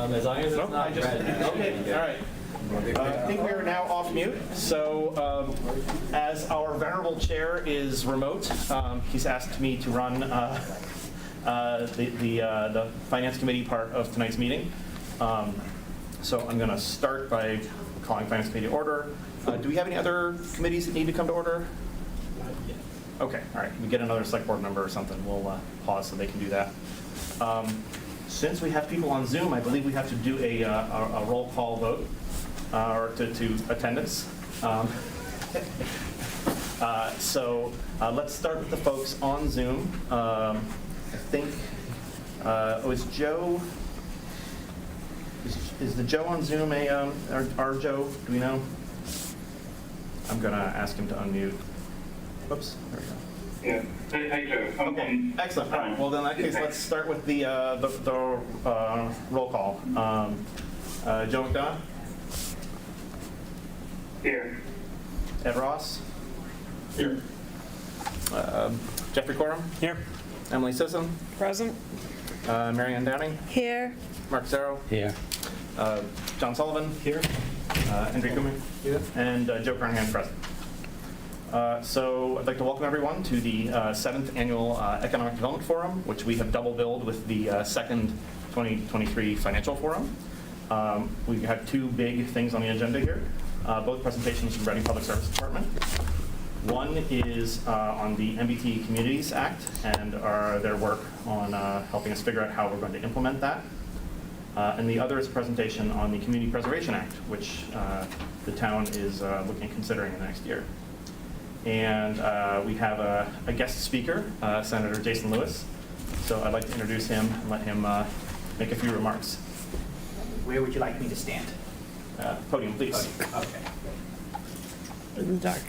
As long as it's not red. Okay, all right. I think we are now off mute. So as our venerable chair is remote, he's asked me to run the Finance Committee part of tonight's meeting. So I'm going to start by calling Finance Committee to order. Do we have any other committees that need to come to order? Okay, all right. We get another select board member or something, we'll pause so they can do that. Since we have people on Zoom, I believe we have to do a roll call vote or to attendance. So let's start with the folks on Zoom. I think, is Joe, is the Joe on Zoom our Joe? Do we know? I'm going to ask him to unmute. Whoops, there we go. Yeah. Hey, Joe. Okay, excellent. All right. Well, then in that case, let's start with the roll call. Joe McDonough? Here. Ed Ross? Here. Jeffrey Corum? Here. Emily Sisson? Present. Mary Ann Downing? Here. Mark Zarrow? Here. John Sullivan? Here. Enrico Here. And Joe Carnahan, present. So I'd like to welcome everyone to the 7th Annual Economic Development Forum, which we have double billed with the 2nd 2023 Financial Forum. We have two big things on the agenda here, both presentations from Reading Public Service Department. One is on the MBT Communities Act and their work on helping us figure out how we're going to implement that. And the other is a presentation on the Community Preservation Act, which the town is looking at considering in the next year. And we have a guest speaker, Senator Jason Lewis. So I'd like to introduce him and let him make a few remarks. Where would you like me to stand? Podium, please. Okay. In the dark.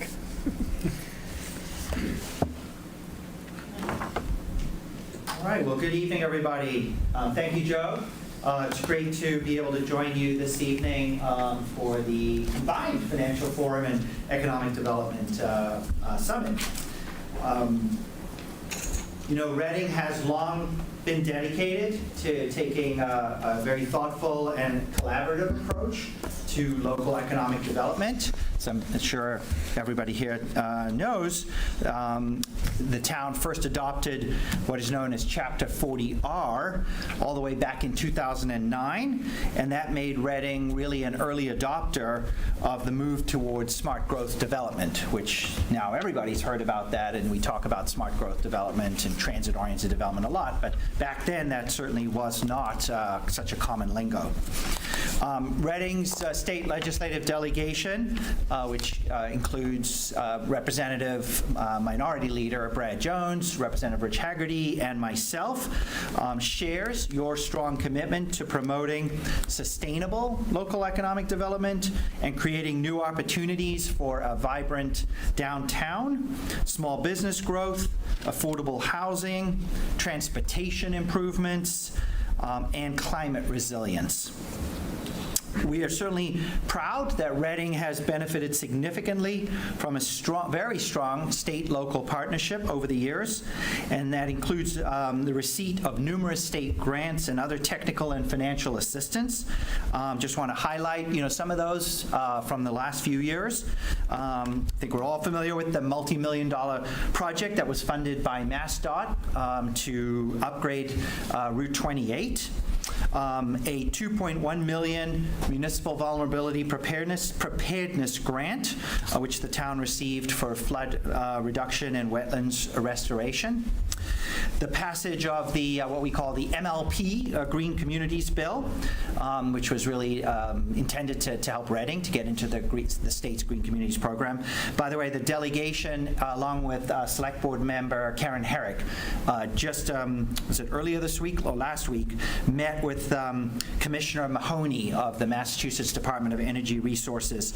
All right, well, good evening, everybody. Thank you, Joe. It's great to be able to join you this evening for the combined Financial Forum and Economic Development Summit. You know, Reading has long been dedicated to taking a very thoughtful and collaborative approach to local economic development. So I'm sure everybody here knows the town first adopted what is known as Chapter 40R all the way back in 2009, and that made Reading really an early adopter of the move towards smart growth development, which now everybody's heard about that, and we talk about smart growth development and transit-oriented development a lot, but back then that certainly was not such a common lingo. Reading's state legislative delegation, which includes Representative Minority Leader Brad Jones, Representative Rich Haggerty, and myself, shares your strong commitment to promoting sustainable local economic development and creating new opportunities for a vibrant downtown, small business growth, affordable housing, transportation improvements, and climate resilience. We are certainly proud that Reading has benefited significantly from a very strong state-local partnership over the years, and that includes the receipt of numerous state grants and other technical and financial assistance. Just want to highlight, some of those from the last few years. I think we're all familiar with the multi-million-dollar project that was funded by MassDOT to upgrade Route 28. A $2.1 million municipal vulnerability preparedness grant, which the town received for flood reduction and wetlands restoration. The passage of the what we call the MLP, Green Communities Bill, which was really intended to help Reading to get into the state's Green Communities program. By the way, the delegation, along with Select Board member Karen Herrick, was it earlier this week or last week, met with Commissioner Mahoney of the Massachusetts Department of Energy Resources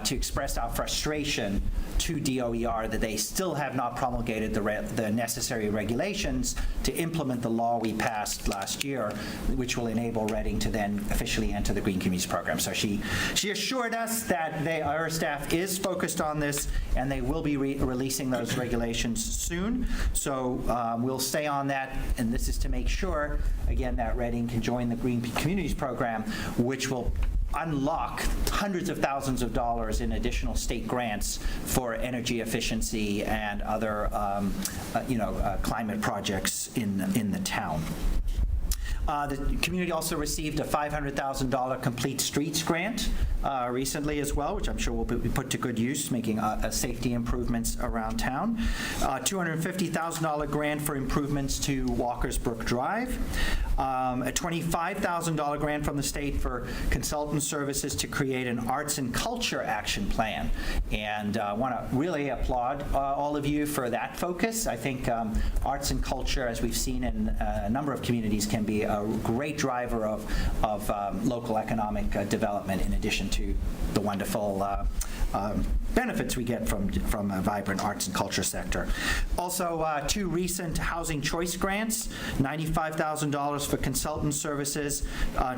to express our frustration to DOER that they still have not promulgated the necessary regulations regulations to implement the law we passed last year, which will enable Reading to then officially enter the Green Communities Program. So she assured us that our staff is focused on this, and they will be releasing those regulations soon. So we'll stay on that, and this is to make sure, again, that Reading can join the Green Communities Program, which will unlock hundreds of thousands of dollars in additional state grants for energy efficiency and other, climate projects in the town. The community also received a $500,000 Complete Streets grant recently as well, which I'm sure will be put to good use, making safety improvements around town. $250,000 grant for improvements to Walker's Brook Drive. A $25,000 grant from the state for consultant services to create an arts and culture action plan. And I want to really applaud all of you for that focus. I think arts and culture, as we've seen in a number of communities, can be a great driver of local economic development, in addition to the wonderful benefits we get from a vibrant arts and culture sector. Also, 2 recent housing choice grants, $95,000 for consultant services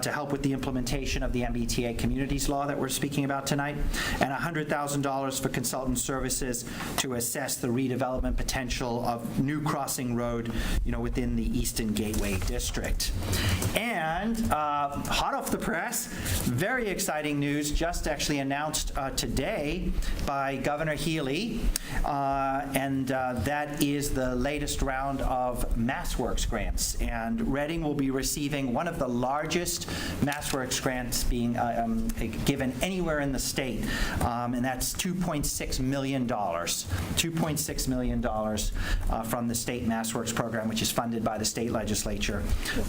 to help with the implementation of the MBTA communities law that we're speaking about tonight, and $100,000 for consultant services to assess the redevelopment potential of New Crossing Road, within the Eastern Gateway District. And hot off the press, very exciting news just actually announced today by Governor Healy, and that is the latest round of MassWorks grants. And Reading will be receiving one of the largest MassWorks grants being given anywhere in the state, and that's $2.6 million. $2.6 million from the state MassWorks program, which is funded by the state legislature.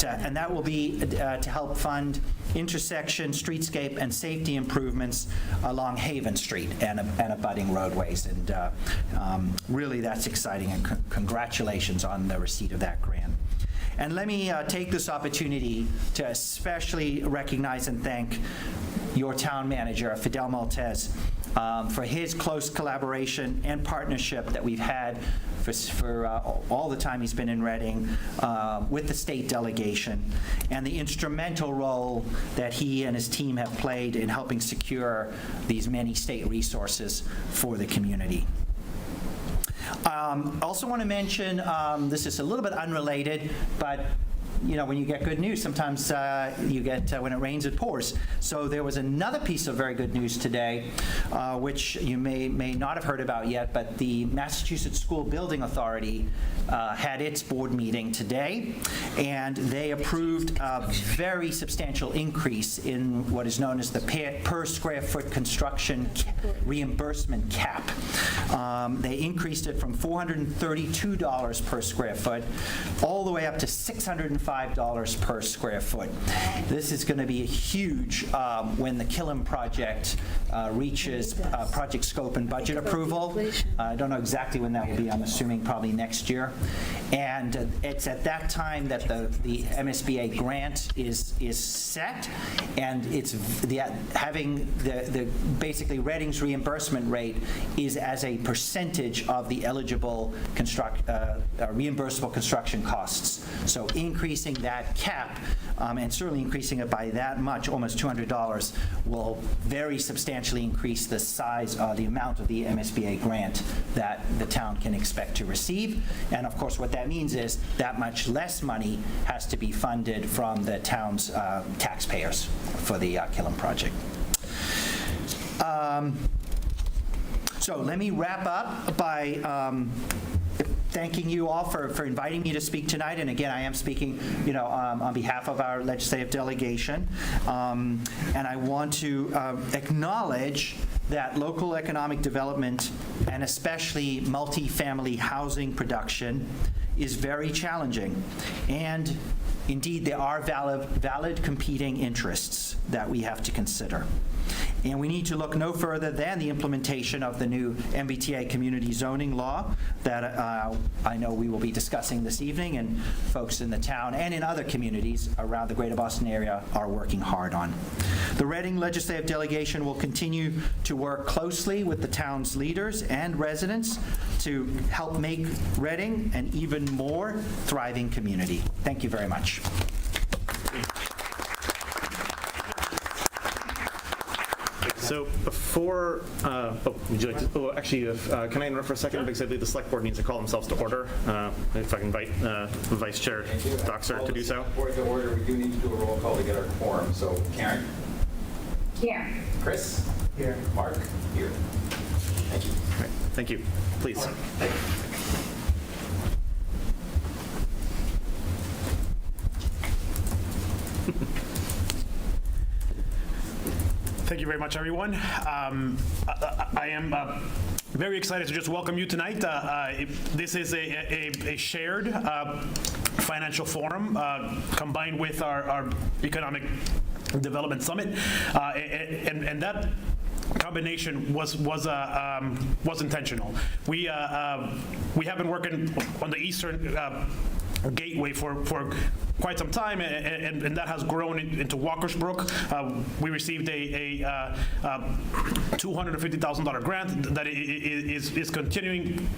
And that will be to help fund intersection, streetscape, and safety improvements along Haven Street and abutting roadways. And really, that's exciting, and congratulations on the receipt of that grant. And let me take this opportunity to especially recognize and thank your town manager, Fidel Maltez, for his close collaboration and partnership that we've had for all the time he's been in Reading with the state delegation, and the instrumental role that he and his team have played in helping secure these many state resources for the community. Also want to mention, this is a little bit unrelated, but when you get good news, sometimes you get, when it rains, it pours. So there was another piece of very good news today, which you may not have heard about yet, but the Massachusetts School Building Authority had its board meeting today, and they approved a very substantial increase in what is known as the per square foot construction reimbursement cap. They increased it from $432 per square foot all the way up to $605 per square foot. This is going to be huge when the Killam project reaches project scope and budget approval. I don't know exactly when that will be. I'm assuming probably next year. And it's at that time that the MSBA grant is set, and it's having the basically Reading's reimbursement rate is as a percentage of the eligible reimbursable construction costs. So increasing that cap, and certainly increasing it by that much, almost $200, will very substantially increase the size, the amount of the MSBA grant that the town can expect to receive. And of course, what that means is that much less money has to be funded from the town's taxpayers for the Killam project. So let me wrap up by thanking you all for inviting me to speak tonight. And again, I am speaking, on behalf of our legislative delegation. And I want to acknowledge that local economic development, and especially multifamily housing production, is very challenging. And indeed, there are valid competing interests that we have to consider. And we need to look no further than the implementation of the new MBTA community zoning law that I know we will be discussing this evening, and folks in the town and in other communities around the greater Boston area are working hard on. The Reading Legislative Delegation will continue to work closely with the town's leaders and residents to help make Reading an even more thriving community. Thank you very much. So before, would you like to, actually, can I interrupt for a second? Because I believe the select board needs to call themselves to order. If I can invite Vice Chair Doxer to do so. Board to order, we do need to do a roll call to get our quorum. So Karen? Here. Chris? Here. Mark? Here. Thank you. All right, thank you. Please. Thank you. Thank you very much, everyone. I am very excited to just welcome you tonight. This is a shared financial forum combined with our Economic Development Summit, and that combination was intentional. We have been working on the Eastern Gateway for quite some time, and that has grown into Walkersbrook. We received a $250,000 grant that is continuing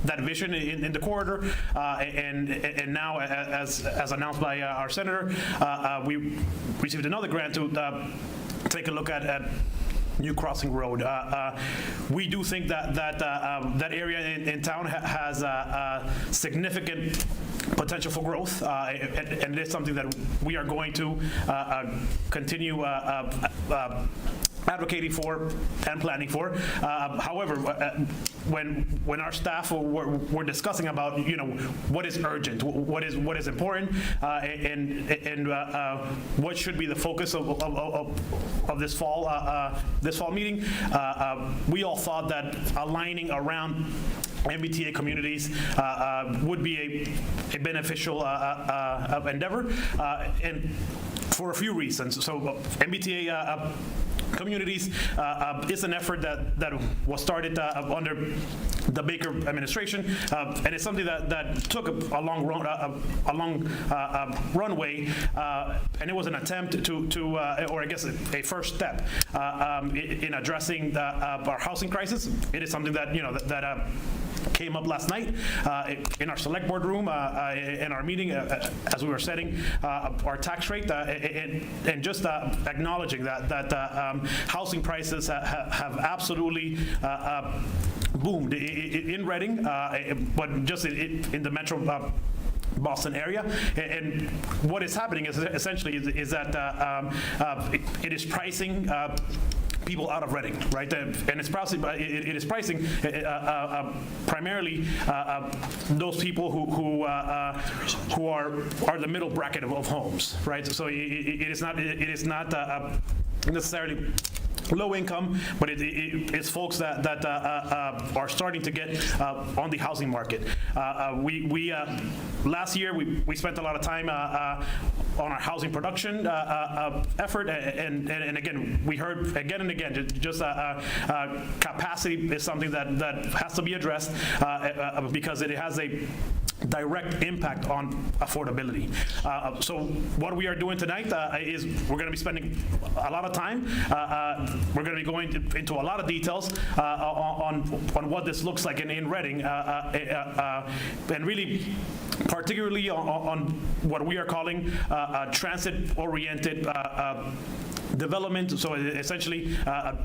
that vision in the corridor, and now, as announced by our senator, we received another grant to take a look at New Crossing Road. We do think that area in town has significant potential for growth, and it is something that we are going to continue advocating for and planning for. However, when our staff were discussing about what is urgent, what is important, and what should be the focus of this fall meeting, we all thought that aligning around MBTA communities would be a beneficial endeavor, and for a few reasons. So MBTA communities is an effort that was started under the Baker administration, and it's something that took a long runway, and it was an attempt to or I guess a first step in addressing our housing crisis. It is something that that came up last night in our select board room in our meeting as we were setting our tax rate, and just acknowledging that housing prices have absolutely boomed in Reading, but just in the metro Boston area. And what is happening is essentially is that it is pricing people out of Reading, right? And it's pricing, it is pricing primarily those people who are the middle bracket of homes, right? So it is not necessarily low income, but it's folks that are starting to get on the housing market. We last year we spent a lot of time on our housing production effort, and again we heard again and again just capacity is something that has to be addressed because it has a direct impact on affordability. So what we are doing tonight is we're going to be spending a lot of time. We're going to be going into a lot of details on what this looks like in Reading, and really particularly on what we are calling transit-oriented development. So essentially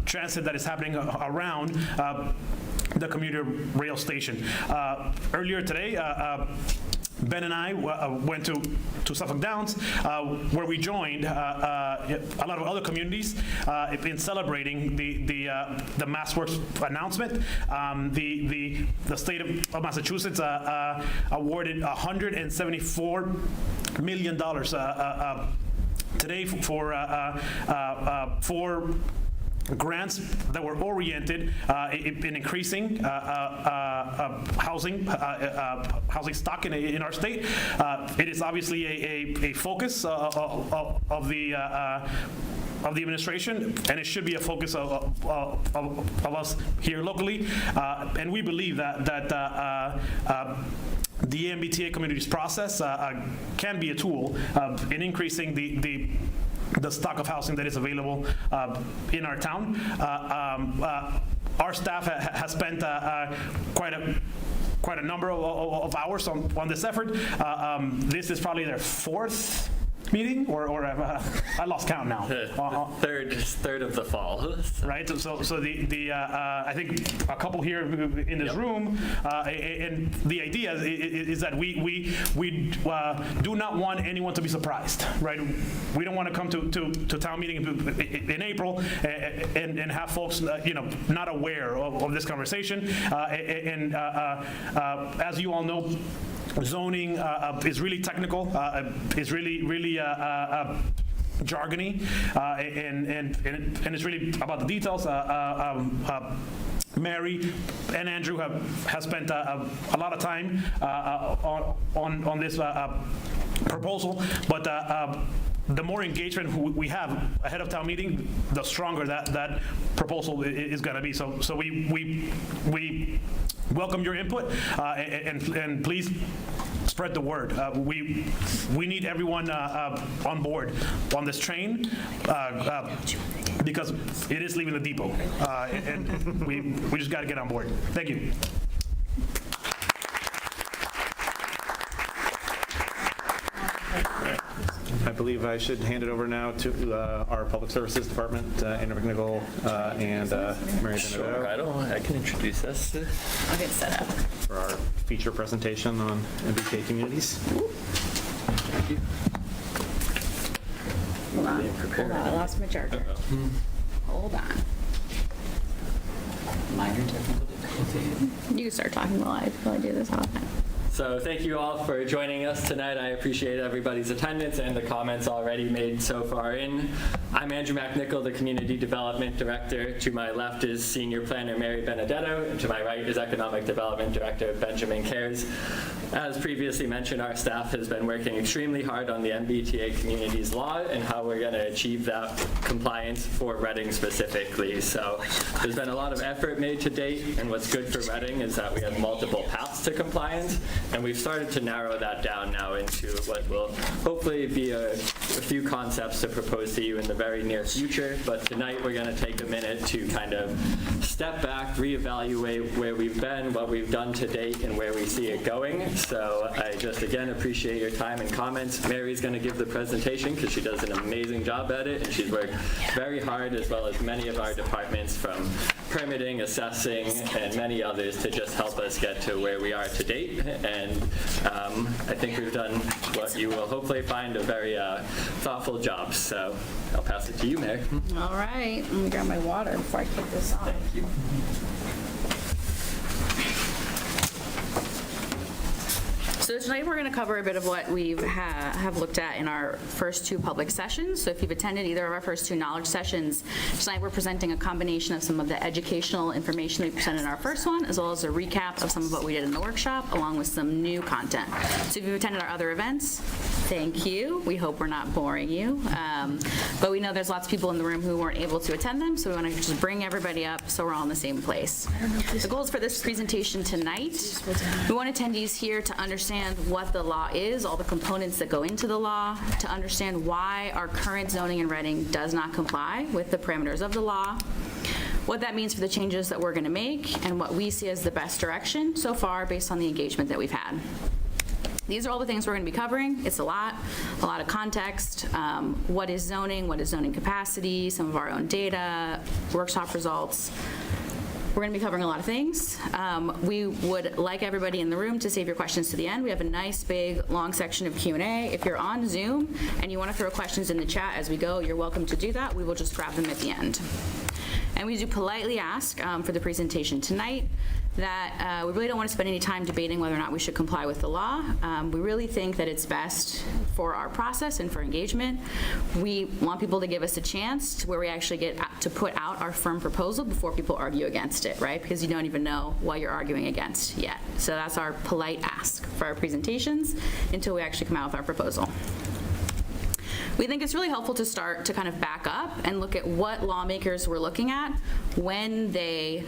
transit that is happening around the commuter rail station. Earlier today, Ben and I went to Suffolk Downs, where we joined a lot of other communities in celebrating the MassWorks announcement. The state of Massachusetts awarded $174 million today for grants that were oriented in increasing housing stock in our state. It is obviously a focus of the the administration, and it should be a focus of us here locally. And we believe that the MBTA communities process can be a tool in increasing the stock of housing that is available in our town. Our staff has spent quite a number of hours on this effort. This is probably their fourth meeting, or I lost count now. Third of the fall. Right. So I think a couple here in this room, and the idea is that we do not want anyone to be surprised, right? We don't want to come to town meeting in April and have folks not aware of this conversation. As you all know, zoning is really technical, is really jargony, and it's really about the details. Mary and Andrew have spent a lot of time on this proposal, but the more engagement we have ahead of town meeting, the stronger that proposal is going to be. So we welcome your input, and please spread the word. We need everyone on board on this train because it is leaving the depot, and we just got to get on board. Thank you. I believe I should hand it over now to our Public Services Department, Andrew McNichol and Mary Benedetto, I can introduce us. I'll get set up. for our feature presentation on MBTA communities. Thank you. Hold on, I lost my charger. Hold on. Minor technical difficulty. You can start talking live while I do this. How about that? So thank you all for joining us tonight. I appreciate everybody's attendance and the comments already made so far in. I'm Andrew McNichol, the Community Development Director. To my left is Senior Planner Mary Benedetto, and to my right is Economic Development Director Benjamin Cares. As previously mentioned, our staff has been working extremely hard on the MBTA Communities Law and how we're going to achieve that compliance for Reading specifically. So there's been a lot of effort made to date, and what's good for Reading is that we have multiple paths to compliance. And we've started to narrow that down now into what will hopefully be a few concepts to propose to you in the very near future. But tonight we're going to take a minute to kind of step back, reevaluate where we've been, what we've done to date, and where we see it going. So I just again appreciate your time and comments. Mary's going to give the presentation because she does an amazing job at it, and she's worked very hard, as well as many of our departments, from permitting, assessing, and many others, to just help us get to where we are to date. And I think we've done what you will hopefully find a very thoughtful job. So I'll pass it to you, Mary. All right, let me grab my water before I kick this off. Thank you. So tonight we're going to cover a bit of what we have looked at in our first two public sessions. So if you've attended either of our first two knowledge sessions, tonight we're presenting a combination of some of the educational information that we presented in our first one, as well as a recap of some of what we did in the workshop, along with some new content. So if you've attended our other events, thank you. We hope we're not boring you. But we know there's lots of people in the room who weren't able to attend them, so we want to just bring everybody up so we're all in the same place. The goals for this presentation tonight, we want attendees here to understand what the law is, all the components that go into the law, to understand why our current zoning in Reading does not comply with the parameters of the law, what that means for the changes that we're going to make, and what we see as the best direction so far based on the engagement that we've had. These are all the things we're going to be covering. It's a lot of context. What is zoning capacity, some of our own data, workshop results. We're going to be covering a lot of things. We would like everybody in the room to save your questions to the end. We have a nice, big, long section of Q&A. If you're on Zoom and you want to throw questions in the chat as we go, you're welcome to do that. We will just grab them at the end. And we do politely ask for the presentation tonight that we really don't want to spend any time debating whether or not we should comply with the law. We really think that it's best for our process and for engagement. We want people to give us a chance to where we actually get to put out our firm proposal before people argue against it, right? Because you don't even know what you're arguing against yet. So that's our polite ask for our presentations until we actually come out with our proposal. We think it's really helpful to start to kind of back up and look at what lawmakers were looking at when they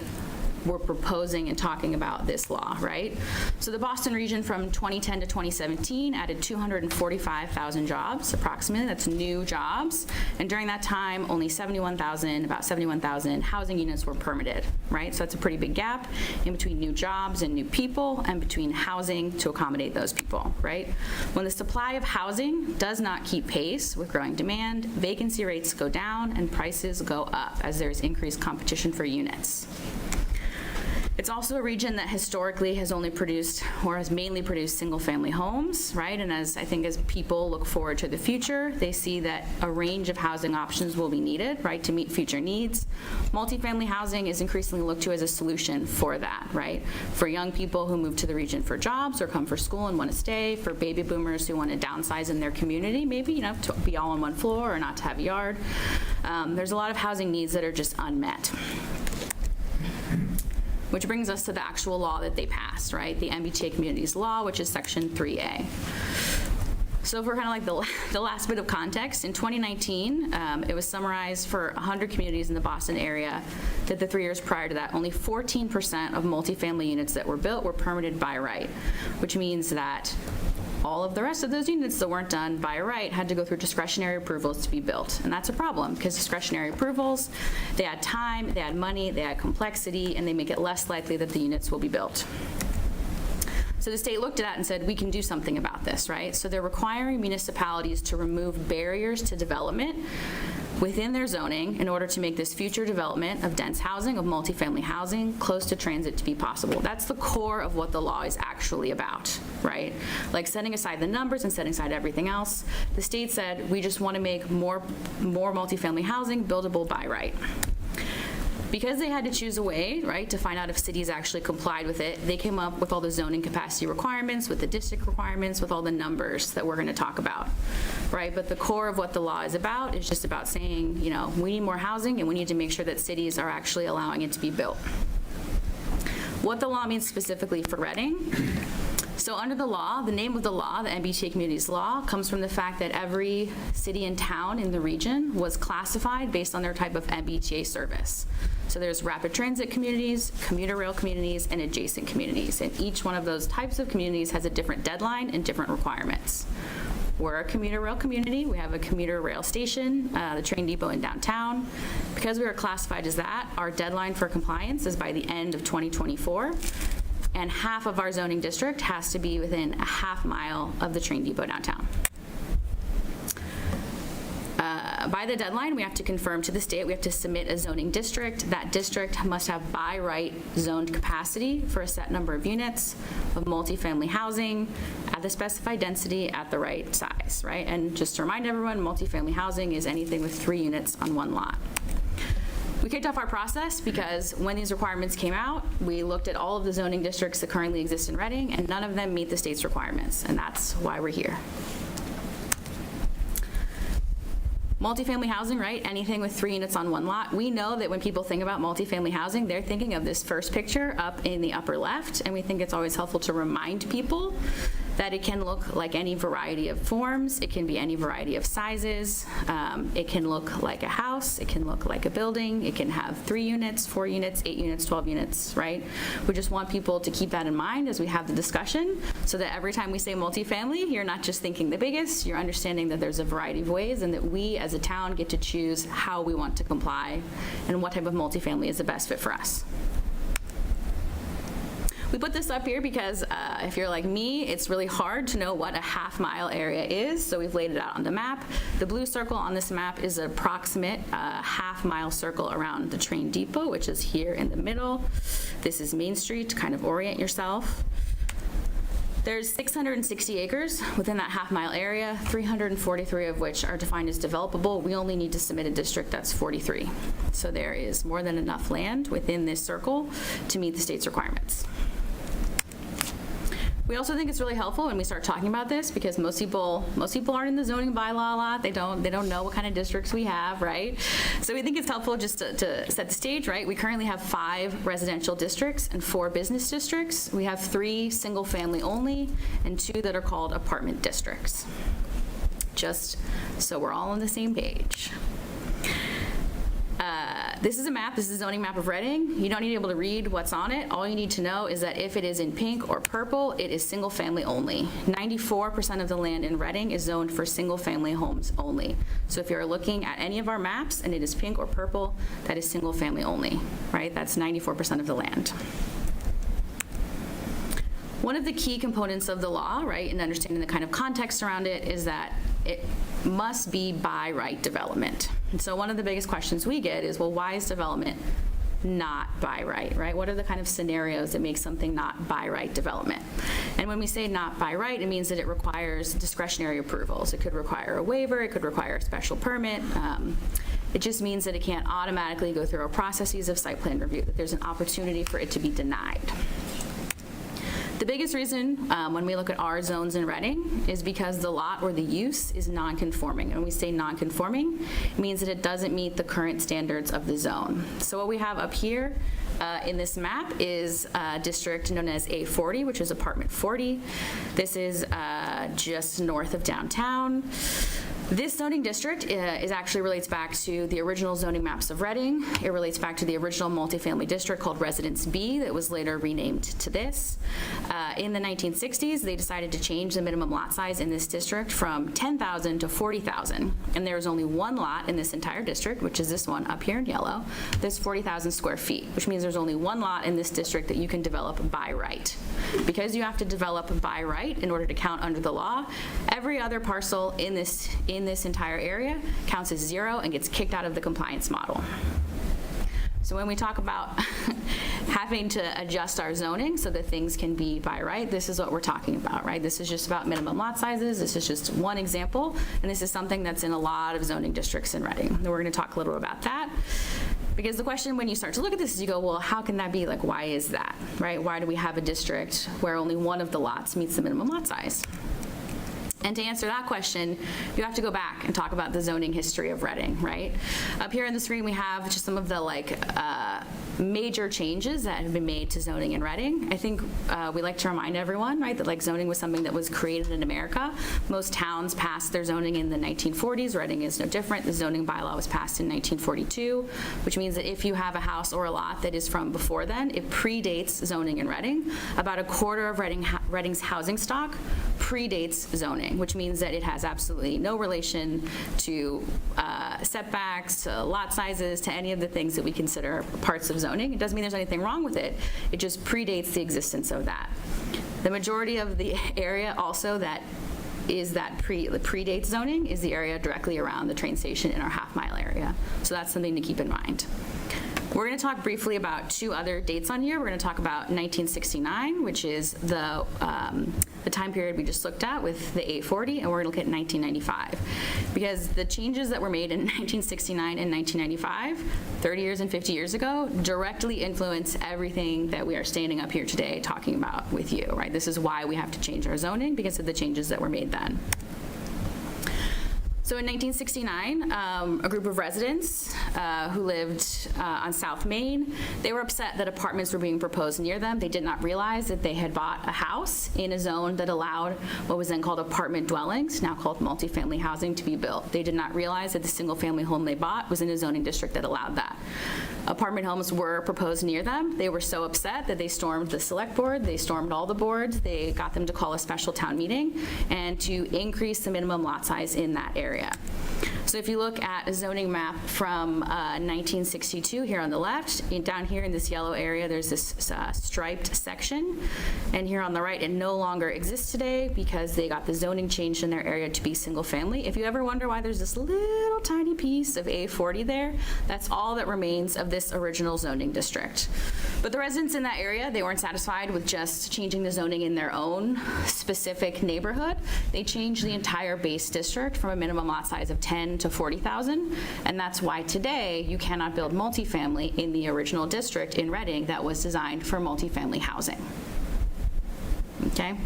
were proposing and talking about this law, right? So the Boston region from 2010 to 2017 added 245,000 jobs, approximately. That's new jobs. And during that time, only about 71,000 housing units were permitted, right? So that's a pretty big gap in between new jobs and new people and between housing to accommodate those people, right? When the supply of housing does not keep pace with growing demand, vacancy rates go down and prices go up as there's increased competition for units. It's also a region that historically has only produced, or has mainly produced, single-family homes, right? And as people look forward to the future, they see that a range of housing options will be needed, right, to meet future needs. Multifamily housing is increasingly looked to as a solution for that, right? For young people who move to the region for jobs or come for school and want to stay, for baby boomers who want to downsize in their community, maybe, to be all on one floor or not to have a yard. There's a lot of housing needs that are just unmet. Which brings us to the actual law that they passed, right? The MBTA Communities Law, which is Section 3A. So for kind of like the last bit of context, in 2019, it was summarized for 100 communities in the Boston area that the 3 years prior to that, only 14% of multifamily units that were built were permitted by right, which means that all of the rest of those units that weren't done by right had to go through discretionary approvals to be built. And that's a problem because discretionary approvals, they add time, they add money, they add complexity, and they make it less likely that the units will be built. So the state looked at that and said, we can do something about this, right? So they're requiring municipalities to remove barriers to development within their zoning in order to make this future development of dense housing, of multifamily housing, close to transit to be possible. That's the core of what the law is actually about, right? Like setting aside the numbers and setting aside everything else, the state said, we just want to make more multifamily housing buildable by right. Because they had to choose a way, right, to find out if cities actually complied with it, they came up with all the zoning capacity requirements, with the district requirements, with all the numbers that we're going to talk about, right? But the core of what the law is just about saying, we need more housing and we need to make sure that cities are actually allowing it to be built. What the law means specifically for Reading. So under the law, the name of the law, the MBTA Communities Law, comes from the fact that every city and town in the region was classified based on their type of MBTA service. So there's rapid transit communities, commuter rail communities, and adjacent communities. And each one of those types of communities has a different deadline and different requirements. We're a commuter rail community. We have a commuter rail station, the train depot in downtown. Because we are classified as that, our deadline for compliance is by the end of 2024. And half of our zoning district has to be within a half mile of the train depot downtown. By the deadline, we have to confirm to the state, we have to submit a zoning district. That district must have by right zoned capacity for a set number of units of multifamily housing at the specified density at the right size, right? And just to remind everyone, multifamily housing is anything with 3 units on one lot. We kicked off our process because when these requirements came out, we looked at all of the zoning districts that currently exist in Reading, and none of them meet the state's requirements, and that's why we're here. Multifamily housing, right? Anything with 3 units on one lot. We know that when people think about multifamily housing, they're thinking of this first picture up in the upper left, and we think it's always helpful to remind people that it can look like any variety of forms. It can be any variety of sizes. It can look like a house. It can look like a building. It can have 3 units, 4 units, 8 units, 12 units, right? We just want people to keep that in mind as we have the discussion so that every time we say multifamily, you're not just thinking the biggest, you're understanding that there's a variety of ways and that we as a town get to choose how we want to comply and what type of multifamily is the best fit for us. We put this up here because if you're like me, it's really hard to know what a half-mile area is, so we've laid it out on the map. The blue circle on this map is an approximate half-mile circle around the train depot, which is here in the middle. This is Main Street to kind of orient yourself. There's 660 acres within that half-mile area, 343 of which are defined as developable. We only need to submit a district that's 43. So there is more than enough land within this circle to meet the state's requirements. We also think it's really helpful when we start talking about this because most people aren't in the zoning bylaw a lot. They don't know what kind of districts we have, right? So we think it's helpful just to set the stage, right? We currently have 5 residential districts and 4 business districts. We have 3 single family only and 2 that are called apartment districts. just so we're all on the same page. This is a map, this is a zoning map of Reading. You don't need to be able to read what's on it. All you need to know is that if it is in pink or purple, it is single family only. 94% of the land in Reading is zoned for single family homes only. So if you're looking at any of our maps and it is pink or purple, that is single family only, right? That's 94% of the land. One of the key components of the law, right, and understanding the kind of context around it is that it must be by right development. And so one of the biggest questions we get is, well, why is development not by right, right? What are the kind of scenarios that make something not by right development? And when we say not by right, it means that it requires discretionary approvals. It could require a waiver, it could require a special permit. It just means that it can't automatically go through our processes of site plan review, that there's an opportunity for it to be denied. The biggest reason when we look at our zones in Reading is because the lot or the use is non-conforming. And when we say non-conforming, it means that it doesn't meet the current standards of the zone. So what we have up here in this map is a district known as A40, which is apartment 40. This is just north of downtown. This zoning district actually relates back to the original zoning maps of Reading. It relates back to the original multifamily district called Residence B that was later renamed to this. In the 1960s, they decided to change the minimum lot size in this district from 10,000 to 40,000. And there was only one lot in this entire district, which is this one up here in yellow. There's 40,000 square feet, which means there's only one lot in this district that you can develop by right. Because you have to develop by right in order to count under the law, every other parcel in this entire area counts as zero and gets kicked out of the compliance model. So when we talk about having to adjust our zoning so that things can be by right, this is what we're talking about, right? This is just about minimum lot sizes. This is just one example, and this is something that's in a lot of zoning districts in Reading. And we're going to talk a little about that. Because the question when you start to look at this is you go, well, how can that be? Like, why is that, right? Why do we have a district where only one of the lots meets the minimum lot size? And to answer that question, you have to go back and talk about the zoning history of Reading, right? Up here on the screen, we have just some of the major changes that have been made to zoning in Reading. I think we like to remind everyone, right, that zoning was something that was created in America. Most towns passed their zoning in the 1940s. Reading is no different. The zoning bylaw was passed in 1942, which means that if you have a house or a lot that is from before then, it predates zoning in Reading. About a quarter of Reading's housing stock predates zoning, which means that it has absolutely no relation to setbacks, to lot sizes, to any of the things that we consider parts of zoning. It doesn't mean there's anything wrong with it. It just predates the existence of that. The majority of the area also that predates zoning is the area directly around the train station in our half-mile area. So that's something to keep in mind. We're going to talk briefly about two other dates on here. We're going to talk about 1969, which is the time period we just looked at with the A40, and we're going to look at 1995. Because the changes that were made in 1969 and 1995, 30 years and 50 years ago, directly influence everything that we are standing up here today talking about with you, right? This is why we have to change our zoning, because of the changes that were made then. So in 1969, a group of residents who lived on South Main, they were upset that apartments were being proposed near them. They did not realize that they had bought a house in a zone that allowed what was then called apartment dwellings, now called multifamily housing, to be built. They did not realize that the single-family home they bought was in a zoning district that allowed that. Apartment homes were proposed near them. They were so upset that they stormed the select board, they stormed all the boards, they got them to call a special town meeting and to increase the minimum lot size in that area. So if you look at a zoning map from 1962 here on the left, down here in this yellow area, there's this striped section. And here on the right, it no longer exists today because they got the zoning changed in their area to be single family. If you ever wonder why there's this little tiny piece of A40 there, that's all that remains of this original zoning district. But the residents in that area, they weren't satisfied with just changing the zoning in their own specific neighborhood. They changed the entire base district from a minimum lot size of 10 to 40,000, and that's why today you cannot build multifamily in the original district in Reading that was designed for multifamily housing. Okay?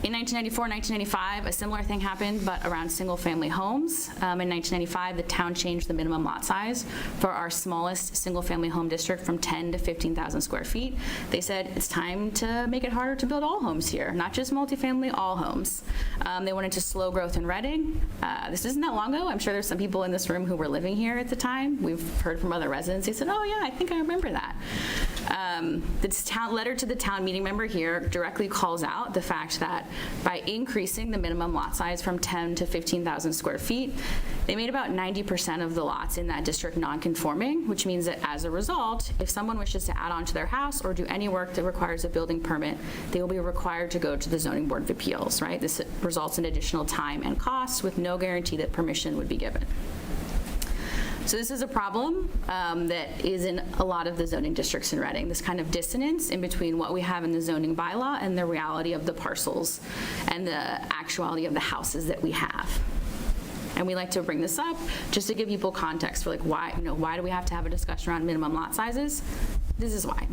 In 1994, 1995, a similar thing happened, but around single-family homes. In 1995, the town changed the minimum lot size for our smallest single-family home district from 10 to 15,000 square feet. They said it's time to make it harder to build all homes here, not just multifamily, all homes. They wanted to slow growth in Reading. This isn't that long ago. I'm sure there's some people in this room who were living here at the time. We've heard from other residents. They said, oh yeah, I think I remember that. The letter to the town meeting member here directly calls out the fact that by increasing the minimum lot size from 10 to 15,000 square feet, they made about 90% of the lots in that district non-conforming, which means that as a result, if someone wishes to add on to their house or do any work that requires a building permit, they will be required to go to the Zoning Board of Appeals, right? This results in additional time and costs with no guarantee that permission would be given. So this is a problem that is in a lot of the zoning districts in Reading, this kind of dissonance in between what we have in the zoning bylaw and the reality of the parcels and the actuality of the houses that we have. And we like to bring this up just to give people context for like why do we have to have a discussion around minimum lot sizes? This is why.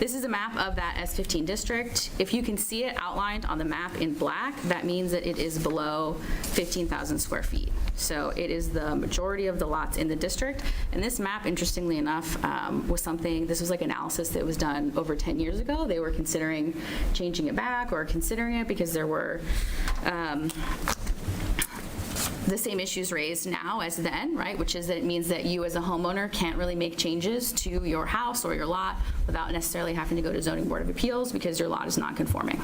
This is a map of that S15 district. If you can see it outlined on the map in black, that means that it is below 15,000 square feet. So it is the majority of the lots in the district. And this map, interestingly enough, this was like analysis that was done over 10 years ago. They were considering changing it back or considering it because there were the same issues raised now as then, right? Which is that it means that you as a homeowner can't really make changes to your house or your lot without necessarily having to go to Zoning Board of Appeals because your lot is not conforming.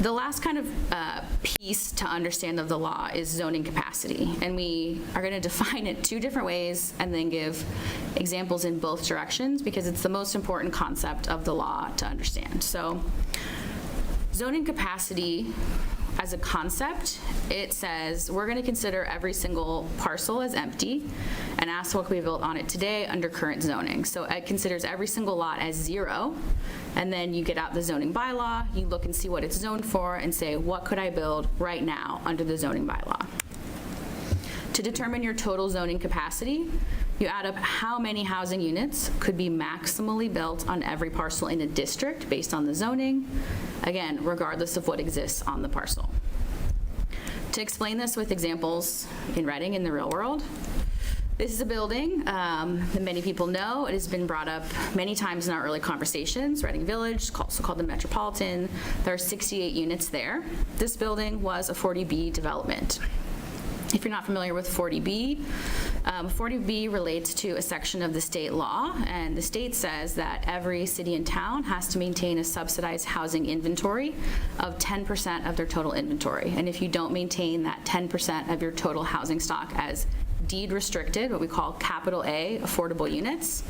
The last kind of piece to understand of the law is zoning capacity, and we are going to define it two different ways and then give examples in both directions because it's the most important concept of the law to understand. So zoning capacity as a concept, it says we're going to consider every single parcel as empty and ask what can be built on it today under current zoning. So it considers every single lot as 0, and then you get out the zoning bylaw, you look and see what it's zoned for and say, what could I build right now under the zoning bylaw? To determine your total zoning capacity, you add up how many housing units could be maximally built on every parcel in a district based on the zoning, again, regardless of what exists on the parcel. To explain this with examples in Reading in the real world, this is a building that many people know. It has been brought up many times in our early conversations. Reading Village, also called the Metropolitan. There are 68 units there. This building was a 40B development. If you're not familiar with 40B, 40B relates to a section of the state law, and the state says that every city and town has to maintain a subsidized housing inventory of 10% of their total inventory. And if you don't maintain that 10% of your total housing stock as deed restricted, what we call capital A, affordable units,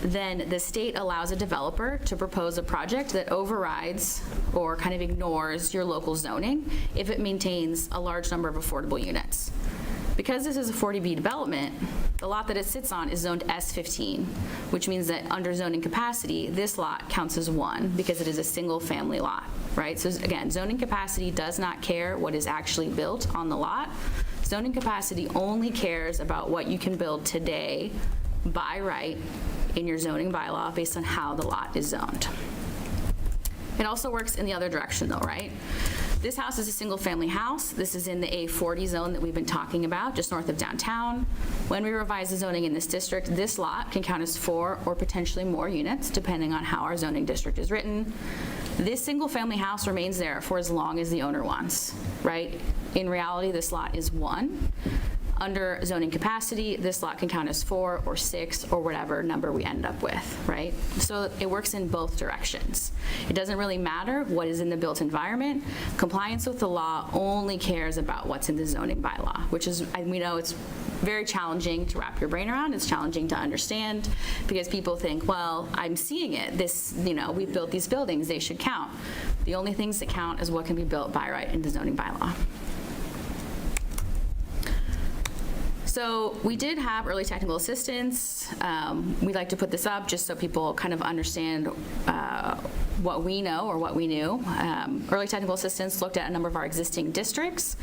then the state allows a developer to propose a project that overrides or kind of ignores your local zoning if it maintains a large number of affordable units. Because this is a 40B development, the lot that it sits on is zoned S15, which means that under zoning capacity, this lot counts as 1 because it is a single family lot, right? So again, zoning capacity does not care what is actually built on the lot. Zoning capacity only cares about what you can build today by right in your zoning bylaw based on how the lot is zoned. It also works in the other direction though, right? This house is a single family house. This is in the A40 zone that we've been talking about, just north of downtown. When we revise the zoning in this district, this lot can count as 4 or potentially more units, depending on how our zoning district is written. This single family house remains there for as long as the owner wants, right? In reality, this lot is 1. Under zoning capacity, this lot can count as 4 or 6 or whatever number we end up with, right? So it works in both directions. It doesn't really matter what is in the built environment. Compliance with the law only cares about what's in the zoning bylaw, which is, we know it's very challenging to wrap your brain around. It's challenging to understand because people think, well, I'm seeing it. We've built these buildings, they should count. The only things that count is what can be built by right in the zoning bylaw. So we did have early technical assistance. We like to put this up just so people kind of understand what we know or what we knew. Early technical assistance looked at a number of our existing districts.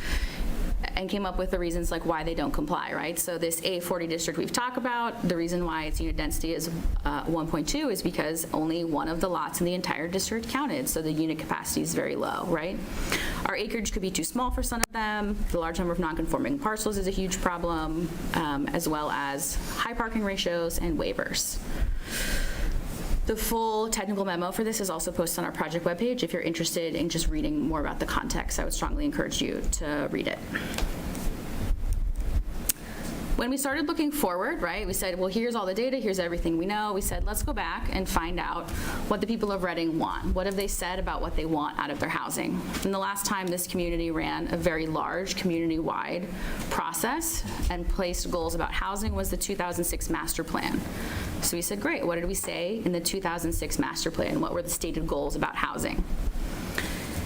and came up with the reasons like why they don't comply, right? So this A40 district we've talked about, the reason why its unit density is 1.2 is because only one of the lots in the entire district counted, so the unit capacity is very low, right? Our acreage could be too small for some of them. The large number of non-conforming parcels is a huge problem, as well as high parking ratios and waivers. The full technical memo for this is also posted on our project webpage. If you're interested in just reading more about the context, I would strongly encourage you to read it. When we started looking forward, right, we said, well, here's all the data, here's everything we know. We said, let's go back and find out what the people of Reading want. What have they said about what they want out of their housing? And the last time this community ran a very large community-wide process and placed goals about housing was the 2006 master plan. So we said, great, what did we say in the 2006 master plan? What were the stated goals about housing?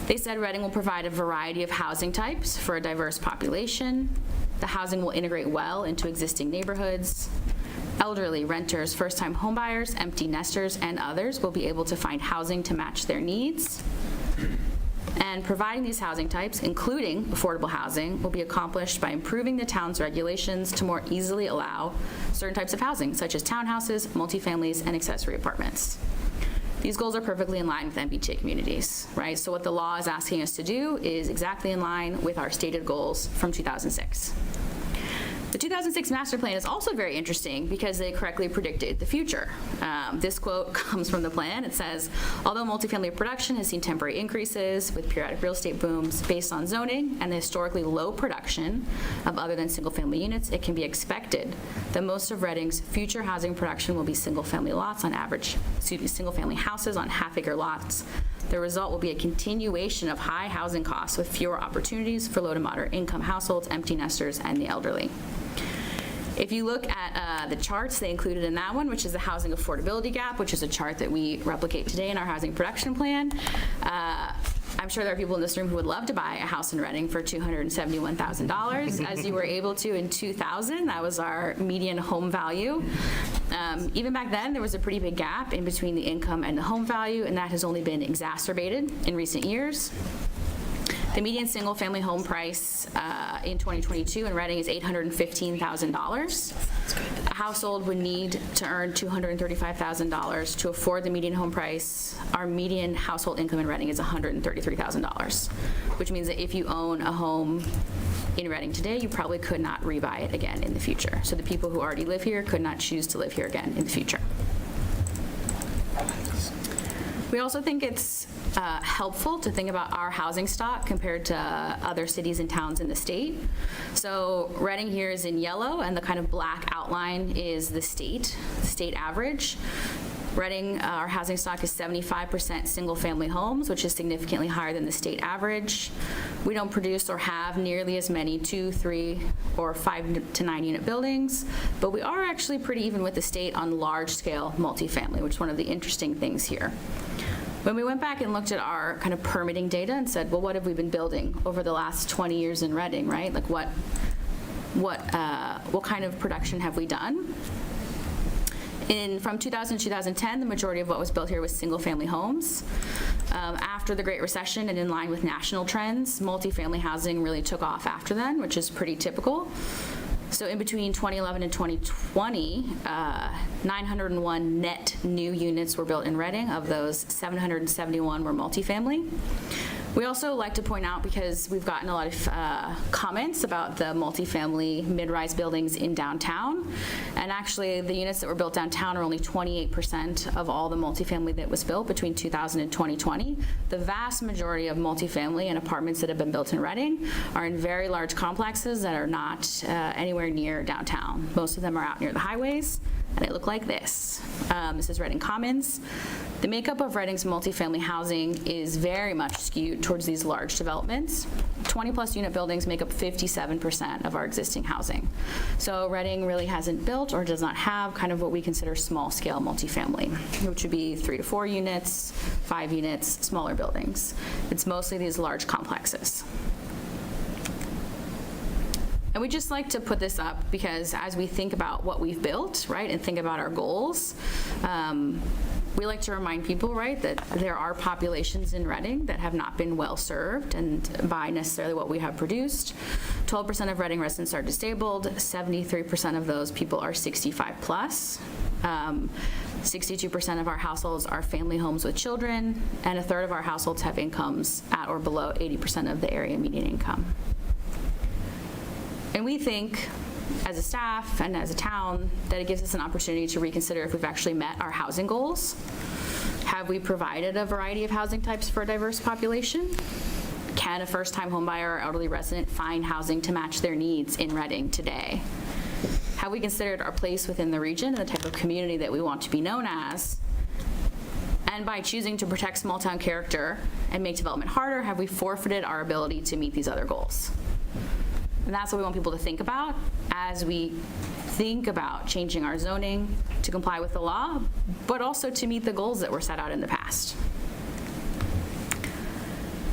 They said Reading will provide a variety of housing types for a diverse population. The housing will integrate well into existing neighborhoods. Elderly, renters, first-time homebuyers, empty nesters, and others will be able to find housing to match their needs. And providing these housing types, including affordable housing, will be accomplished by improving the town's regulations to more easily allow certain types of housing, such as townhouses, multifamilies, and accessory apartments. These goals are perfectly in line with MBTA communities, right? So what the law is asking us to do is exactly in line with our stated goals from 2006. The 2006 master plan is also very interesting because they correctly predicted the future. This quote comes from the plan. It says, although multifamily production has seen temporary increases with periodic real estate booms based on zoning and the historically low production of other than single-family units, it can be expected that most of Reading's future housing production will be single-family lots on average, single-family houses on half-acre lots. The result will be a continuation of high housing costs with fewer opportunities for low to moderate income households, empty nesters, and the elderly. If you look at the charts they included in that one, which is the housing affordability gap, which is a chart that we replicate today in our housing production plan, I'm sure there are people in this room who would love to buy a house in Reading for $271,000, as you were able to in 2000. That was our median home value. Even back then, there was a pretty big gap in between the income and the home value, and that has only been exacerbated in recent years. The median single-family home price in 2022 in Reading is $815,000. A household would need to earn $235,000 to afford the median home price. Our median household income in Reading is $133,000, which means that if you own a home in Reading today, you probably could not rebuy it again in the future. So the people who already live here could not choose to live here again in the future. We also think it's helpful to think about our housing stock compared to other cities and towns in the state. So Reading here is in yellow, and the kind of black outline is the state average. Reading, our housing stock is 75% single-family homes, which is significantly higher than the state average. We don't produce or have nearly as many 2, 3, or 5 to 9 unit buildings, but we are actually pretty even with the state on large-scale multifamily, which is one of the interesting things here. When we went back and looked at our kind of permitting data and said, well, what have we been building over the last 20 years in Reading, right? Like what kind of production have we done? From 2000 to 2010, the majority of what was built here was single-family homes. After the Great Recession and in line with national trends, multifamily housing really took off after then, which is pretty typical. So in between 2011 and 2020, 901 net new units were built in Reading. Of those, 771 were multifamily. We also like to point out, because we've gotten a lot of comments about the multifamily mid-rise buildings in downtown, and actually the units that were built downtown are only 28% of all the multifamily that was built between 2000 and 2020. The vast majority of multifamily and apartments that have been built in Reading are in very large complexes that are not anywhere near downtown. Most of them are out near the highways, and they look like this. This is Reading Commons. The makeup of Reading's multifamily housing is very much skewed towards these large developments. 20-plus unit buildings make up 57% of our existing housing. So Reading really hasn't built or does not have kind of what we consider small-scale multifamily, which would be 3 to 4 units, 5 units, smaller buildings. It's mostly these large complexes. And we just like to put this up because as we think about what we've built, right, and think about our goals, We like to remind people, right, that there are populations in Reading that have not been well served and by necessarily what we have produced. 12% of Reading residents are disabled. 73% of those people are 65 plus. 62% of our households are family homes with children, and a third of our households have incomes at or below 80% of the area median income. And we think, as a staff and as a town, that it gives us an opportunity to reconsider if we've actually met our housing goals. Have we provided a variety of housing types for a diverse population? Can a first-time homebuyer or elderly resident find housing to match their needs in Reading today? Have we considered our place within the region and the type of community that we want to be known as? And by choosing to protect small-town character and make development harder, have we forfeited our ability to meet these other goals? And that's what we want people to think about as we think about changing our zoning to comply with the law, but also to meet the goals that were set out in the past.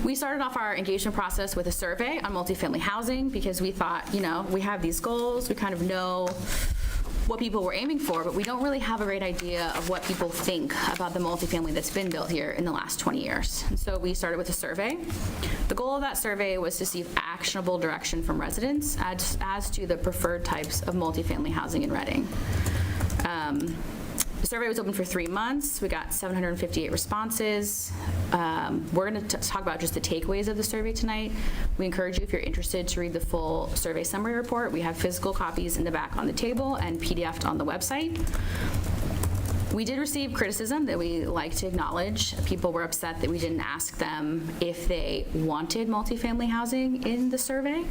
We started off our engagement process with a survey on multifamily housing because we thought, we have these goals, we kind of know what people were aiming for, but we don't really have a great idea of what people think about the multifamily that's been built here in the last 20 years. And so we started with a survey. The goal of that survey was to see actionable direction from residents as to the preferred types of multifamily housing in Reading. The survey was open for 3 months. We got 758 responses. We're going to talk about just the takeaways of the survey tonight. We encourage you, if you're interested, to read the full survey summary report. We have physical copies in the back on the table and PDF'd on the website. We did receive criticism that we like to acknowledge. People were upset that we didn't ask them if they wanted multifamily housing in the survey.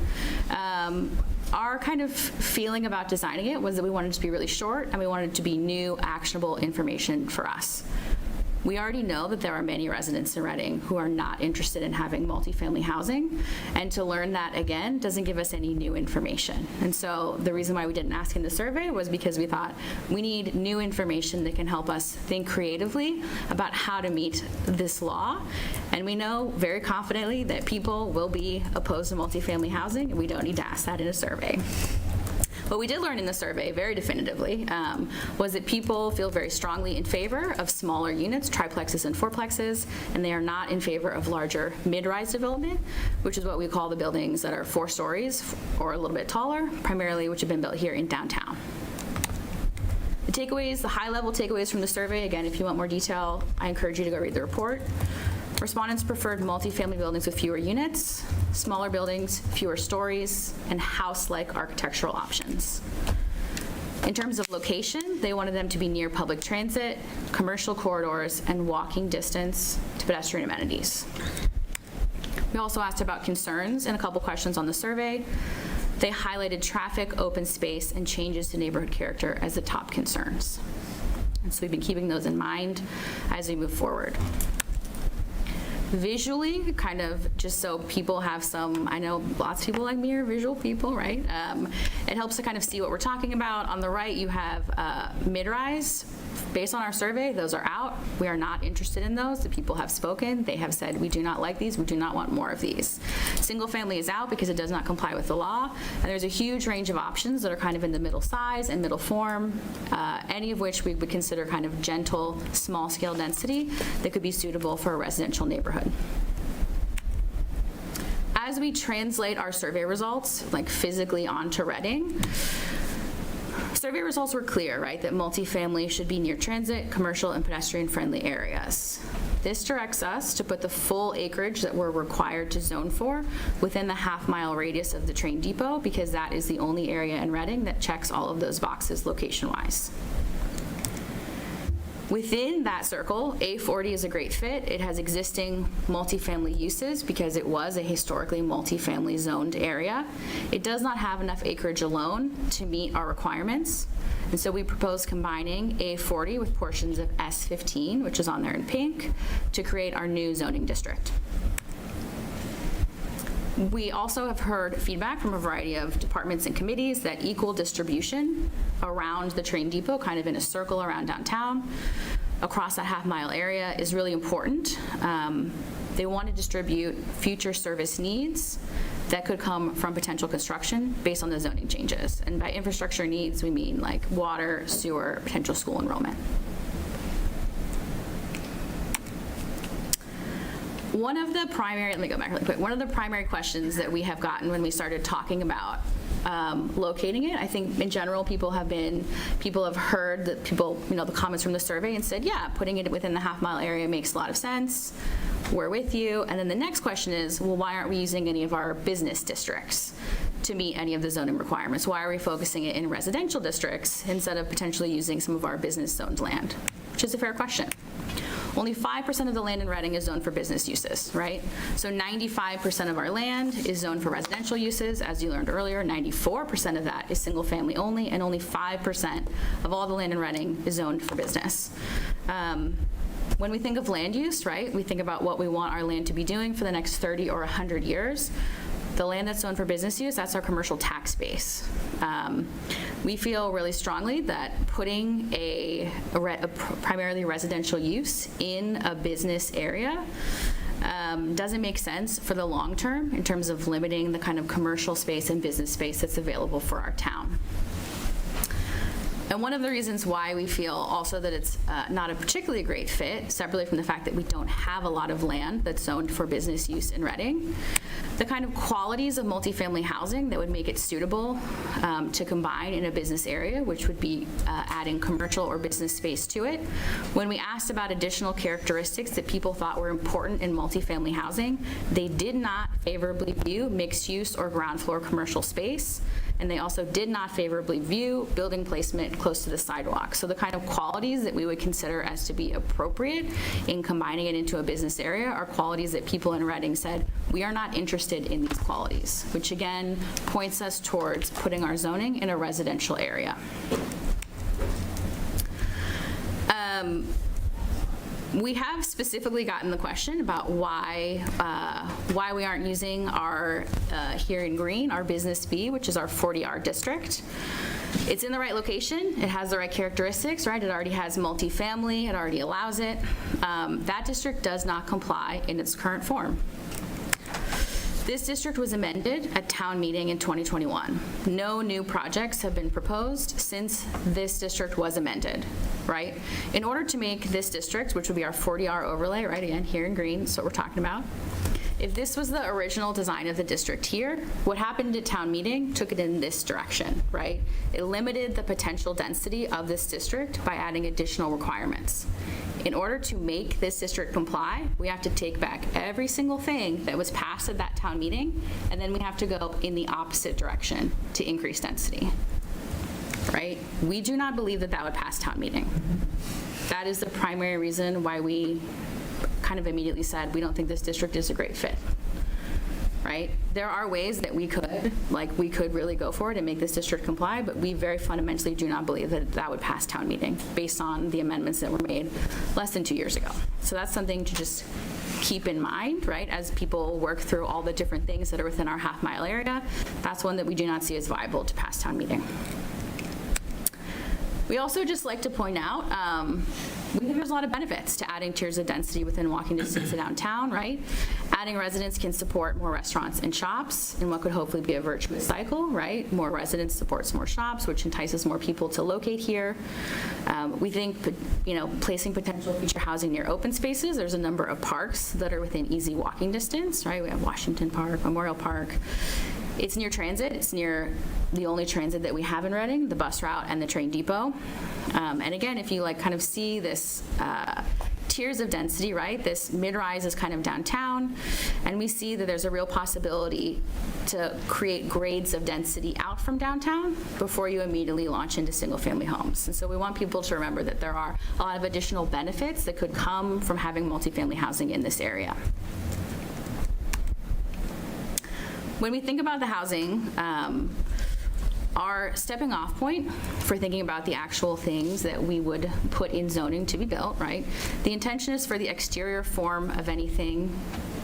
Our kind of feeling about designing it was that we wanted it to be really short and we wanted it to be new, actionable information for us. We already know that there are many residents in Reading who are not interested in having multifamily housing, and to learn that again doesn't give us any new information. And so the reason why we didn't ask in the survey was because we thought we need new information that can help us think creatively about how to meet this law. And we know very confidently that people will be opposed to multifamily housing, and we don't need to ask that in a survey. What we did learn in the survey very definitively was that people feel very strongly in favor of smaller units, triplexes and fourplexes, and they are not in favor of larger mid-rise development, which is what we call the buildings that are 4 stories or a little bit taller, primarily which have been built here in downtown. The takeaways, the high-level takeaways from the survey, again, if you want more detail, I encourage you to go read the report. Respondents preferred multifamily buildings with fewer units, smaller buildings, fewer stories, and house-like architectural options. In terms of location, they wanted them to be near public transit, commercial corridors, and walking distance to pedestrian amenities. We also asked about concerns and a couple questions on the survey. They highlighted traffic, open space, and changes to neighborhood character as the top concerns. And so we've been keeping those in mind as we move forward. Visually, kind of just so people have some, I know lots of people like me are visual people, right? It helps to kind of see what we're talking about. On the right, you have mid-rise. Based on our survey, those are out. We are not interested in those. The people have spoken. They have said, we do not like these. We do not want more of these. Single family is out because it does not comply with the law. And there's a huge range of options that are kind of in the middle size and middle form, any of which we would consider kind of gentle, small scale density that could be suitable for a residential neighborhood. As we translate our survey results, like physically onto Reading, survey results were clear, right, that multifamily should be near transit, commercial, and pedestrian-friendly areas. This directs us to put the full acreage that we're required to zone for within the half-mile radius of the train depot, because that is the only area in Reading that checks all of those boxes location-wise. Within that circle, A40 is a great fit. It has existing multifamily uses because it was a historically multifamily zoned area. It does not have enough acreage alone to meet our requirements. And so we propose combining A40 with portions of S15, which is on there in pink, to create our new zoning district. We also have heard feedback from a variety of departments and committees that equal distribution around the train depot, kind of in a circle around downtown, across that half-mile area is really important. They want to distribute future service needs that could come from potential construction based on the zoning changes. And by infrastructure needs, we mean like water, sewer, potential school enrollment. One of the primary, let me go back really quick. One of the primary questions that we have gotten when we started talking about locating it, I think in general people have heard that the comments from the survey and said, yeah, putting it within the half-mile area makes a lot of sense. We're with you. And then the next question is, well, why aren't we using any of our business districts to meet any of the zoning requirements? Why are we focusing it in residential districts instead of potentially using some of our business zoned land? Which is a fair question. Only 5% of the land in Reading is zoned for business uses, right? So 95% of our land is zoned for residential uses. As you learned earlier, 94% of that is single family only, and only 5% of all the land in Reading is zoned for business. When we think of land use, right, we think about what we want our land to be doing for the next 30 or 100 years. The land that's zoned for business use, that's our commercial tax base. We feel really strongly that putting a primarily residential use in a business area doesn't make sense for the long term in terms of limiting the kind of commercial space and business space that's available for our town. And one of the reasons why we feel also that it's not a particularly great fit, separately from the fact that we don't have a lot of land that's zoned for business use in Reading, the kind of qualities of multifamily housing that would make it suitable to combine in a business area, which would be adding commercial or business space to it. When we asked about additional characteristics that people thought were important in multifamily housing, they did not favorably view mixed use or ground floor commercial space. And they also did not favorably view building placement close to the sidewalk. So the kind of qualities that we would consider as to be appropriate in combining it into a business area are qualities that people in Reading said, we are not interested in these qualities, which again points us towards putting our zoning in a residential area. We have specifically gotten the question about why we aren't using our, here in green, our Business B, which is our 40R district. It's in the right location. It has the right characteristics, right? It already has multifamily. It already allows it. That district does not comply in its current form. This district was amended at town meeting in 2021. No new projects have been proposed since this district was amended, right? In order to make this district, which would be our 40R overlay, right, again, here in green, that's what we're talking about. If this was the original design of the district here, what happened at town meeting took it in this direction, right? It limited the potential density of this district by adding additional requirements. In order to make this district comply, we have to take back every single thing that was passed at that town meeting, and then we have to go in the opposite direction to increase density, right? We do not believe that that would pass town meeting. That is the primary reason why we kind of immediately said, we don't think this district is a great fit, right? There are ways that we could really go for it and make this district comply, but we very fundamentally do not believe that that would pass town meeting based on the amendments that were made less than 2 years ago. So that's something to just keep in mind, right? As people work through all the different things that are within our half-mile area, that's one that we do not see as viable to pass town meeting. We also just like to point out, we think there's a lot of benefits to adding tiers of density within walking distance to downtown, right? Adding residents can support more restaurants and shops in what could hopefully be a virtuous cycle, right? More residents supports more shops, which entices more people to locate here. We think, placing potential future housing near open spaces. There's a number of parks that are within easy walking distance, right? We have Washington Park, Memorial Park. It's near transit. It's near the only transit that we have in Reading, the bus route and the train depot. And again, if you kind of see this tiers of density, right? This mid-rise is kind of downtown, and we see that there's a real possibility to create grades of density out from downtown before you immediately launch into single-family homes. And so we want people to remember that there are a lot of additional benefits that could come from having multifamily housing in this area. When we think about the housing, our stepping off point for thinking about the actual things that we would put in zoning to be built, right? The intention is for the exterior form of anything,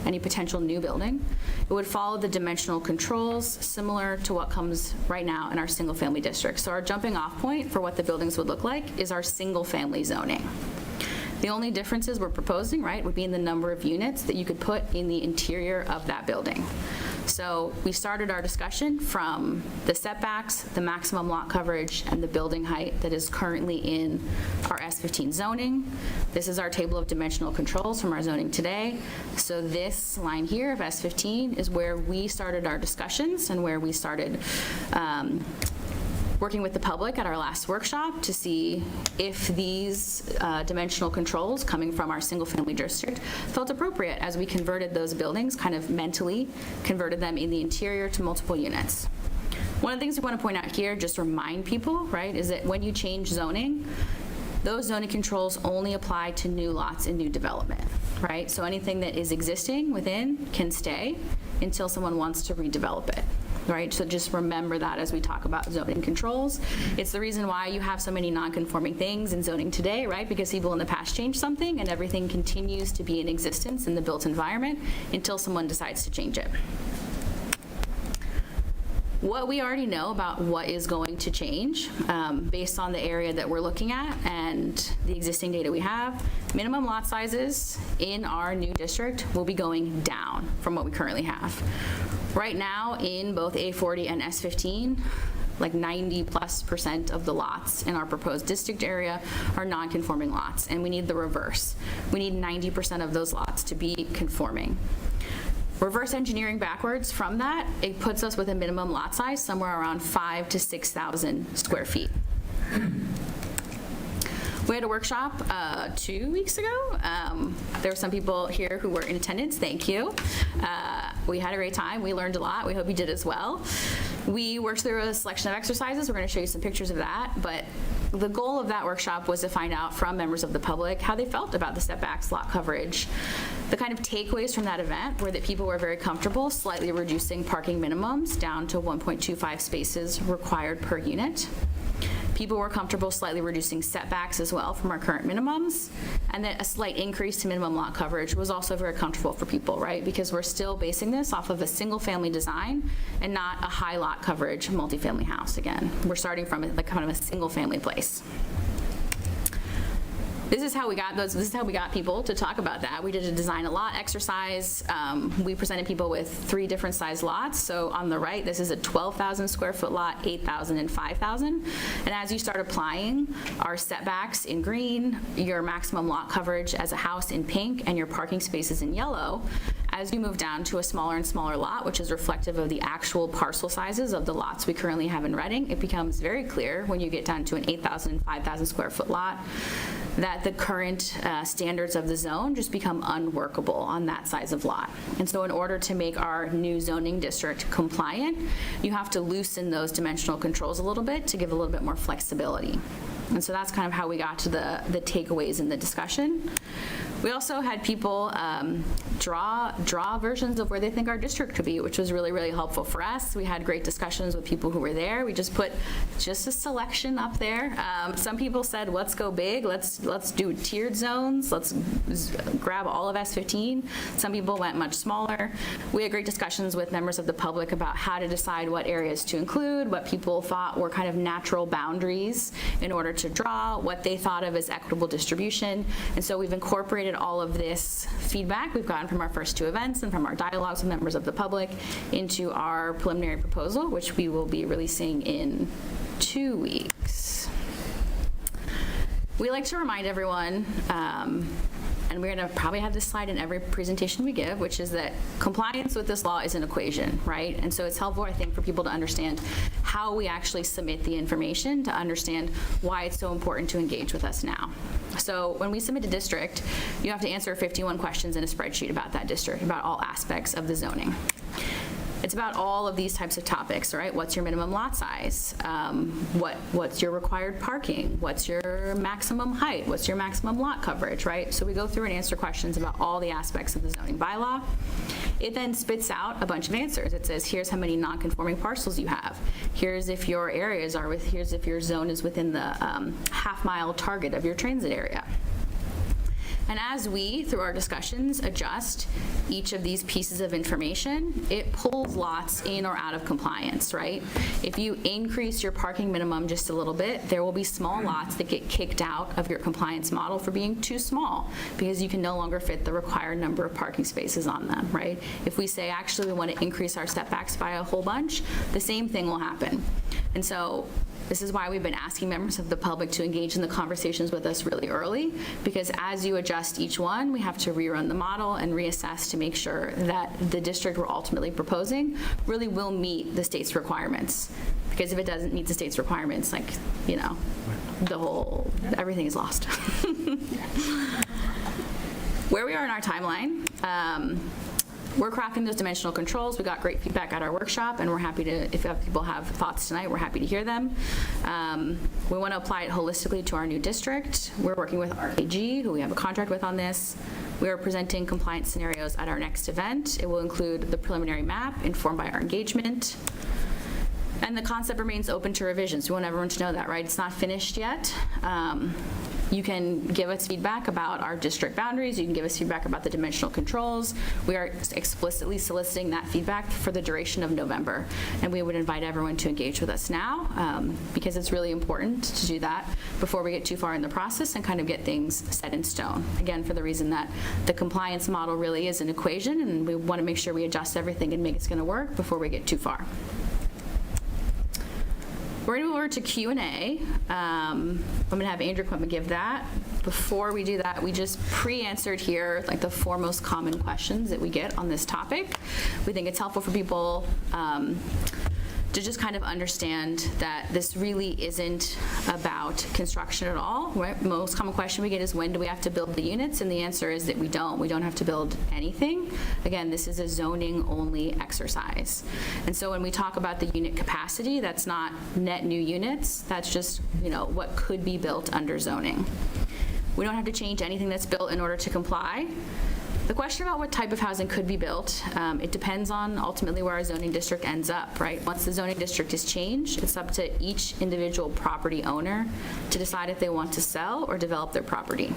any potential new building. It would follow the dimensional controls similar to what comes right now in our single family district. So our jumping off point for what the buildings would look like is our single family zoning. The only differences we're proposing, right, would be in the number of units that you could put in the interior of that building. So we started our discussion from the setbacks, the maximum lot coverage, and the building height that is currently in our S15 zoning. This is our table of dimensional controls from our zoning today. So this line here of S15 is where we started our discussions and where we started working with the public at our last workshop to see if these dimensional controls coming from our single-family district felt appropriate as we converted those buildings, kind of mentally converted them in the interior to multiple units. One of the things we want to point out here, just to remind people, right, is that when you change zoning, those zoning controls only apply to new lots and new development, right? So anything that is existing within can stay until someone wants to redevelop it. Right, so just remember that as we talk about zoning controls. It's the reason why you have so many non-conforming things in zoning today, right? Because people in the past changed something and everything continues to be in existence in the built environment until someone decides to change it. What we already know about what is going to change based on the area that we're looking at and the existing data we have, minimum lot sizes in our new district will be going down from what we currently have. Right now, in both A40 and S15, like 90+% of the lots in our proposed district area are non-conforming lots, and we need the reverse. We need 90% of those lots to be conforming. Reverse engineering backwards from that, it puts us with a minimum lot size somewhere around 5,000 to 6,000 square feet. We had a workshop 2 weeks ago. There were some people here who were in attendance. Thank you. We had a great time. We learned a lot. We hope you did as well. We worked through a selection of exercises. We're going to show you some pictures of that. But the goal of that workshop was to find out from members of the public how they felt about the setbacks, lot coverage. The kind of takeaways from that event were that people were very comfortable slightly reducing parking minimums down to 1.25 spaces required per unit. People were comfortable slightly reducing setbacks as well from our current minimums, and that a slight increase to minimum lot coverage was also very comfortable for people, right? Because we're still basing this off of a single-family design and not a high lot coverage multifamily house. Again, we're starting from like kind of a single-family place. This is how we got those. This is how we got people to talk about that. We did a design a lot exercise. We presented people with 3 different size lots. So on the right, this is a 12,000 square foot lot, 8,000 and 5,000. And as you start applying our setbacks in green, your maximum lot coverage as a house in pink, and your parking spaces in yellow, as you move down to a smaller and smaller lot, which is reflective of the actual parcel sizes of the lots we currently have in Reading, it becomes very clear when you get down to an 8,000 and 5,000 square foot lot that the current standards of the zone just become unworkable on that size of lot. And so in order to make our new zoning district compliant, you have to loosen those dimensional controls a little bit to give a little bit more flexibility. And so that's kind of how we got to the takeaways in the discussion. We also had people draw versions of where they think our district could be, which was really, really helpful for us. We had great discussions with people who were there. We just put just a selection up there. Some people said, let's go big. Let's do tiered zones. Let's grab all of S15. Some people went much smaller. We had great discussions with members of the public about how to decide what areas to include, what people thought were kind of natural boundaries in order to draw, what they thought of as equitable distribution. And so we've incorporated all of this feedback we've gotten from our first 2 events and from our dialogues with members of the public into our preliminary proposal, which we will be releasing in 2 weeks. We like to remind everyone, and we're going to probably have this slide in every presentation we give, which is that compliance with this law is an equation, right? And so it's helpful, I think, for people to understand how we actually submit the information to understand why it's so important to engage with us now. So when we submit a district, you have to answer 51 questions in a spreadsheet about that district, about all aspects of the zoning. It's about all of these types of topics, right? What's your minimum lot size? What's your required parking? What's your maximum height? What's your maximum lot coverage, right? So we go through and answer questions about all the aspects of the zoning bylaw. It then spits out a bunch of answers. It says, here's how many non-conforming parcels you have. Here's if your areas are here's if your zone is within the half-mile target of your transit area. And as we, through our discussions, adjust each of these pieces of information, it pulls lots in or out of compliance, right? If you increase your parking minimum just a little bit, there will be small lots that get kicked out of your compliance model for being too small because you can no longer fit the required number of parking spaces on them, right? If we say, actually, we want to increase our setbacks by a whole bunch, the same thing will happen. And so this is why we've been asking members of the public to engage in the conversations with us really early, because as you adjust each one, we have to rerun the model and reassess to make sure that the district we're ultimately proposing really will meet the state's requirements. Because if it doesn't meet the state's requirements, like, you know, everything is lost. Where we are in our timeline, we're crafting those dimensional controls. We got great feedback at our workshop, and we're happy to, if people have thoughts tonight, we're happy to hear them. We want to apply it holistically to our new district. We're working with RKG, who we have a contract with on this. We are presenting compliance scenarios at our next event. It will include the preliminary map informed by our engagement. And the concept remains open to revisions. We want everyone to know that, right? It's not finished yet. You can give us feedback about our district boundaries. You can give us feedback about the dimensional controls. We are explicitly soliciting that feedback for the duration of November. And we would invite everyone to engage with us now because it's really important to do that before we get too far in the process and kind of get things set in stone. Again, for the reason that the compliance model really is an equation, and we want to make sure we adjust everything and make it's going to work before we get too far. We're going to move over to Q&A. I'm going to have Andrew come and give that. Before we do that, we just pre-answered here like the 4 most common questions that we get on this topic. We think it's helpful for people to just kind of understand that this really isn't about construction at all, right? Most common question we get is, when do we have to build the units? And the answer is that we don't. We don't have to build anything. Again, this is a zoning-only exercise. And so when we talk about the unit capacity, that's not net new units. That's just, you know, what could be built under zoning. We don't have to change anything that's built in order to comply. The question about what type of housing could be built, it depends on ultimately where our zoning district ends up, right? Once the zoning district is changed, it's up to each individual property owner to decide if they want to sell or develop their property.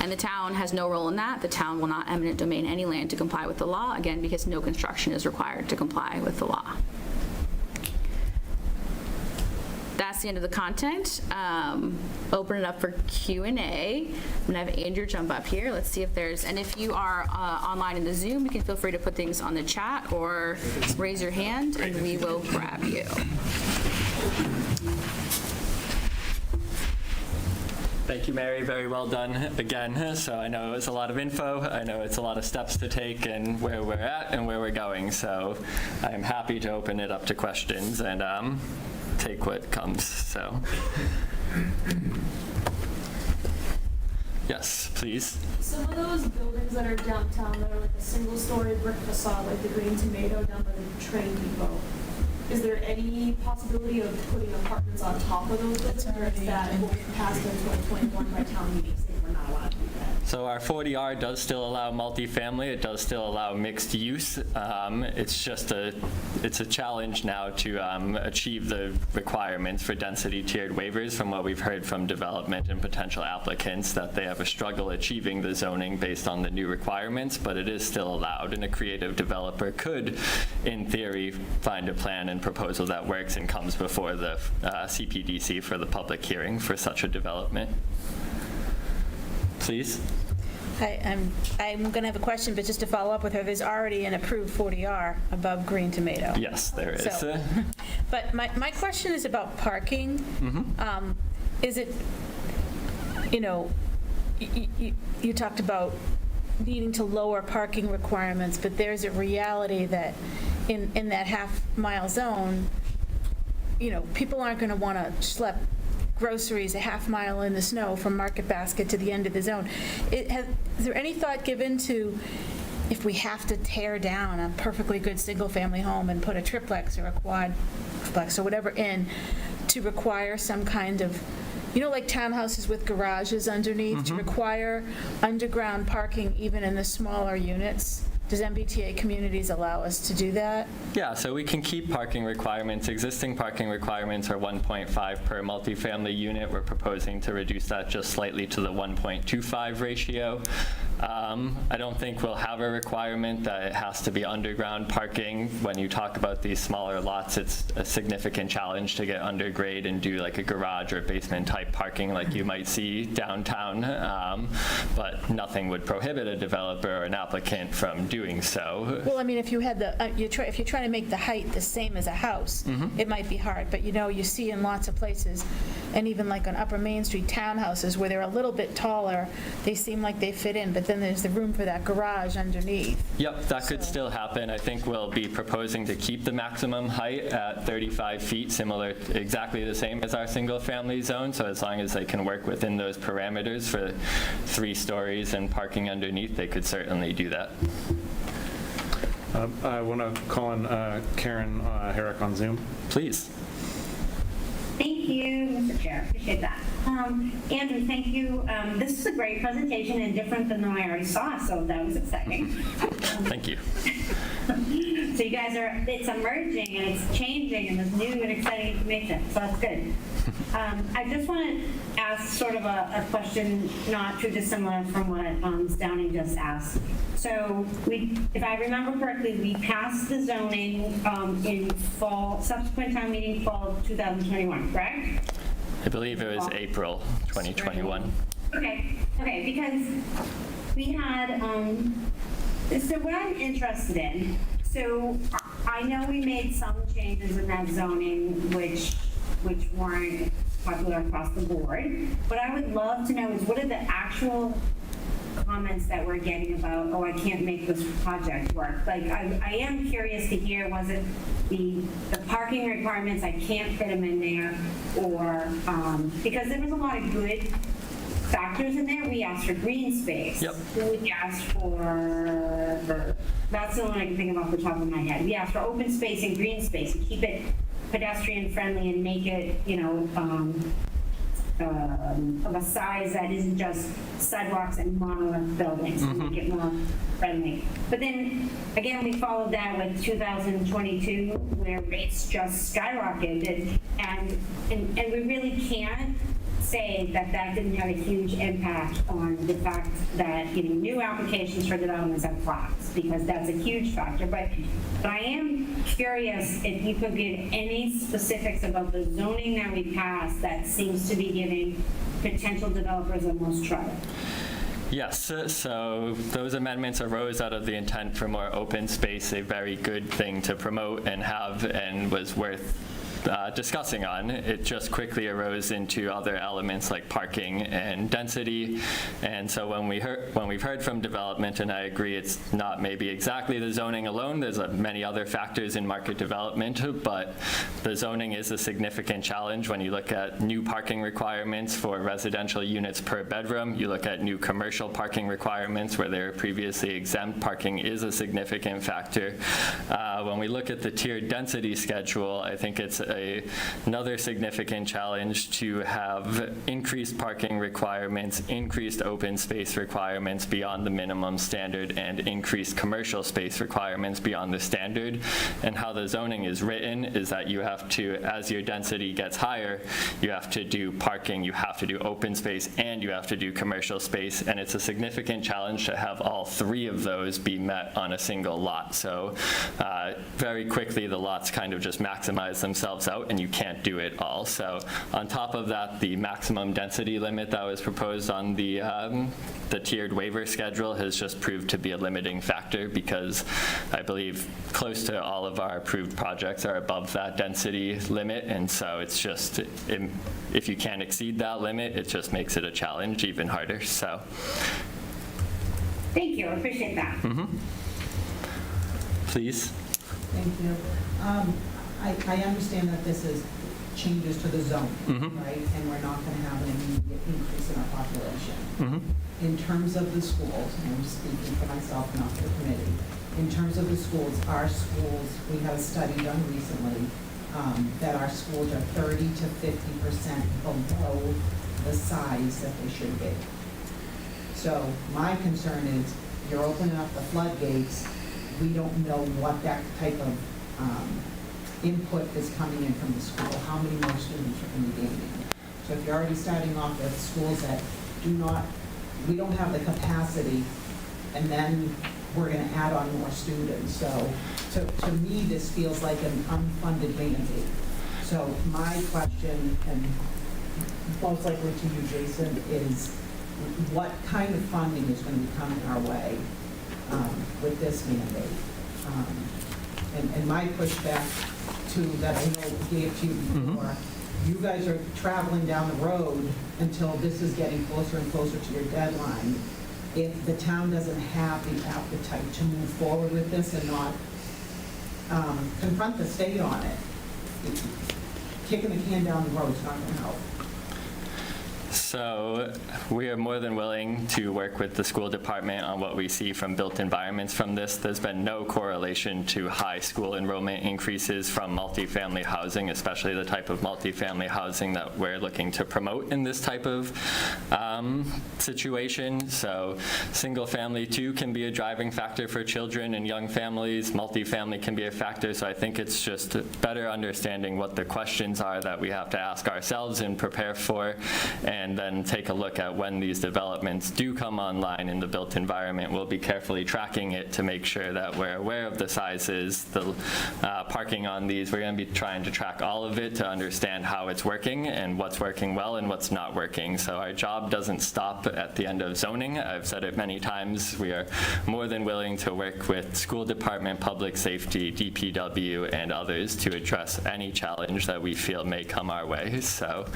And the town has no role in that. The town will not eminent domain any land to comply with the law, again, because no construction is required to comply with the law. That's the end of the content. Open it up for Q&A. I'm gonna have Andrew jump up here. Let's see if there's, and if you are online in the Zoom, you can feel free to put things on the chat or raise your hand and we will grab you. Thank you, Mary. Very well done again. So I know it's a lot of info. I know it's a lot of steps to take and where we're at and where we're going. So I'm happy to open it up to questions and take what comes. So yes, please. Some of those buildings that are downtown that are like a single-story brick facade, like the Green Tomato down by the train depot, is there any possibility of putting apartments on top of those buildings, or is that what we passed in 2021 by town meeting saying we're not allowed to do that? So our 40R does still allow multifamily. It does still allow mixed use. It's just it's a challenge now to achieve the requirements for density tiered waivers. From what we've heard from development and potential applicants, that they have a struggle achieving the zoning based on the new requirements, but it is still allowed, and a creative developer could, in theory, find a plan and proposal that works and comes before the CPDC for the public hearing for such a development. Please. I'm going to have a question, but just to follow up with her, there's already an approved 40R above Green Tomato. Yes, there is. So, but my question is about parking. Mm-hmm. Is it, you know, you talked about needing to lower parking requirements, but there's a reality that in that half-mile zone, you know, people aren't going to want to schlep groceries a half mile in the snow from Market Basket to the end of the zone. Is there any thought given to, if we have to tear down a perfectly good single-family home and put a triplex or a quadplex or whatever in, to require some kind of, you know, like townhouses with garages underneath, to require underground parking even in the smaller units? Does MBTA communities allow us to do that? Yeah, so we can keep parking requirements. Existing parking requirements are 1.5 per multifamily unit. We're proposing to reduce that just slightly to the 1.25 ratio. I don't think we'll have a requirement that it has to be underground parking. When you talk about these smaller lots, it's a significant challenge to get undergrade and do like a garage or basement type parking like you might see downtown. But nothing would prohibit a developer or an applicant from doing so. Well, I mean, if you had if you're trying to make the height the same as a house, it might be hard. But you see in lots of places, and even like on Upper Main Street townhouses where they're a little bit taller, they seem like they fit in. But then there's the room for that garage underneath. Yep, that could still happen. I think we'll be proposing to keep the maximum height at 35 feet, similar, exactly the same as our single-family zone. So as long as they can work within those parameters for 3 stories and parking underneath, they could certainly do that. I want to call on Karen Herrick on Zoom. Please. Thank you, Mr. Chair. Appreciate that. Andrew, thank you. This is a great presentation and different than the one I already saw, so that was exciting. Thank you. So you guys it's emerging and it's changing and there's new and exciting information, so that's good. I just want to ask sort of a question not too dissimilar from what Ms. Downing just asked. So if I remember correctly, we passed the zoning in fall, subsequent town meeting fall of 2021, correct? I believe it was April 2021. Okay, because we had, so what I'm interested in, so I know we made some changes in that zoning which weren't popular across the board. What I would love to know is what are the actual comments that we're getting about, oh, I can't make this project work. Like, I am curious to hear, was it the parking requirements, I can't fit them in there, or, because there was a lot of good factors in there. We asked for green space. Yep. We asked for, that's the one I can think of off the top of my head. We asked for open space and green space and keep it pedestrian friendly and make it, of a size that isn't just sidewalks and monolith buildings, to make it more friendly. But then, again, we followed that with 2022, where rates just skyrocketed, and we really can't say that didn't have a huge impact on the fact that new applications for developments have plots, because that's a huge factor. But I am curious if you could give any specifics about the zoning that we passed that seems to be giving potential developers the most trouble. Yes, so those amendments arose out of the intent for more open space, a very good thing to promote and have, and was worth discussing on. It just quickly arose into other elements like parking and density. And so when we've heard from development, and I agree it's not maybe exactly the zoning alone, there's many other factors in market development, but the zoning is a significant challenge. When you look at new parking requirements for residential units per bedroom, you look at new commercial parking requirements where they were previously exempt, parking is a significant factor. When we look at the tiered density schedule, I think it's another significant challenge to have increased parking requirements, increased open space requirements beyond the minimum standard, and increased commercial space requirements beyond the standard. And how the zoning is written is that you have to, as your density gets higher, you have to do parking, you have to do open space, and you have to do commercial space. And it's a significant challenge to have all 3 of those be met on a single lot. So very quickly, the lots kind of just maximize themselves out, and you can't do it all. So on top of that, the maximum density limit that was proposed on the tiered waiver schedule has just proved to be a limiting factor, because I believe close to all of our approved projects are above that density limit. And so it's just, if you can't exceed that limit, it just makes it a challenge even harder. So. Thank you, I appreciate that. Please. Thank you. I understand that this is changes to the zone, right? And we're not going to have an immediate increase in our population. In terms of the schools, and I'm speaking for myself, not for the committee, in terms of the schools, our schools, we had a study done recently that our schools are 30 to 50% below the size that they should be. So my concern is you're opening up the floodgates we don't know what that type of input is coming in from the school, how many more students are going to be gaining. So if you're already starting off with schools that we don't have the capacity, and then we're going to add on more students. So to me, this feels like an unfunded mandate. So my question, and most likely to you, Jason, is what kind of funding is going to be coming our way with this mandate? And my pushback that I know gave to you before, you guys are traveling down the road until this is getting closer and closer to your deadline. If the town doesn't have the appetite to move forward with this and not confront the state on it, kicking the can down the road is not going to help. So we are more than willing to work with the school department on what we see from built environments from this. There's been no correlation to high school enrollment increases from multifamily housing, especially the type of multifamily housing that we're looking to promote in this type of situation. So single family too can be a driving factor for children and young families. Multifamily can be a factor. So I think it's just better understanding what the questions are that we have to ask ourselves and prepare for, and then take a look at when these developments do come online in the built environment. We'll be carefully tracking it to make sure that we're aware of the sizes, the parking on these. We're going to be trying to track all of it to understand how it's working and what's working well and what's not working. So our job doesn't stop at the end of zoning. I've said it many times. We are more than willing to work with school department, public safety, DPW, and others to address any challenge that we feel may come our way. So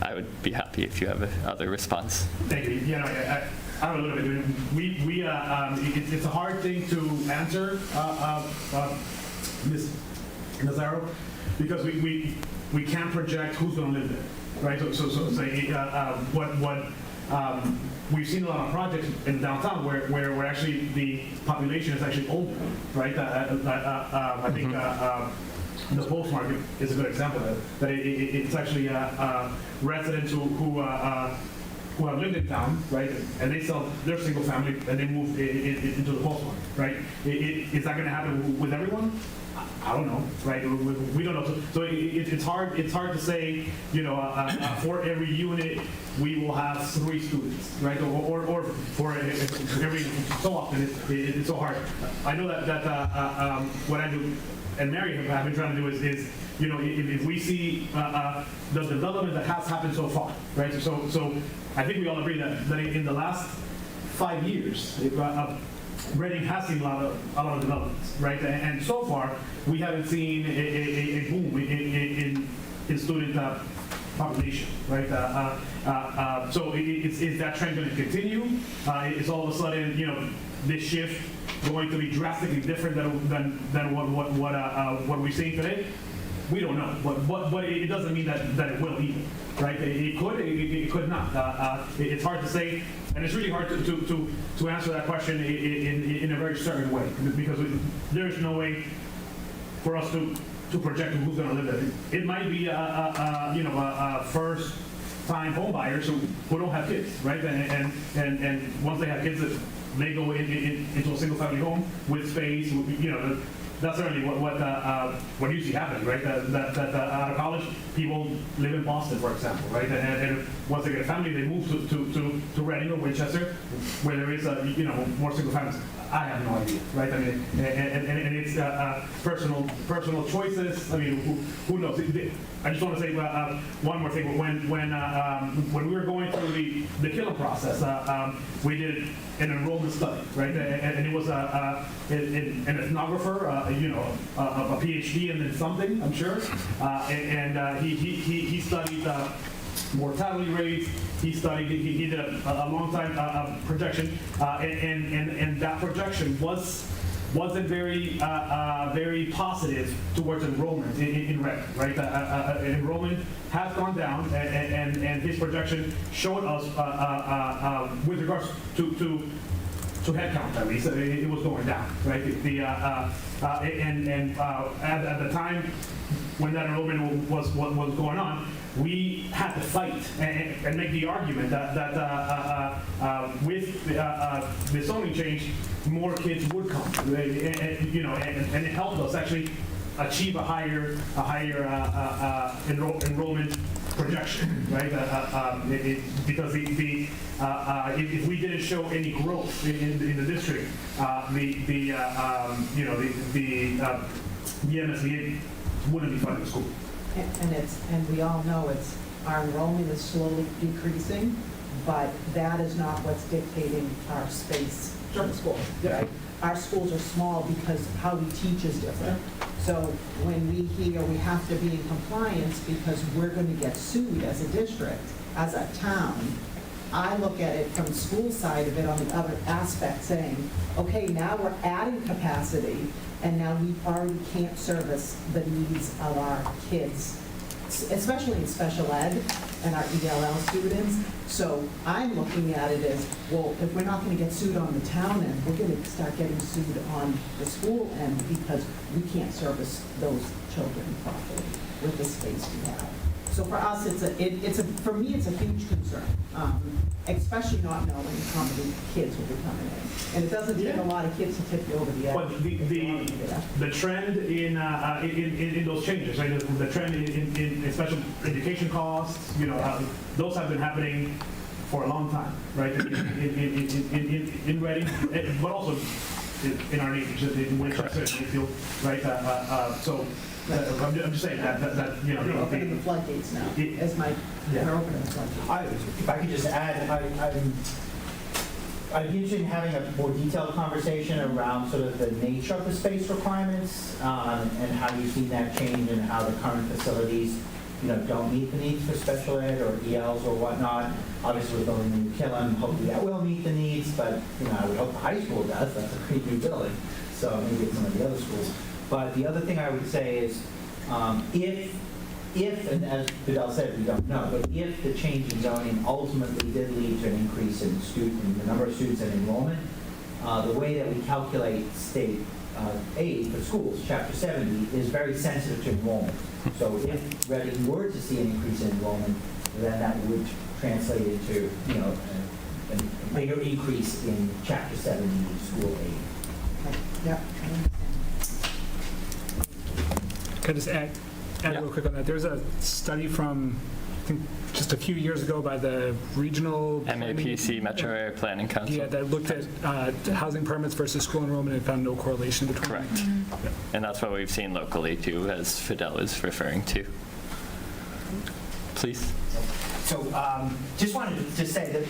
I would be happy if you have another response. Thank you. Yeah, no, I have a little bit. It's a hard thing to answer, Ms. Nazaro, because we can't project who's going to live there, right? So we've seen a lot of projects in downtown where actually the population is actually older, right? I think. The Post Market is a good example of that. It's actually residents who have lived in town, right? And they sell their single family and they move into the Post Market, right? Is that going to happen with everyone? I don't know, right? We don't know. So it's hard to say, for every unit we will have 3 students, right? Or for every so often it's so hard. I know that what I do. And Mary have been trying to do is if we see the development that has happened so far, right? So I think we all agree that in the last 5 years, Reading has seen a lot of developments, right? And so far, we haven't seen a boom in student population, right? So is that trend going to continue? Is all of a sudden, this shift going to be drastically different than what we're seeing today? We don't know, but it doesn't mean that it will either, right? It could not. It's hard to say, and it's really hard to answer that question in a very certain way, because there's no way for us to project who's going to live there. It might be a first-time home buyers who don't have kids, right? And once they have kids, they go into a single-family home with space. That's certainly what usually happens, right? That out of college, people live in Boston, for example, right? And once they get a family, they move to Reading or Winchester, where there is more single families. I have no idea, right? I mean, and it's personal choices. I mean, who knows? I just want to say one more thing. When we were going through the Killam process, we did an enrollment study, right? And it was an ethnographer, a PhD in something, I'm sure, and he studied mortality rates. He did a long time projection, and that projection wasn't very positive towards enrollment in Reading, right? Enrollment has gone down, and his projection showed us with regards to headcount, at least, it was going down, right? At the time, when that enrollment was going on, we had to fight and make the argument that with the zoning change, more kids would come, and it helped us actually achieve a higher enrollment projection, right? Because if we didn't show any growth in the district, the MSBA wouldn't be funding the school. And we all know our enrollment is slowly decreasing, but that is not what's dictating our space in the schools, right? Our schools are small because how we teach is different. So when we hear we have to be in compliance because we're going to get sued as a district, as a town, I look at it from the school side of it on the other aspect, saying, okay, now we're adding capacity, and now we already can't service the needs of our kids, especially in special ed and our ELL students. So I'm looking at it as, well, if we're not going to get sued on the town end, we're going to start getting sued on the school end because we can't service those children properly with the space we have. So for us, for me, it's a huge concern, especially not knowing how many kids will be coming in. And it doesn't take a lot of kids to tip you over the edge. But the trend in those changes, right? The trend in special education costs, those have been happening for a long time, right? In Reading, but also in our neighborhoods, in Winchester, Wakefield, right? So I'm just saying that They're opening the floodgates now. They're opening the floodgates. If I could just add, I'd be interested in having a more detailed conversation around sort of the nature of the space requirements and how you've seen that change and how the current facilities, don't meet the needs for special ed or ELs or whatnot. Obviously, we're building a new Killen. Hopefully, that will meet the needs, but I would hope the high school does. That's a great new building. So maybe it's some of the other schools. But the other thing I would say is, if, and as Fidel said, we don't know, but if the change in zoning ultimately did lead to an increase in the number of students and enrollment, the way that we calculate state aid for schools, Chapter 70, is very sensitive to enrollment. So if Reading were to see an increase in enrollment, then that would translate into, a bigger increase in Chapter 70 school aid. Yeah. Can I just add real quick on that? There's a study from, I think, just a few years ago by the regional MAPC, Metro Area Planning Council. Yeah, that looked at housing permits versus school enrollment and found no correlation between them. Correct. Yeah. And that's what we've seen locally too, as Fidel is referring to. Please. So just wanted to say that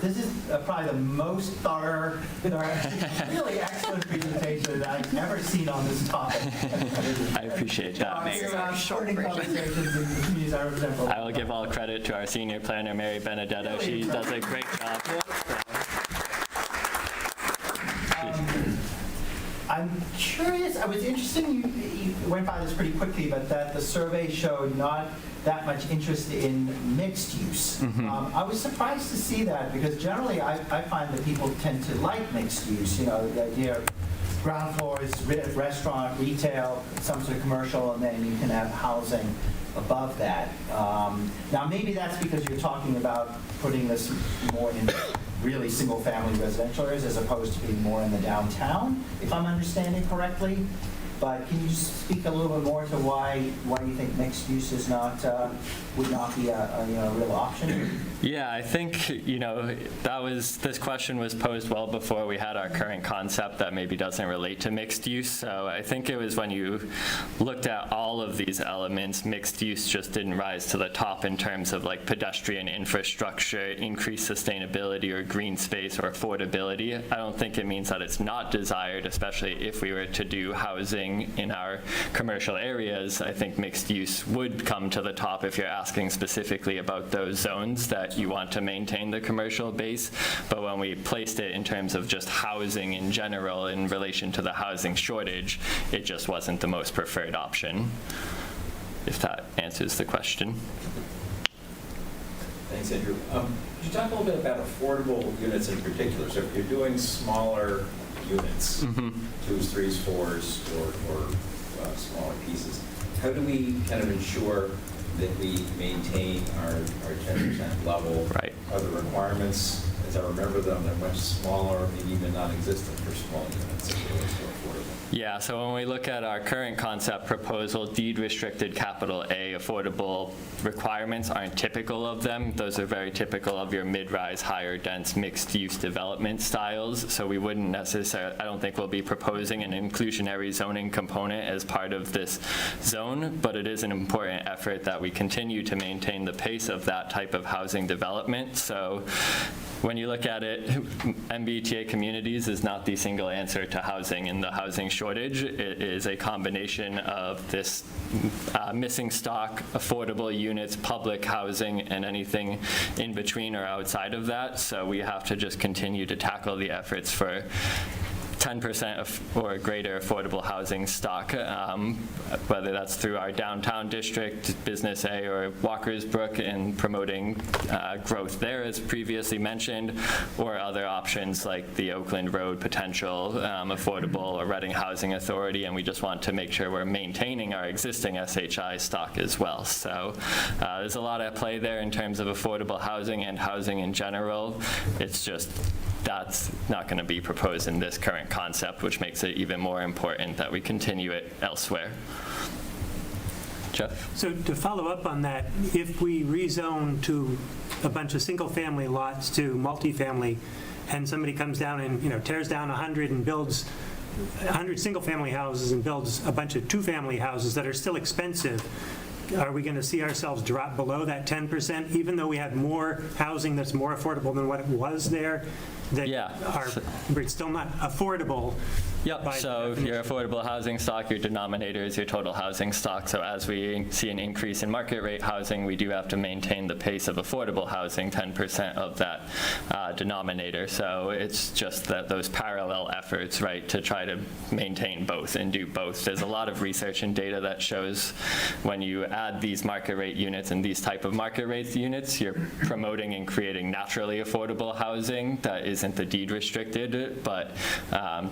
this is probably the most thorough, really excellent presentation that I've ever seen on this topic. I appreciate that, Mayor. I will give all credit to our senior planner, Mary Benedetto. She does a great job. I'm curious, I was interested, you went by this pretty quickly, but that the survey showed not that much interest in mixed use. I was surprised to see that because generally I find that people tend to like mixed use, the idea of ground floors, restaurant, retail, some sort of commercial, and then you can have housing above that. Now maybe that's because you're talking about putting this more in really single-family residential areas as opposed to being more in the downtown, if I'm understanding correctly. But can you just speak a little bit more to why you think mixed use is would not be a real option? Yeah, I think this question was posed well before we had our current concept that maybe doesn't relate to mixed use. So I think it was when you looked at all of these elements, mixed use just didn't rise to the top in terms of like pedestrian infrastructure, increased sustainability or green space or affordability. I don't think it means that it's not desired, especially if we were to do housing in our commercial areas. I think mixed use would come to the top if you're asking specifically about those zones that you want to maintain the commercial base. But when we placed it in terms of just housing in general in relation to the housing shortage, it just wasn't the most preferred option, if that answers the question. Thanks, Andrew. Could you talk a little bit about affordable units in particular? So if you're doing smaller units, 2s, 3s, 4s, or smaller pieces, how do we kind of ensure that we maintain our 10% level? Right. Are the requirements, as I remember them, they're much smaller, maybe even non-existent for small units if they're still affordable? Yeah, so when we look at our current concept proposal, deed restricted capital A affordable requirements aren't typical of them. Those are very typical of your mid-rise, higher dense mixed use development styles. So we wouldn't necessarily, I don't think we'll be proposing an inclusionary zoning component as part of this zone, but it is an important effort that we continue to maintain the pace of that type of housing development. So when you look at it, MBTA communities is not the single answer to housing and the housing shortage. It is a combination of this missing stock, affordable units, public housing, and anything in between or outside of that. So we have to just continue to tackle the efforts for 10% or greater affordable housing stock, whether that's through our downtown district, Business A, or Walkersbrook, and promoting growth there, as previously mentioned, or other options like the Oakland Road potential affordable or Reading Housing Authority, and we just want to make sure we're maintaining our existing SHI stock as well. So there's a lot at play there in terms of affordable housing and housing in general. It's just that's not going to be proposed in this current concept, which makes it even more important that we continue it elsewhere. Jeff? So to follow up on that, if we rezone to a bunch of single-family lots to multifamily, and somebody comes down and tears down 100 and builds 100 single-family houses and builds a bunch of two-family houses that are still expensive, are we going to see ourselves drop below that 10%, even though we have more housing that's more affordable than what it was there? That are still not affordable. Yep, so your affordable housing stock, your denominator is your total housing stock. So as we see an increase in market rate housing, we do have to maintain the pace of affordable housing, 10% of that denominator. So it's just that those parallel efforts, right, to try to maintain both and do both. There's a lot of research and data that shows when you add these market rate units and these type of market rate units, you're promoting and creating naturally affordable housing that isn't the deed restricted. But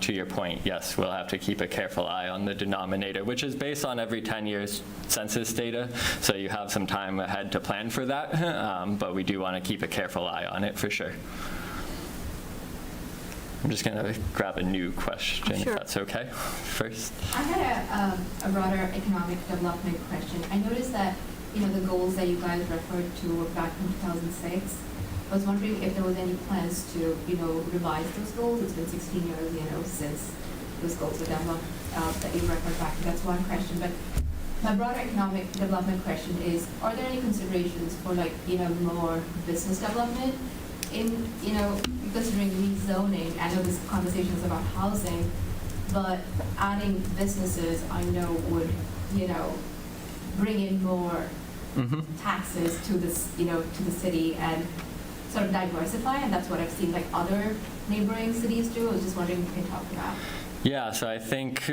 to your point, yes, we'll have to keep a careful eye on the denominator, which is based on every 10 years census data. So you have some time ahead to plan for that, but we do want to keep a careful eye on it for sure. I'm just going to grab a new question, if that's okay, first. I had a broader economic development question. I noticed that, the goals that you guys referred to were back in 2006. I was wondering if there was any plans to, revise those goals. It's been 16 years, since those goals were developed that you referred back to. That's one question. But my broader economic development question is, are there any considerations for more business development in, considering rezoning? I know this conversation is about housing, but adding businesses I know would, bring in more taxes to this, to the city and sort of diversify, and that's what I've seen other neighboring cities do. I was just wondering if you can talk about. Yeah, so I think,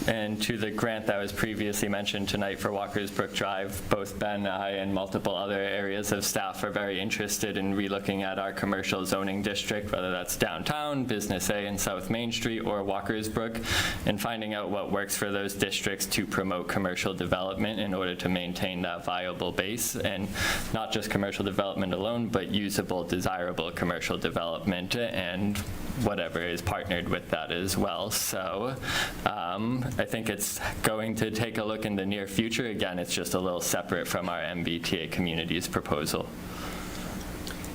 and to the grant that was previously mentioned tonight for Walkersbrook Drive, both Ben and I and multiple other areas of staff are very interested in relooking at our commercial zoning district, whether that's downtown, Business A and South Main Street, or Walkersbrook, and finding out what works for those districts to promote commercial development in order to maintain that viable base, and not just commercial development alone, but usable, desirable commercial development, and whatever is partnered with that as well. So I think it's going to take a look in the near future. Again, it's just a little separate from our MBTA communities proposal.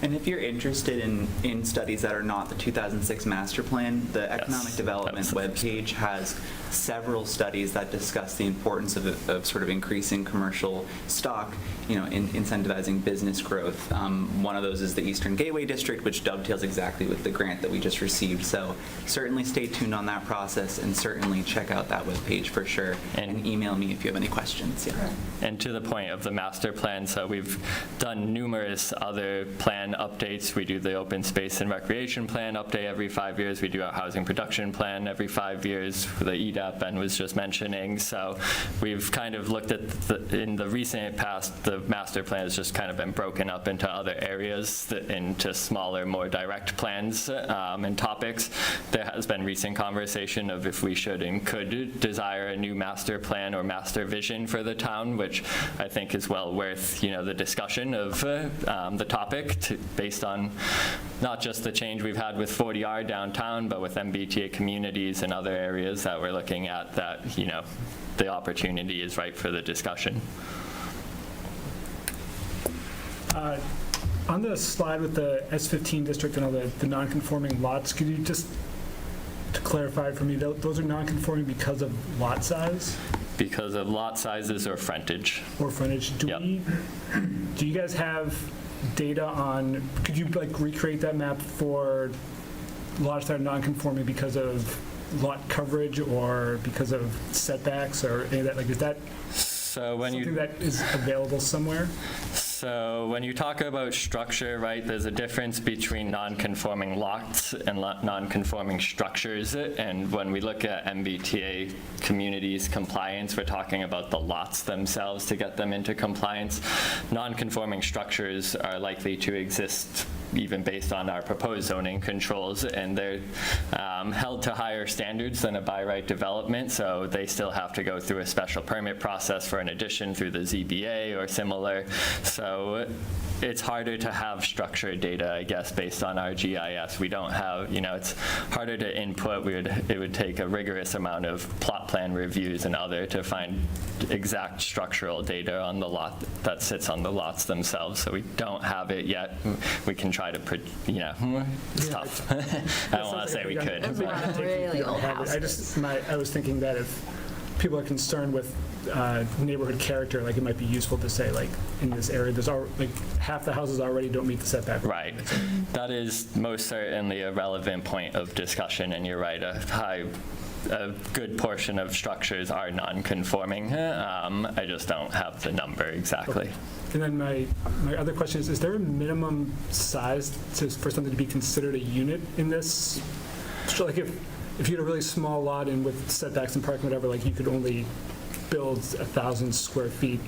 And if you're interested in studies that are not the 2006 master plan, the economic development webpage has several studies that discuss the importance of sort of increasing commercial stock, in incentivizing business growth. One of those is the Eastern Gateway District, which dovetails exactly with the grant that we just received. So certainly stay tuned on that process, and certainly check out that webpage for sure, and email me if you have any questions. Yeah. And to the point of the master plan, so we've done numerous other plan updates. We do the open space and recreation plan update every 5 years. We do our housing production plan every 5 years. The that Ben was just mentioning. So we've kind of looked at, in the recent past, the master plan has just kind of been broken up into other areas, into smaller, more direct plans and topics. There has been recent conversation of if we should and could desire a new master plan or master vision for the town, which I think is well worth, the discussion of the topic based on not just the change we've had with 40R downtown, but with MBTA communities and other areas that we're looking at that, the opportunity is right for the discussion. On the slide with the S15 district and all the non-conforming lots, could you just to clarify for me, those are non-conforming because of lot size? Because of lot sizes or frontage. Or frontage. Do you guys have data on, could you recreate that map for lots that are non-conforming because of lot coverage or because of setbacks or any of that? Is that something that is available somewhere? So when you talk about structure, right, there's a difference between non-conforming lots and non-conforming structures. And when we look at MBTA communities compliance, we're talking about the lots themselves to get them into compliance. Non-conforming structures are likely to exist even based on our proposed zoning controls, and they're held to higher standards than a by right development, so they still have to go through a special permit process for an addition through the ZBA or similar. So it's harder to have structured data, I guess, based on our GIS. We don't have, it's harder to input. It would take a rigorous amount of plot plan reviews and other to find exact structural data on the lot that sits on the lots themselves. So we don't have it yet. We can try to, it's tough. I don't want to say we could. Really old I was thinking that if people are concerned with neighborhood character, it might be useful to say, in this area, there's half the houses already don't meet the setback. Right. That is most certainly a relevant point of discussion, and you're right. A good portion of structures are non-conforming. I just don't have the number exactly. Okay. And then my other question is there a minimum size for something to be considered a unit in this? So if you had a really small lot and with setbacks and parking, whatever, you could only build 1,000 square feet,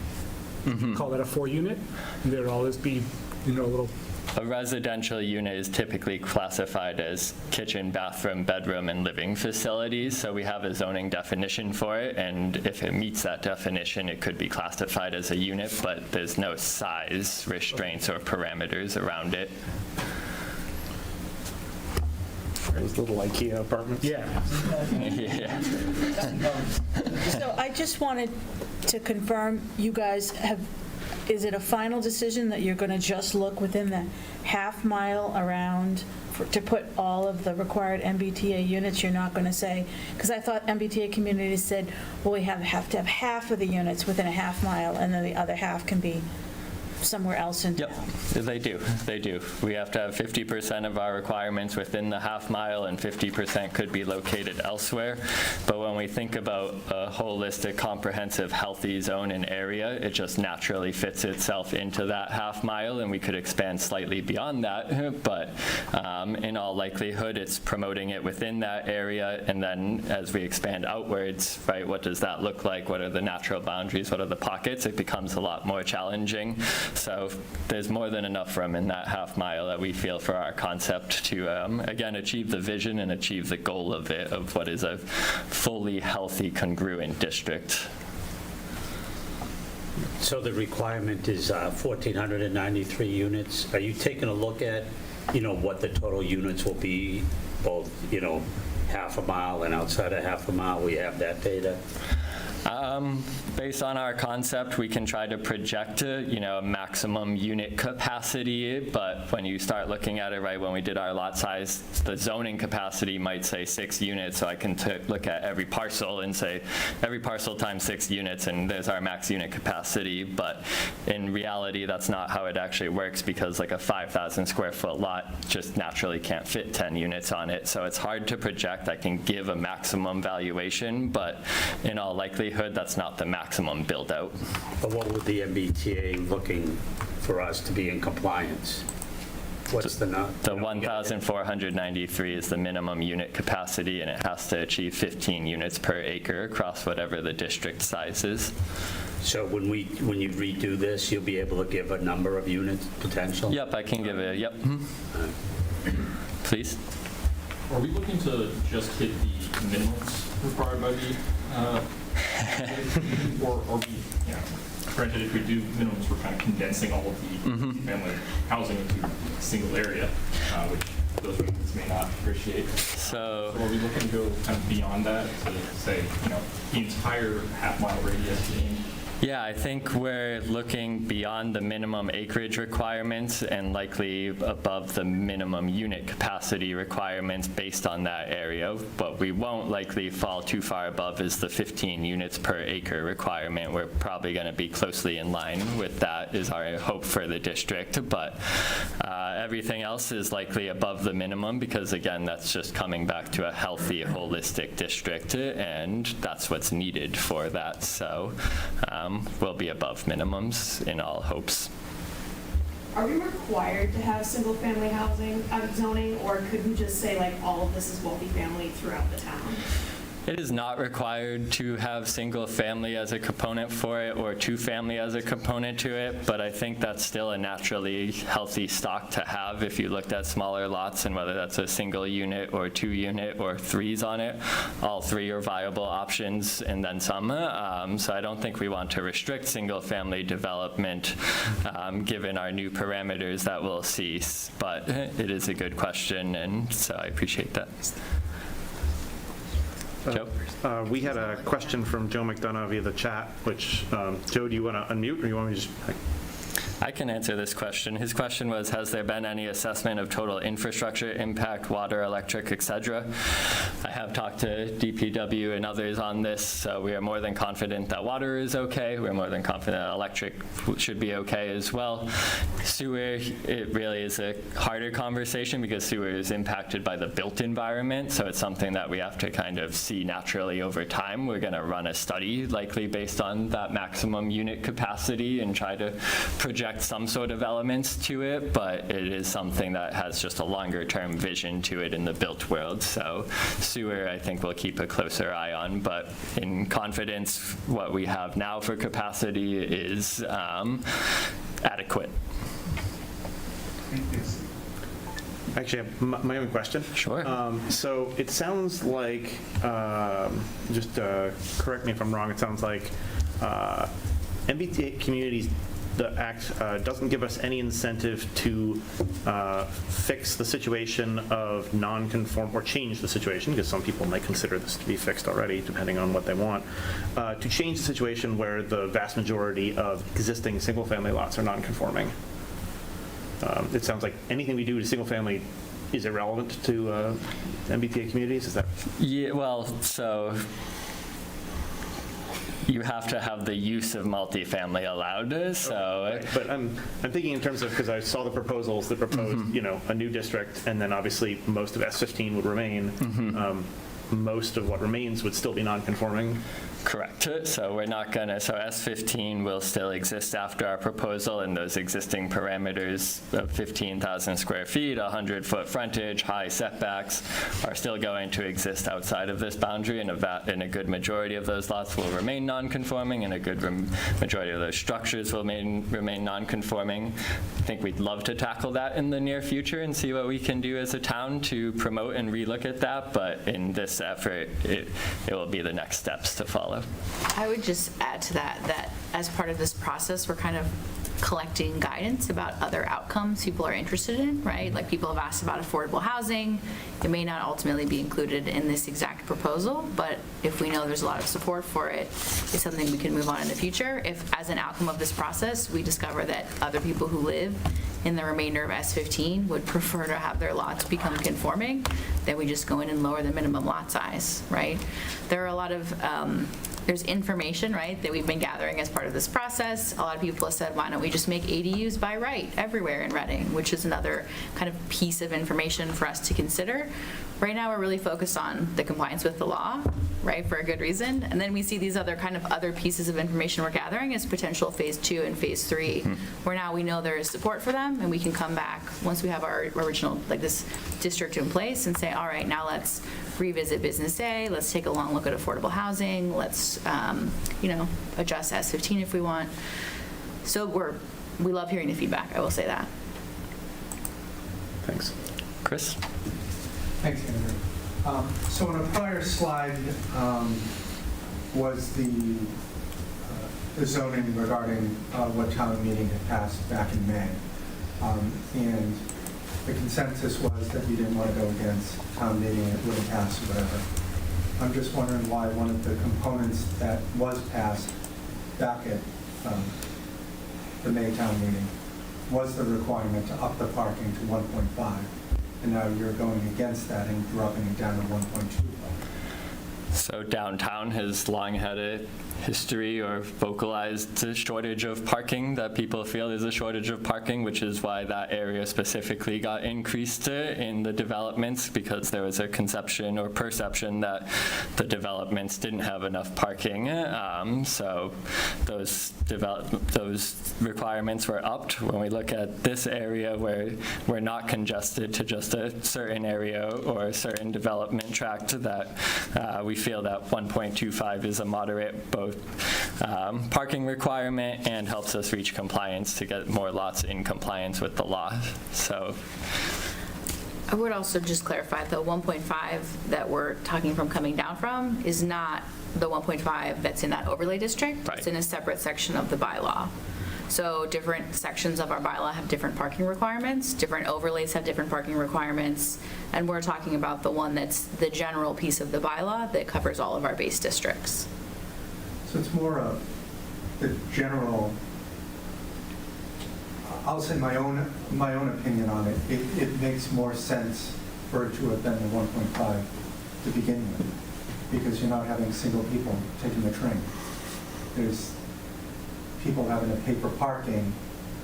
call that a 4-unit, and there'd always be, a little. A residential unit is typically classified as kitchen, bathroom, bedroom, and living facilities. So we have a zoning definition for it, and if it meets that definition, it could be classified as a unit, but there's no size restraints or parameters around it. Those little IKEA apartments. Yeah. Yeah. So I just wanted to confirm, you guys is it a final decision that you're going to just look within the half mile around to put all of the required MBTA units? You're not going to say, because I thought MBTA communities said, well, we have to have half of the units within a half mile, and then the other half can be somewhere else in town. Yep, they do. We have to have 50% of our requirements within the half mile, and 50% could be located elsewhere. But when we think about a holistic, comprehensive, healthy zone and area, it just naturally fits itself into that half mile, and we could expand slightly beyond that. But in all likelihood, it's promoting it within that area, and then as we expand outwards, right, what does that look like? What are the natural boundaries? What are the pockets? It becomes a lot more challenging. So there's more than enough room in that half mile that we feel for our concept to, again, achieve the vision and achieve the goal of it, of what is a fully healthy, congruent district. So the requirement is 1,493 units. Are you taking a look at, what the total units will be, both, half a mile and outside of half a mile? We have that data? Based on our concept, we can try to project a maximum unit capacity, but when you start looking at it, right, when we did our lot size, the zoning capacity might say 6 units, so I can look at every parcel and say every parcel times 6 units, and there's our max unit capacity. But in reality, that's not how it actually works, because a 5,000 square foot lot just naturally can't fit 10 units on it, so it's hard to project. I can give a maximum valuation, but in all likelihood, that's not the maximum build out. But what would the MBTA looking for us to be in compliance? What's the number? The 1,493 is the minimum unit capacity, and it has to achieve 15 units per acre across whatever the district size is. So when you redo this, you'll be able to give a number of units potential? Yep, I can give a, yep. Please. Are we looking to just hit the minimums required by the, or we, granted, if we do minimums, we're kind of condensing all of the family housing into a single area, which those residents may not appreciate. So are we looking to go kind of beyond that to say, the entire half-mile radius being? Yeah, I think we're looking beyond the minimum acreage requirements and likely above the minimum unit capacity requirements based on that area. But we won't likely fall too far above is the 15 units per acre requirement. We're probably going to be closely in line with that is our hope for the district. But everything else is likely above the minimum because, again, that's just coming back to a healthy, holistic district, and that's what's needed for that. So we'll be above minimums in all hopes. Are we required to have single-family housing zoning, or could we just say like all of this is multifamily throughout the town? It is not required to have single family as a component for it or two family as a component to it, but I think that's still a naturally healthy stock to have if you looked at smaller lots and whether that's a single unit or 2 unit or 3s on it. All 3 are viable options and then some. So I don't think we want to restrict single family development given our new parameters that we'll see, but it is a good question, and so I appreciate that. Joe? We had a question from Joe McDonough via the chat, which, Joe, do you want to unmute, or you want me to just... I can answer this question. His question was, has there been any assessment of total infrastructure impact, water, electric, et cetera? I have talked to DPW and others on this, so we are more than confident that water is okay. We're more than confident that electric should be okay as well. Sewer, it really is a harder conversation because sewer is impacted by the built environment, so it's something that we have to kind of see naturally over time. We're going to run a study likely based on that maximum unit capacity and try to project some sort of elements to it, but it is something that has just a longer term vision to it in the built world. So sewer, I think we'll keep a closer eye on, but in confidence, what we have now for capacity is adequate. Actually, my own question. Sure. So it sounds like, just correct me if I'm wrong, it sounds like MBTA communities, the Act doesn't give us any incentive to fix the situation of non-conform, or change the situation, because some people might consider this to be fixed already, depending on what they want, to change the situation where the vast majority of existing single-family lots are non-conforming. It sounds like anything we do to single-family is irrelevant to MBTA communities. Is that? Yeah. Well, so you have to have the use of multifamily allowed. So, okay, but I'm thinking in terms of, because I saw the proposals that proposed, a new district, and then obviously most of S15 would remain. Most of what remains would still be non-conforming. Correct. So we're not going to, so S15 will still exist after our proposal, and those existing parameters of 15,000 square feet, 100-foot frontage, high setbacks are still going to exist outside of this boundary, and a good majority of those lots will remain non-conforming, and a good majority of those structures will remain non-conforming. I think we'd love to tackle that in the near future and see what we can do as a town to promote and relook at that, but in this effort, it will be the next steps to follow. I would just add to that as part of this process, we're kind of collecting guidance about other outcomes people are interested in, right? Like people have asked about affordable housing. It may not ultimately be included in this exact proposal, but if we know there's a lot of support for it, it's something we can move on in the future. If, as an outcome of this process, we discover that other people who live in the remainder of S15 would prefer to have their lots become conforming, then we just go in and lower the minimum lot size, right? There are a lot of there's information, right, that we've been gathering as part of this process. A lot of people have said, why don't we just make ADUs by right everywhere in Reading, which is another kind of piece of information for us to consider. Right now, we're really focused on the compliance with the law, right, for a good reason. And then we see these other pieces of information we're gathering as potential phase 2 and phase 3, where now we know there is support for them, and we can come back once we have our original, like this district in place, and say, all right, now let's revisit Business A, let's take a long look at affordable housing, let's, adjust S15 if we want. So we love hearing the feedback, I will say that. Thanks. Chris? Thanks, Andrew. So on a prior slide was the zoning regarding what town meeting had passed back in May. And the consensus was that you didn't want to go against town meeting, it wouldn't pass or whatever. I'm just wondering why one of the components that was passed back at the May town meeting was the requirement to up the parking to 1.5. And now you're going against that and dropping it down to 1.25. So downtown has long had a history or vocalized the shortage of parking, that people feel there's a shortage of parking, which is why that area specifically got increased in the developments, because there was a conception or perception that the developments didn't have enough parking. So those requirements were upped. When we look at this area where we're not congested to just a certain area or a certain development tract, that we feel that 1.25 is a moderate both parking requirement and helps us reach compliance to get more lots in compliance with the law. So I would also just clarify, the 1.5 that we're talking from coming down from is not the 1.5 that's in that overlay district. Right. It's in a separate section of the bylaw. So different sections of our bylaw have different parking requirements, different overlays have different parking requirements, and we're talking about the one that's the general piece of the bylaw that covers all of our base districts. So it's more of the general, I'll say my own opinion on it. It makes more sense for it to have been the 1.5 to begin with, because you're not having single people taking the train. There's people having to pay for parking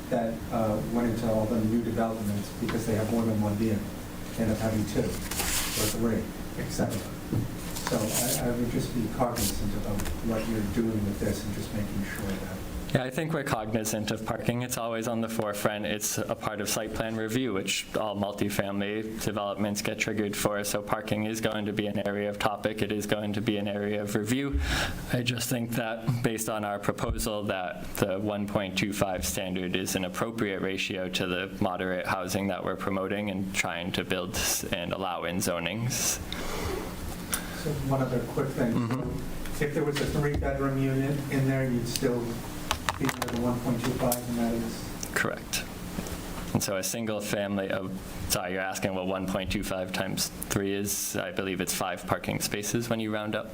that went into all the new developments because they have more than one vehicle. They end up having 2 or 3, etc. So I would just be cognizant about what you're doing with this and just making sure that. yeah, I think we're cognizant of parking. It's always on the forefront. It's a part of site plan review, which all multifamily developments get triggered for. So parking is going to be an area of topic. It is going to be an area of review. I just think that based on our proposal, that the 1.25 standard is an appropriate ratio to the moderate housing that we're promoting and trying to build and allow in zonings. So one other quick thing. So if there was a 3-bedroom unit in there, you'd still be under the 1.25, and that is? Correct. And so a single family of, sorry, you're asking what 1.25 times 3 is? I believe it's 5 parking spaces when you round up.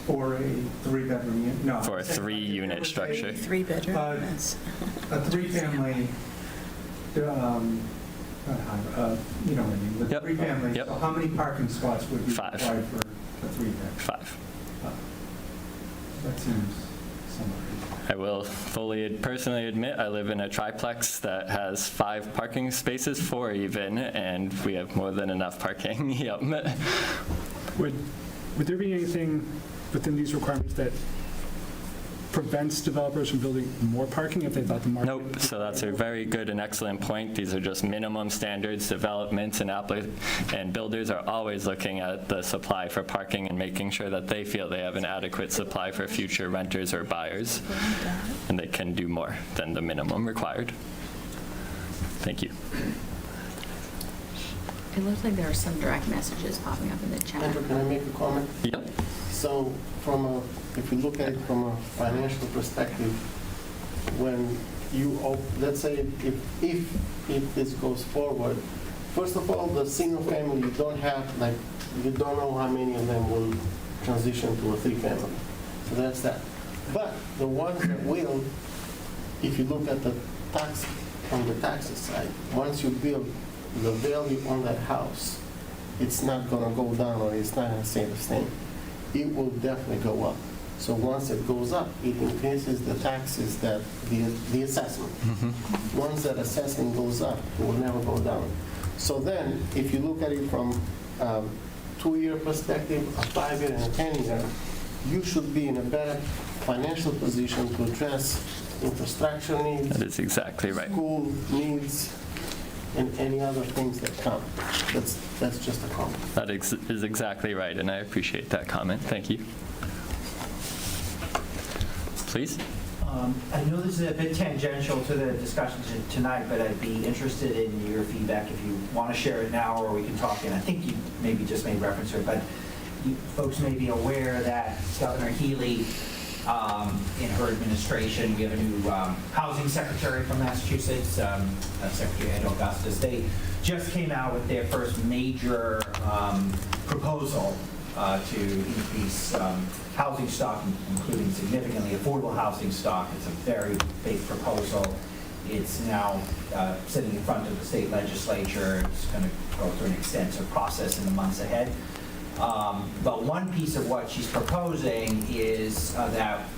For a 3-bedroom unit? No. For a 3-unit structure. 3-bedroom units. A 3-family, you know what I mean, with 3 families. Yep. So how many parking spots would be 5. required for a 3-bed? 5. That seems somewhat. I will personally admit I live in a triplex that has 5 parking spaces, 4 even, and we have more than enough parking. Yep. Would there be anything within these requirements that prevents developers from building more parking if they thought the market? Nope. So that's a very good and excellent point. These are just minimum standards. Developments and builders are always looking at the supply for parking and making sure that they feel they have an adequate supply for future renters or buyers, and they can do more than the minimum required. Thank you. It looks like there are some direct messages popping up in the chat. Andrew, can I make a comment? Yep. So if you look at it from a financial perspective, when let's say if this goes forward, first of all, the single family, you don't know how many of them will transition to a 3-family. So that's that. But the ones that will, if you look at the tax, on the taxes side, once you build, the value on that house, it's not going to go down or it's not going to stay the same. It will definitely go up So once it goes up, it increases the taxes that the assessment. Once that assessment goes up, it will never go down. So then, if you look at it from 2-year perspective, a 5-year and a 10-year, you should be in a better financial position to address infrastructure needs. That is exactly right. School needs, and any other things that come. That's just a comment. That is exactly right, and I appreciate that comment. Thank you. Please. I know this is a bit tangential to the discussion tonight, but I'd be interested in your feedback if you want to share it now, or we can talk. And I think you maybe just made reference to it, but you folks may be aware that Governor Healy, in her administration, we have a new housing secretary from Massachusetts, Secretary Ed Augustus. They just came out with their first major proposal to increase housing stock, including significantly affordable housing stock. It's a very big proposal. It's now sitting in front of the state legislature. It's going to go through an extensive process in the months ahead. But one piece of what she's proposing is that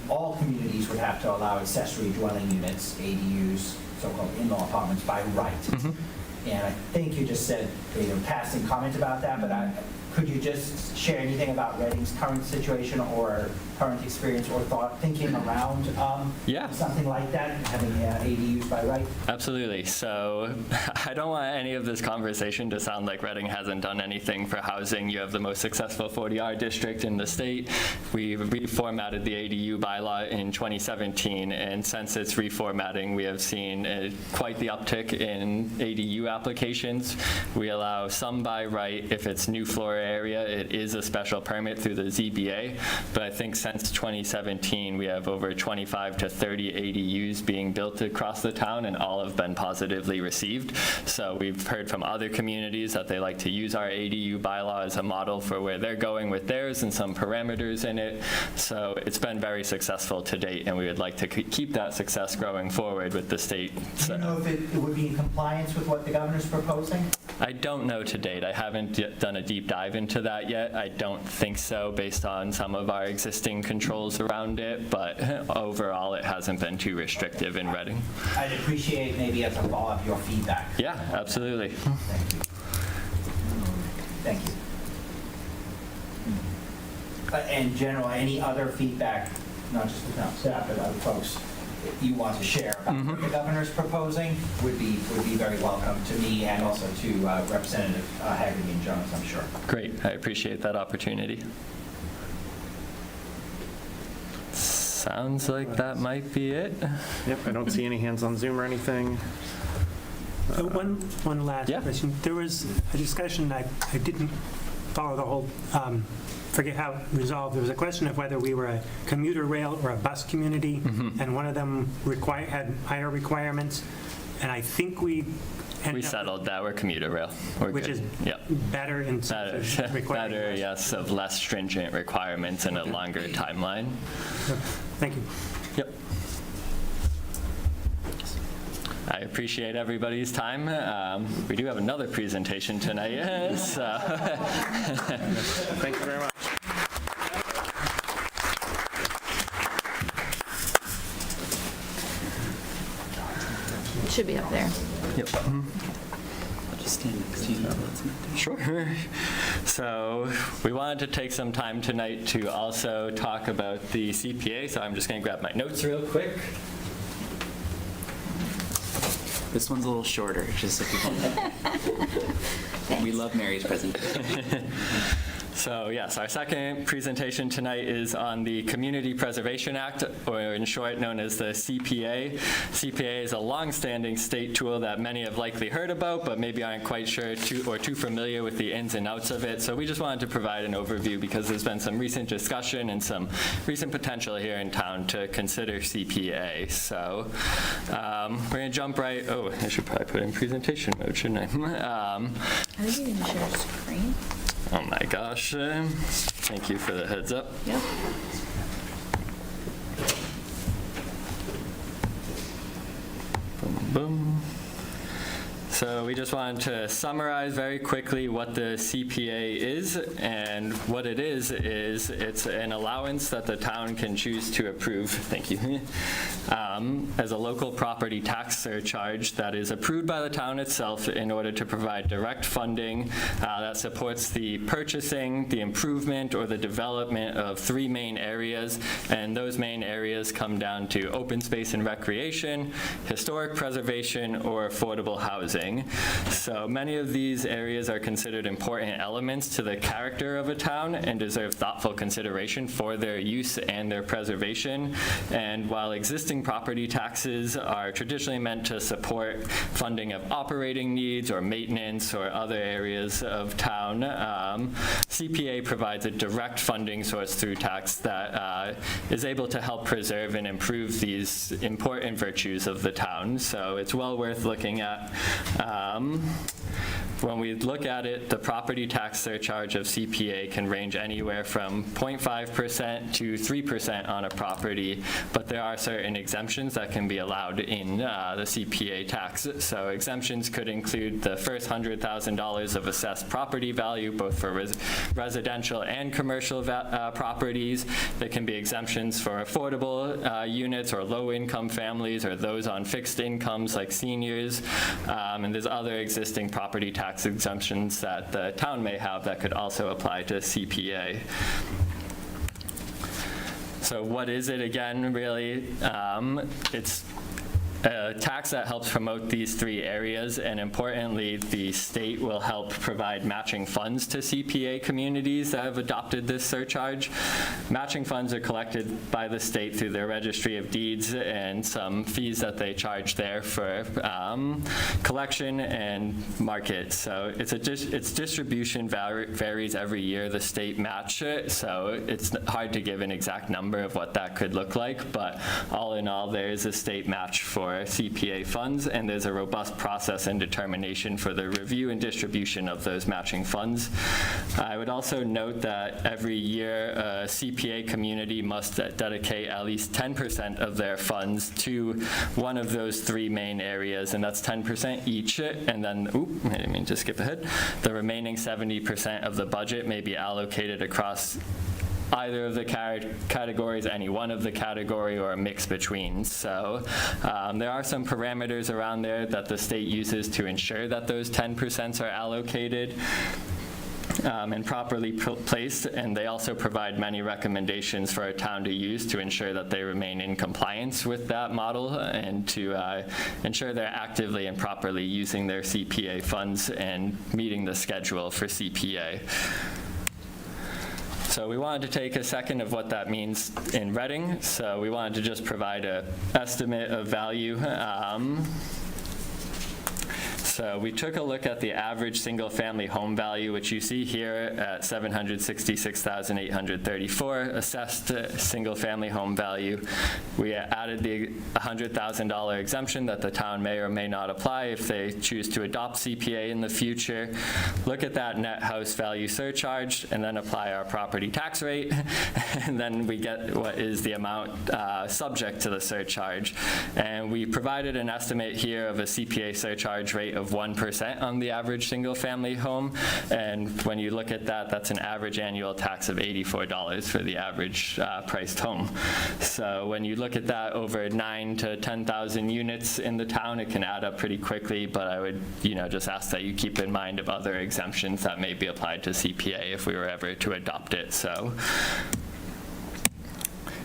all communities would have to allow accessory dwelling units, ADUs, so-called in-law apartments, by right. And I think you just said a passing comment about that, but could you just share anything about Reading's current situation or current experience or thinking around something like that, having ADUs by right? Absolutely. So I don't want any of this conversation to sound like Reading hasn't done anything for housing. You have the most successful 40R district in the state. We reformatted the ADU bylaw in 2017, and since its reformatting, we have seen quite the uptick in ADU applications. We allow some by right if it's new floor area. It is a special permit through the ZBA, but I think since 2017, we have over 25 to 30 ADUs being built across the town, and all have been positively received. So we've heard from other communities that they like to use our ADU bylaw as a model for where they're going with theirs and some parameters in it. So it's been very successful to date, and we would like to keep that success growing forward with the state. Do you know if it would be in compliance with what the governor's proposing? I don't know to date. I haven't yet done a deep dive into that yet. I don't think so, based on some of our existing controls around it, but overall it hasn't been too restrictive in Reading. I'd appreciate maybe as a follow-up your feedback. Yeah, absolutely. Thank you. Thank you. And general, any other feedback, not just the town staff, but other folks you want to share about what the governor's proposing would be very welcome to me and also to Representative Haggerty and Jones, I'm sure. Great. I appreciate that opportunity. Sounds like that might be it. Yep, I don't see any hands on Zoom or anything. One last question. There was a discussion, I didn't follow the whole, forget how it resolved. There was a question of whether we were a commuter rail or a bus community, and one of them had higher requirements, and I think we settled that. We're commuter rail. We're which good. is better in terms of requirements. Better, yes, of less stringent requirements and a longer timeline. Thank you. Yep. I appreciate everybody's time. We do have another presentation tonight, so. Thank you very much. It should be up there. Yep. I'll just stand next to you. Sure. So we wanted to take some time tonight to also talk about the CPA, so I'm just going to grab my notes real quick. This one's a little shorter, just so people know. We love Mary's presentation. So yes, our second presentation tonight is on the Community Preservation Act, or in short known as the CPA. CPA is a long-standing state tool that many have likely heard about, but maybe aren't quite sure or too familiar with the ins and outs of it. So we just wanted to provide an overview because there's been some recent discussion and some recent potential here in town to consider CPA. So we're going to jump right. Oh, I should probably put it in presentation mode, shouldn't I? I think you can share screen. Oh my gosh. Thank you for the heads up. Yep. Boom, boom. So we just wanted to summarize very quickly what the CPA is, and what it is it's an allowance that the town can choose to approve, thank you, as a local property tax surcharge that is approved by the town itself in order to provide direct funding that supports the purchasing, the improvement, or the development of 3 main areas, and those main areas come down to open space and recreation, historic preservation, or affordable housing. So many of these areas are considered important elements to the character of a town and deserve thoughtful consideration for their use and their preservation. And while existing property taxes are traditionally meant to support funding of operating needs or maintenance or other areas of town, CPA provides a direct funding source through tax that is able to help preserve and improve these important virtues of the town. So it's well worth looking at. When we look at it, the property tax surcharge of CPA can range anywhere from 0.5% to 3% on a property, but there are certain exemptions that can be allowed in the CPA tax. So exemptions could include the first $100,000 of assessed property value, both for residential and commercial properties. There can be exemptions for affordable units or low-income families or those on fixed incomes like seniors. And there's other existing property tax exemptions that the town may have that could also apply to CPA. So what is it again, really? It's a tax that helps promote these 3 areas, and importantly, the state will help provide matching funds to CPA communities that have adopted this surcharge. Matching funds are collected by the state through their registry of deeds and some fees that they charge there for collection and market. So its distribution varies every year. The state match it, so it's hard to give an exact number of what that could look like, but all in all, there is a state match for CPA funds, and there's a robust process and determination for the review and distribution of those matching funds. I would also note that every year a CPA community must dedicate at least 10% of their funds to one of those 3 main areas, and that's 10% each, and then, I didn't mean to skip ahead, the remaining 70% of the budget may be allocated across either of the categories, any one of the category, or a mix between. So there are some parameters around there that the state uses to ensure that those 10% are allocated and properly placed, and they also provide many recommendations for a town to use to ensure that they remain in compliance with that model and to ensure they're actively and properly using their CPA funds and meeting the schedule for CPA. So we wanted to take a second of what that means in Reading. So we wanted to just provide an estimate of value. So we took a look at the average single-family home value, which you see here at $766,834, assessed single-family home value. We added the $100,000 exemption that the town may or may not apply if they choose to adopt CPA in the future. Look at that net house value surcharge, and then apply our property tax rate, and then we get what is the amount subject to the surcharge. And we provided an estimate here of a CPA surcharge rate of 1% on the average single-family home, and when you look at that, that's an average annual tax of $84 for the average priced home. So when you look at that over 9,000 to 10,000 units in the town, it can add up pretty quickly, but I would just ask that you keep in mind of other exemptions that may be applied to CPA if we were ever to adopt it. So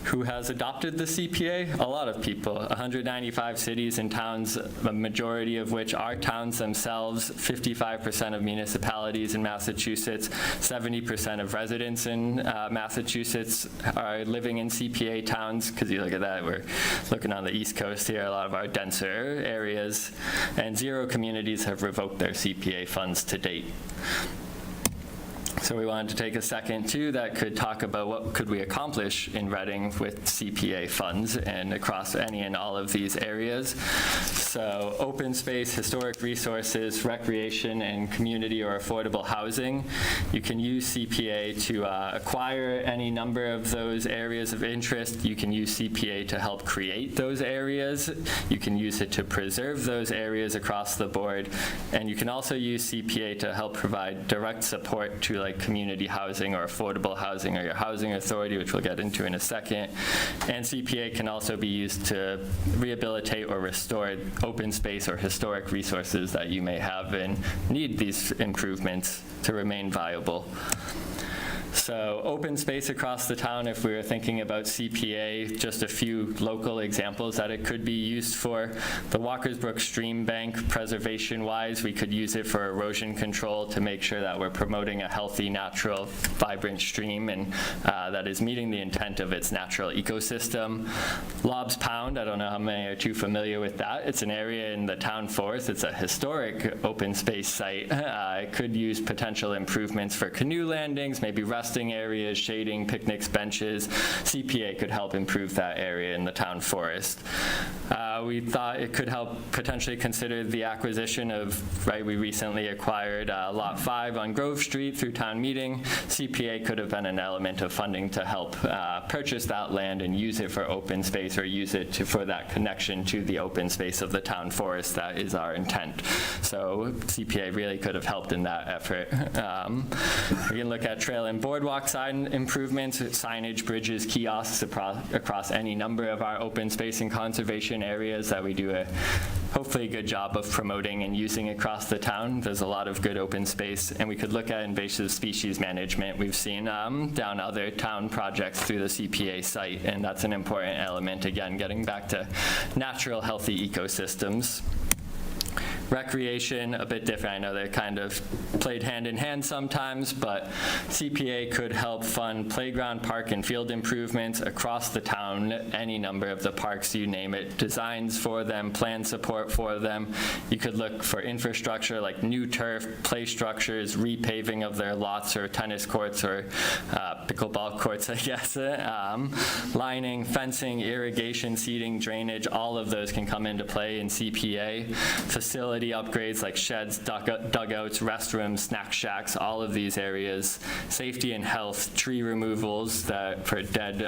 who has adopted the CPA? A lot of people, 195 cities and towns, a majority of which are towns themselves, 55% of municipalities in Massachusetts, 70% of residents in Massachusetts are living in CPA towns, because you look at that, we're looking on the East Coast here, a lot of our denser areas, and 0 communities have revoked their CPA funds to date. So we wanted to take a second too that could talk about what could we accomplish in Reading with CPA funds and across any and all of these areas. So open space, historic resources, recreation, and community or affordable housing. You can use CPA to acquire any number of those areas of interest. You can use CPA to help create those areas. You can use it to preserve those areas across the board. And you can also use CPA to help provide direct support to like community housing or affordable housing or your housing authority, which we'll get into in a second. And CPA can also be used to rehabilitate or restore open space or historic resources that you may have and need these improvements to remain viable. So open space across the town, if we were thinking about CPA, just a few local examples that it could be used for. The Walkersbrook Stream Bank, preservation-wise, we could use it for erosion control to make sure that we're promoting a healthy, natural, vibrant stream and that is meeting the intent of its natural ecosystem. Lobbs Pound, I don't know how many are too familiar with that. It's an area in the town forest. It's a historic open space site. It could use potential improvements for canoe landings, maybe resting areas, shading, picnics, benches. CPA could help improve that area in the town forest. We thought it could help potentially consider the acquisition of, we recently acquired Lot 5 on Grove Street through town meeting. CPA could have been an element of funding to help purchase that land and use it for open space or use it for that connection to the open space of the town forest. That is our intent. So CPA really could have helped in that effort. We can look at trail and boardwalk sign improvements, signage, bridges, kiosks across any number of our open space and conservation areas that we do a hopefully good job of promoting and using across the town. There's a lot of good open space, and we could look at invasive species management. We've seen down other town projects through the CPA site, and that's an important element, again, getting back to natural, healthy ecosystems. Recreation, a bit different. I know they're kind of played hand in hand sometimes, but CPA could help fund playground, park, and field improvements across the town, any number of the parks, you name it, designs for them, plan support for them. You could look for infrastructure like new turf, play structures, repaving of their lots or tennis courts or pickleball courts, I guess. Lining, fencing, irrigation, seeding, drainage, all of those can come into play in CPA. Facility upgrades like sheds, dugouts, restrooms, snack shacks, all of these areas. Safety and health, tree removals for dead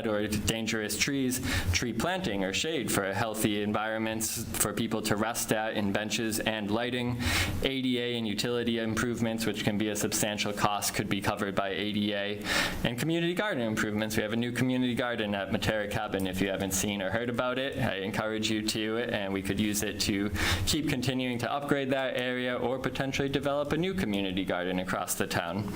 or dangerous trees, tree planting or shade for healthy environments for people to rest at in benches, and lighting. ADA and utility improvements, which can be a substantial cost, could be covered by ADA. And community garden improvements. We have a new community garden at Matera Cabin. If you haven't seen or heard about it, I encourage you to, and we could use it to keep continuing to upgrade that area or potentially develop a new community garden across the town.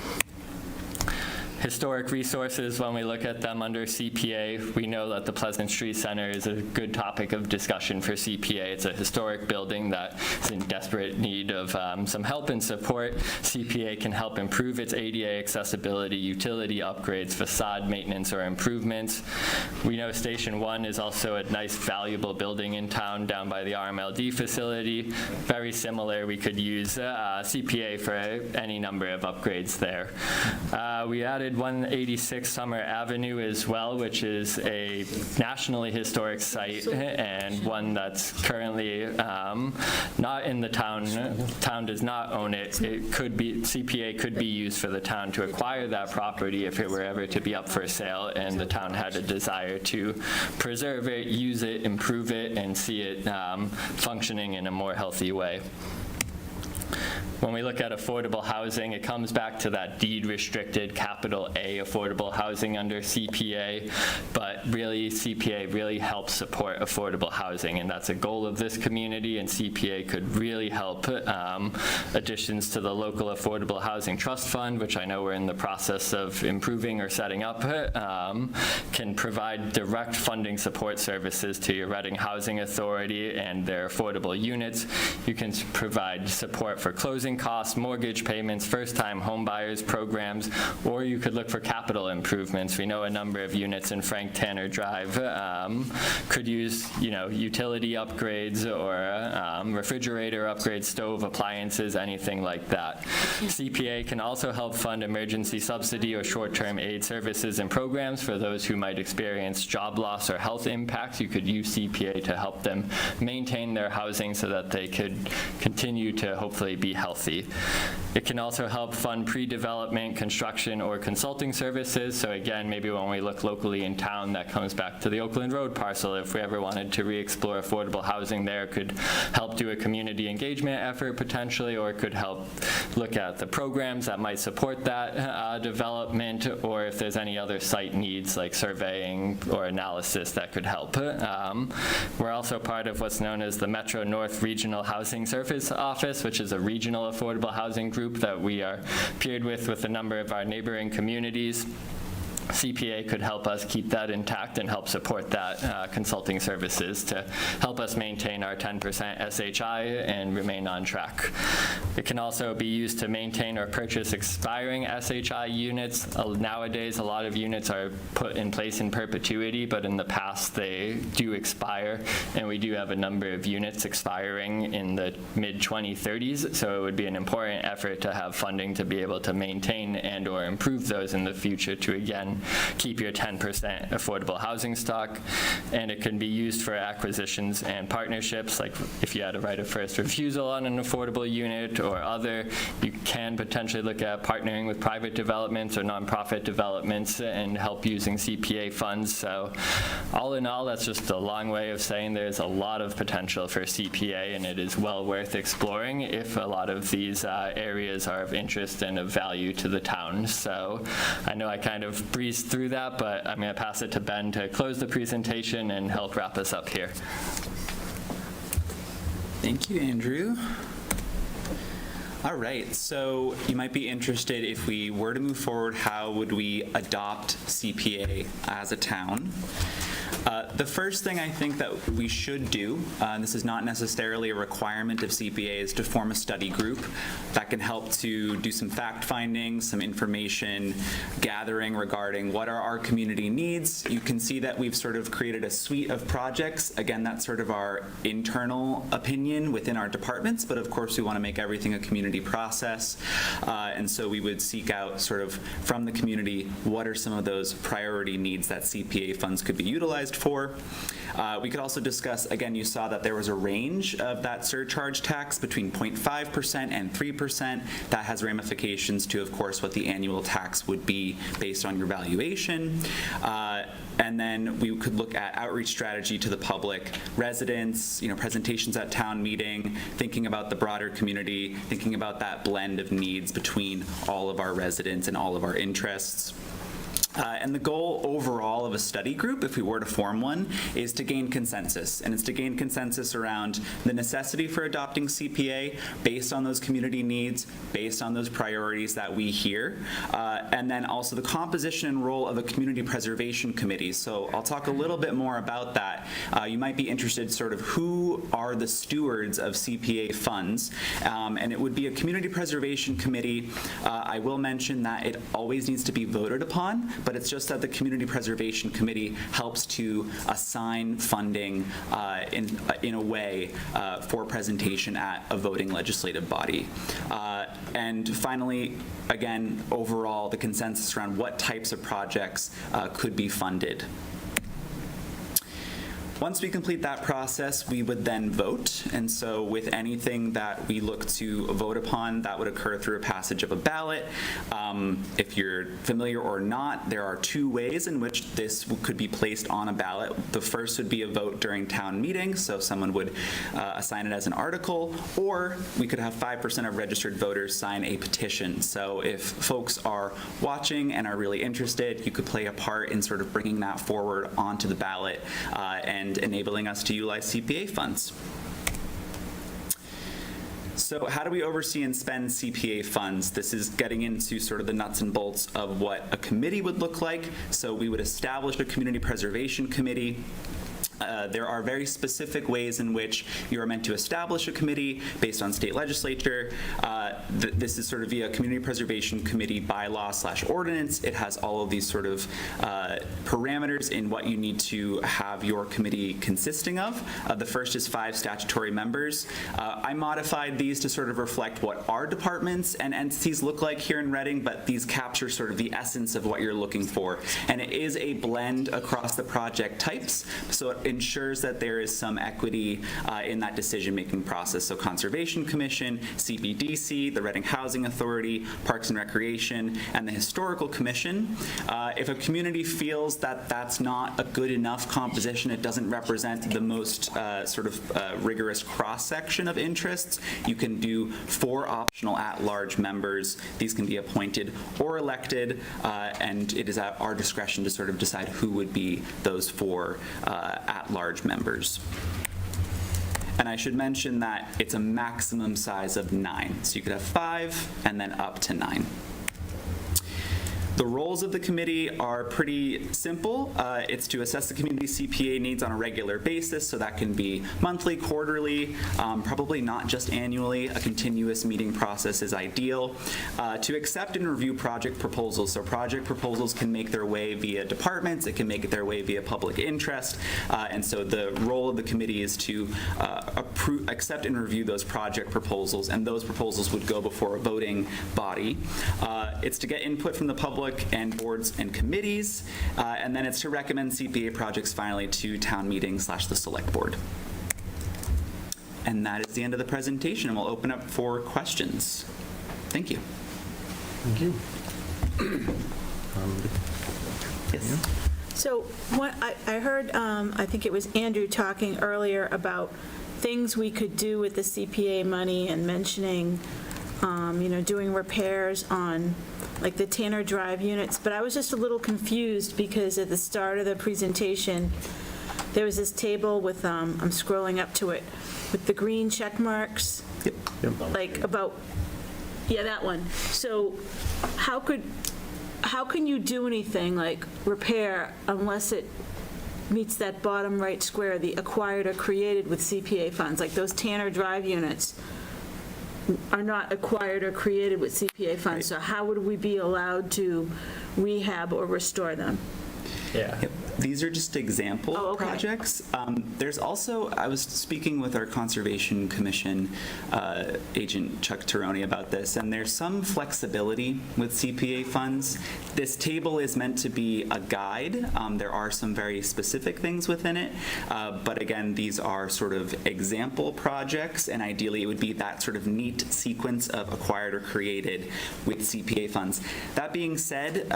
Historic resources, when we look at them under CPA, we know that the Pleasant Street Center is a good topic of discussion for CPA. It's a historic building that is in desperate need of some help and support. CPA can help improve its ADA accessibility, utility upgrades, facade maintenance or improvements. We know Station 1 is also a nice, valuable building in town down by the RMLD facility. Very similar, we could use CPA for any number of upgrades there. We added 186 Summer Avenue as well, which is a nationally historic site and one that's currently not in the town. Town does not own it. It could be, CPA could be used for the town to acquire that property if it were ever to be up for sale and the town had a desire to preserve it, use it, improve it, and see it functioning in a more healthy way. When we look at affordable housing, it comes back to that deed-restricted capital A affordable housing under CPA, but really CPA really helps support affordable housing, and that's a goal of this community, and CPA could really help. Additions to the local affordable housing trust fund, which I know we're in the process of improving or setting up, can provide direct funding support services to your Reading Housing Authority and their affordable units. You can provide support support for closing costs, mortgage payments, first-time home buyers programs, or you could look for capital improvements. We know a number of units in Frank Tanner Drive could use, utility upgrades or refrigerator upgrades, stove, appliances, anything like that. CPA can also help fund emergency subsidy or short-term aid services and programs for those who might experience job loss or health impacts. You could use CPA to help them maintain their housing so that they could continue to hopefully be healthy. It can also help fund pre-development, construction, or consulting services. So again, maybe when we look locally in town, that comes back to the Oakland Road parcel. If we ever wanted to re-explore affordable housing there, could help do a community engagement effort potentially, or could help look at the programs that might support that development, or if there's any other site needs like surveying or analysis that could help. We're also part of what's known as the Metro North Regional Housing Service Office, which is a regional affordable housing group that we are paired with a number of our neighboring communities. CPA could help us keep that intact and help support that consulting services to help us maintain our 10% SHI and remain on track. It can also be used to maintain or purchase expiring SHI units. Nowadays, a lot of units are put in place in perpetuity, but in the past they do expire, and we do have a number of units expiring in the mid-2030s, so it would be an important effort to have funding to be able to maintain and or improve those in the future to, again, keep your 10% affordable housing stock. And it can be used for acquisitions and partnerships, like if you had a right of first refusal on an affordable unit or other, you can potentially look at partnering with private developments or nonprofit developments and help using CPA funds. So all in all, that's just a long way of saying there's a lot of potential for CPA, and it is well worth exploring if a lot of these areas are of interest and of value to the town. So I know I kind of breezed through that, but I'm going to pass it to Ben to close the presentation and help wrap us up here. Thank you, Andrew. All right, so you might be interested, if we were to move forward, how would we adopt CPA as a town? The first thing I think that we should do, and this is not necessarily a requirement of CPA, is to form a study group that can help to do some fact finding, some information gathering regarding what are our community needs. You can see that we've sort of created a suite of projects. Again, that's sort of our internal opinion within our departments, but of course we want to make everything a community process. And so we would seek out sort of from the community, what are some of those priority needs that CPA funds could be utilized for. We could also discuss, again, you saw that there was a range of that surcharge tax between 0.5% and 3%. That has ramifications to, of course, what the annual tax would be based on your valuation. And then we could look at outreach strategy to the public, residents, presentations at town meeting, thinking about the broader community, thinking about that blend of needs between all of our residents and all of our interests. And the goal overall of a study group, if we were to form one, is to gain consensus. And it's to gain consensus around the necessity for adopting CPA based on those community needs, based on those priorities that we hear, and then also the composition and role of a community preservation committee. So I'll talk a little bit more about that. You might be interested sort of who are the stewards of CPA funds, and it would be a community preservation committee. I will mention that it always needs to be voted upon, but it's just that the Community Preservation Committee helps to assign funding in a way for presentation at a voting legislative body. And finally, again, overall, the consensus around what types of projects could be funded. Once we complete that process, we would then vote. And so with anything that we look to vote upon, that would occur through a passage of a ballot. If you're familiar or not, there are two ways in which this could be placed on a ballot. The first would be a vote during town meeting, so someone would assign it as an article, or we could have 5% of registered voters sign a petition. So if folks are watching and are really interested, you could play a part in sort of bringing that forward onto the ballot and enabling us to utilize CPA funds. So how do we oversee and spend CPA funds? This is getting into sort of the nuts and bolts of what a committee would look like. So we would establish a community preservation committee. there are very specific ways in which you are meant to establish a committee based on state legislature. This is sort of via Community Preservation Committee bylaw/ordinance. It has all of these sort of parameters in what you need to have your committee consisting of. The first is 5 statutory members. I modified these to sort of reflect what our departments and entities look like here in Reading, but these capture sort of the essence of what you're looking for. And it is a blend across the project types, so it ensures that there is some equity in that decision-making process. So Conservation Commission, CBDC, the Reading Housing Authority, Parks and Recreation, and the Historical Commission. If a community feels that that's not a good enough composition, it doesn't represent the most sort of rigorous cross-section of interests, you can do 4 optional at-large members. These can be appointed or elected, and it is at our discretion to sort of decide who would be those 4 at-large members. And I should mention that it's a maximum size of 9. So you could have 5 and then up to 9. The roles of the committee are pretty simple. It's to assess the community's CPA needs on a regular basis, so that can be monthly, quarterly, probably not just annually. A continuous meeting process is ideal. To accept and review project proposals. So project proposals can make their way via departments, it can make their way via public interest, and so the role of the committee is to accept and review those project proposals, and those proposals would go before a voting body. It's to get input from the public and boards and committees, and then it's to recommend CPA projects finally to town meeting/the select board. And that is the end of the presentation, and we'll open up for questions. Thank you. Thank you. Yes. So what I heard, I think it was Andrew talking earlier about things we could do with the CPA money and mentioning, doing repairs on like the Tanner Drive units, but I was just a little confused because at the start of the presentation, there was this table with, I'm scrolling up to it, with the green check marks. Yep. Like about, yeah, that one. So how can you do anything like repair unless it meets that bottom right square, the acquired or created with CPA funds, like those Tanner Drive units are not acquired or created with CPA funds, so how would we be allowed to rehab or restore them? Yeah. Yep. These are just example projects. There's also, I was speaking with our Conservation Commission agent, Chuck Tironi, about this, and there's some flexibility with CPA funds. This table is meant to be a guide. There are some very specific things within it, but again, these are sort of example projects, and ideally it would be that sort of neat sequence of acquired or created with CPA funds. That being said,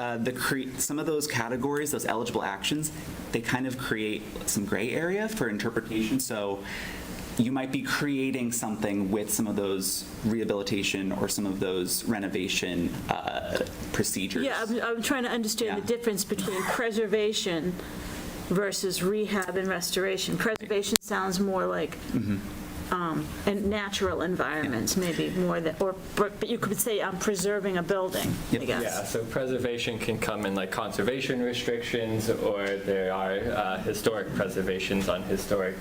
some of those categories, those eligible actions, they kind of create some gray area for interpretation. So you might be creating something with some of those rehabilitation or some of those renovation procedures. Yeah, I'm trying to understand the difference between preservation versus rehab and restoration. Preservation sounds more like and natural environments, maybe more than, but you could say I'm preserving a building, I guess. Yeah, so preservation can come in like conservation restrictions, or there are historic preservations on historic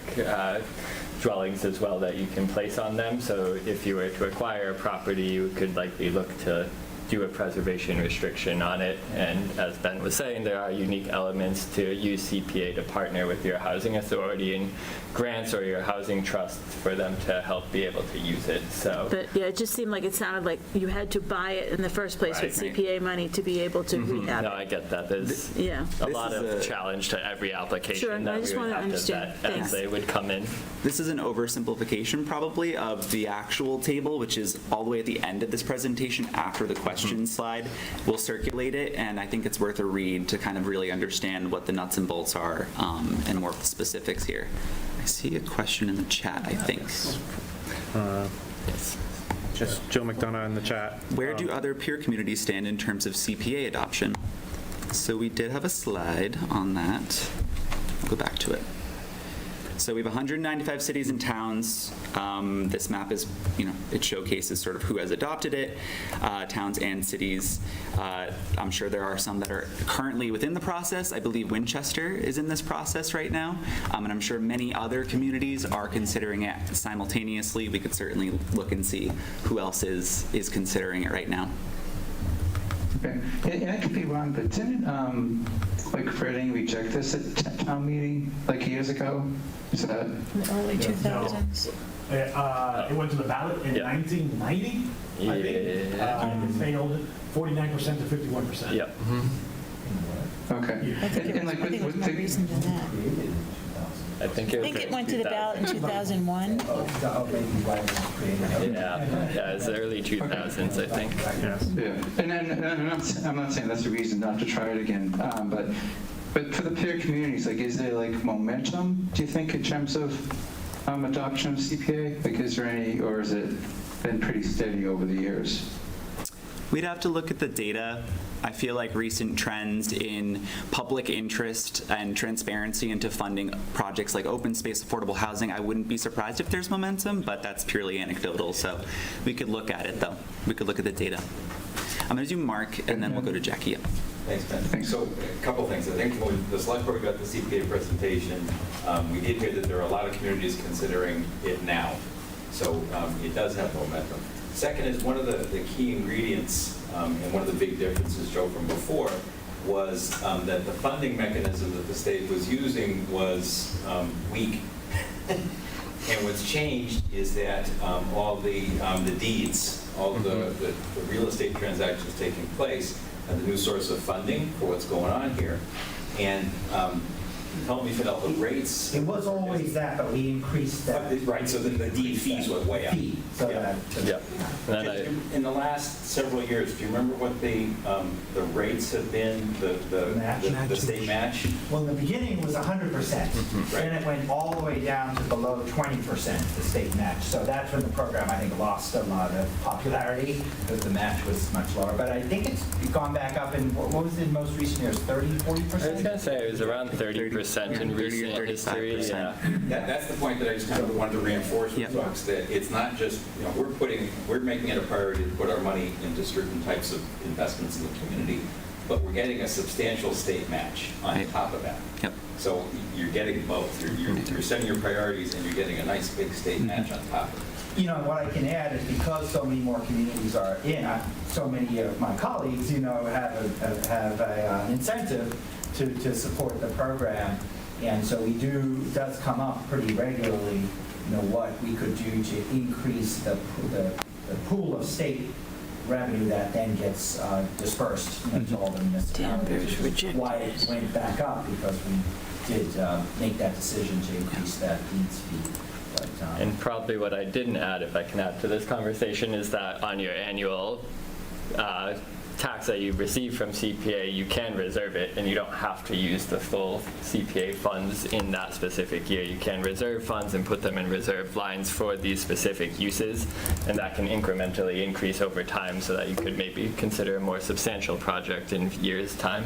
dwellings as well that you can place on them. So if you were to acquire a property, you could likely look to do a preservation restriction on it. And as Ben was saying, there are unique elements to use CPA to partner with your housing authority and grants or your housing trust for them to help be able to use it. So, but yeah, it just seemed like it sounded like you had to buy it in the first place with CPA money to be able to rehab. No, I get that. There's a lot of challenge to every application that we would have to vet as they would come in. This is an oversimplification probably of the actual table, which is all the way at the end of this presentation after the question slide. We'll circulate it, and I think it's worth a read to kind of really understand what the nuts and bolts are and more of the specifics here. I see a question in the chat, I think. Just Joe McDonough in the chat. Where do other peer communities stand in terms of CPA adoption? So we did have a slide on that. I'll go back to it. So we have 195 cities and towns. This map is, it showcases sort of who has adopted it, towns and cities. I'm sure there are some that are currently within the process. I believe Winchester is in this process right now, and I'm sure many other communities are considering it simultaneously. We could certainly look and see who else is considering it right now. Okay. And I could be wrong, but didn't Reading reject this at town meeting like years ago? Is that In the early 2000s. It went to the ballot in 1990, I think. It failed 49% to 51%. Yep. Okay. I think it was more recent than that. I think it went to the ballot in 2001. Yeah, it's the early 2000s, I think. Yeah. And I'm not saying that's a reason not to try it again, but for the peer communities, is there momentum, do you think, in terms of adoption of CPA? Is there any, or has it been pretty steady over the years? We'd have to look at the data. I feel like recent trends in public interest and transparency into funding projects like open space affordable housing, I wouldn't be surprised if there's momentum, but that's purely anecdotal, so we could look at it, though. We could look at the data. I'm going to do Mark, and then we'll go to Jackie. Thanks, Ben. So a couple things. I think when the select board got the CPA presentation, we did hear that there are a lot of communities considering it now. So it does have momentum. Second is one of the key ingredients and one of the big differences, Joe, from before was that the funding mechanism that the state was using was weak. And what's changed is that all the deeds, all the real estate transactions taking place, are the new source of funding for what's going on here. And help me, Fidel, the rates. It was always that, but we increased that. Right, so the deed fees went way up. In the last several years, do you remember what the rates have been, the state match? Well, in the beginning, it was 100%. Then it went all the way down to below 20%, the state match. So that's when the program, I think, lost a lot of popularity because the match was much lower. But I think it's gone back up in, what was it in most recent years, 30, 40%? I was going to say it was around 30% in recent history. Yeah. That's the point that I just kind of wanted to reinforce with folks, that it's not just, we're making it a priority to put our money into certain types of investments in the community, but we're getting a substantial state match on top of that. Yep. So you're getting both. You're setting your priorities and you're getting a nice big state match on top of it. What I can add is because so many more communities are in, so many of my colleagues, have an incentive to support the program. And so it does come up pretty regularly, what we could do to increase the pool of state revenue that then gets dispersed to all the municipalities. Which is why it went back up, because we did make that decision to increase that deeds fee. And probably what I didn't add, if I can add to this conversation, is that on your annual tax that you receive from CPA, you can reserve it, and you don't have to use the full CPA funds in that specific year. You can reserve funds and put them in reserve lines for these specific uses, and that can incrementally increase over time so that you could maybe consider a more substantial project in years' time.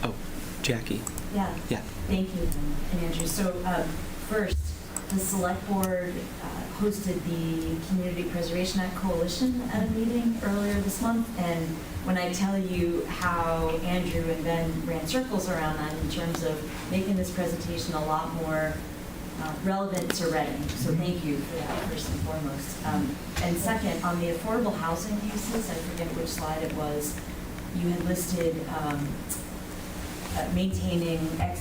Oh, Jackie. Yeah. Thank you, Andrew. So first, the select board hosted the Community Preservation Act Coalition at a meeting earlier this month, and when I tell you how Andrew and Ben ran circles around that in terms of making this presentation a lot more relevant to Reading, so thank you for that first and foremost. And second, on the affordable housing uses, I forget which slide it was, you had listed maintaining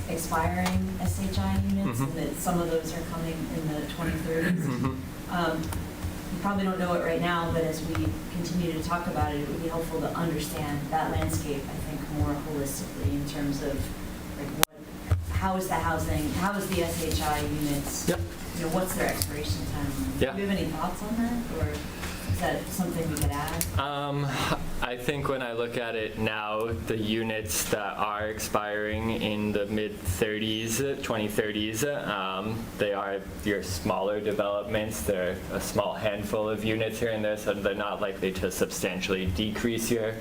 expiring SHI units, and that some of those are coming in the 2030s. You probably don't know it right now, but as we continue to talk about it, it would be helpful to understand that landscape, I think, more holistically in terms of how is the housing, how is the SHI units, what's their expiration time? Yeah. Do you have any thoughts on that? Or? Is that something we could add? I think when I look at it now, the units that are expiring in the mid-30s, 2030s, they are your smaller developments. They're a small handful of units here and there, so they're not likely to substantially decrease your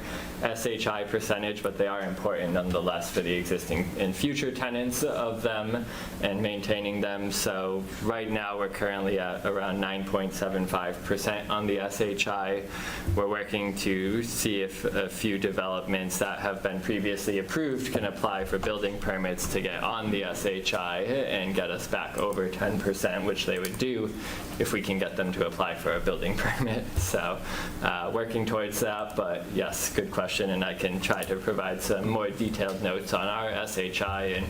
SHI percentage, but they are important nonetheless for the existing and future tenants of them and maintaining them. So right now we're currently at around 9.75% on the SHI. We're working to see if a few developments that have been previously approved can apply for building permits to get on the SHI and get us back over 10%, which they would do if we can get them to apply for a building permit. So working towards that, but yes, good question, and I can try to provide some more detailed notes on our SHI and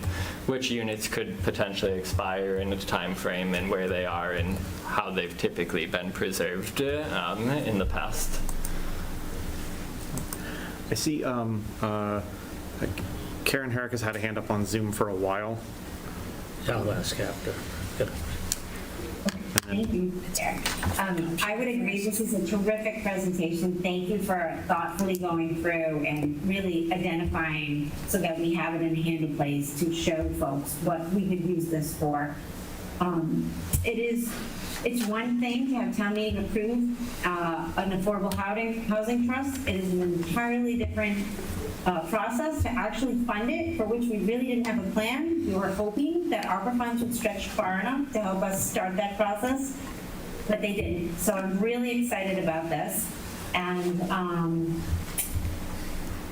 which units could potentially expire in a time frame and where they are and how they've typically been preserved in the past. I see Karen Herrick has had a hand up on Zoom for a while. Yeah, I'll ask after. Yep. Thank you, Chair. I would agree, this is a terrific presentation. Thank you for thoughtfully going through and really identifying so that we have it in a handy place to show folks what we could use this for. It's one thing to have town meeting approve an affordable housing trust. It is an entirely different process to actually fund it, for which we really didn't have a plan. We were hoping that ARPA funds would stretch far enough to help us start that process, but they didn't. So I'm really excited about this. And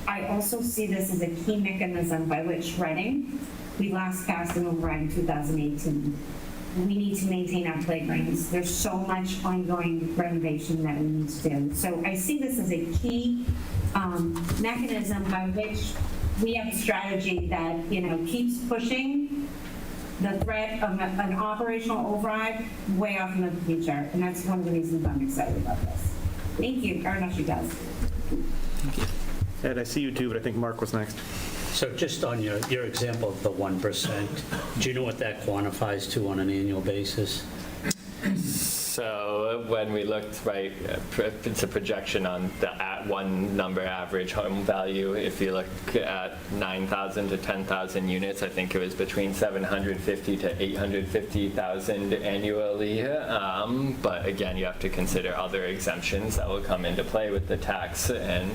I also see this as a key mechanism by which Reading, we last passed an override in 2018. We need to maintain our playgrounds. There's so much ongoing renovation that we need to do. So I see this as a key mechanism by which we have a strategy that, keeps pushing the threat of an operational override way off into the future. And that's one of the reasons I'm excited about this. Thank you. Or no, she does. Thank you. Ed, I see you too, but I think Mark was next. So just on your example of the 1%, do you know what that quantifies to on an annual basis? So when we looked, it's a projection on the one number average home value. If you look at 9,000 to 10,000 units, I think it was between 750 to 850,000 annually. But again, you have to consider other exemptions that will come into play with the tax and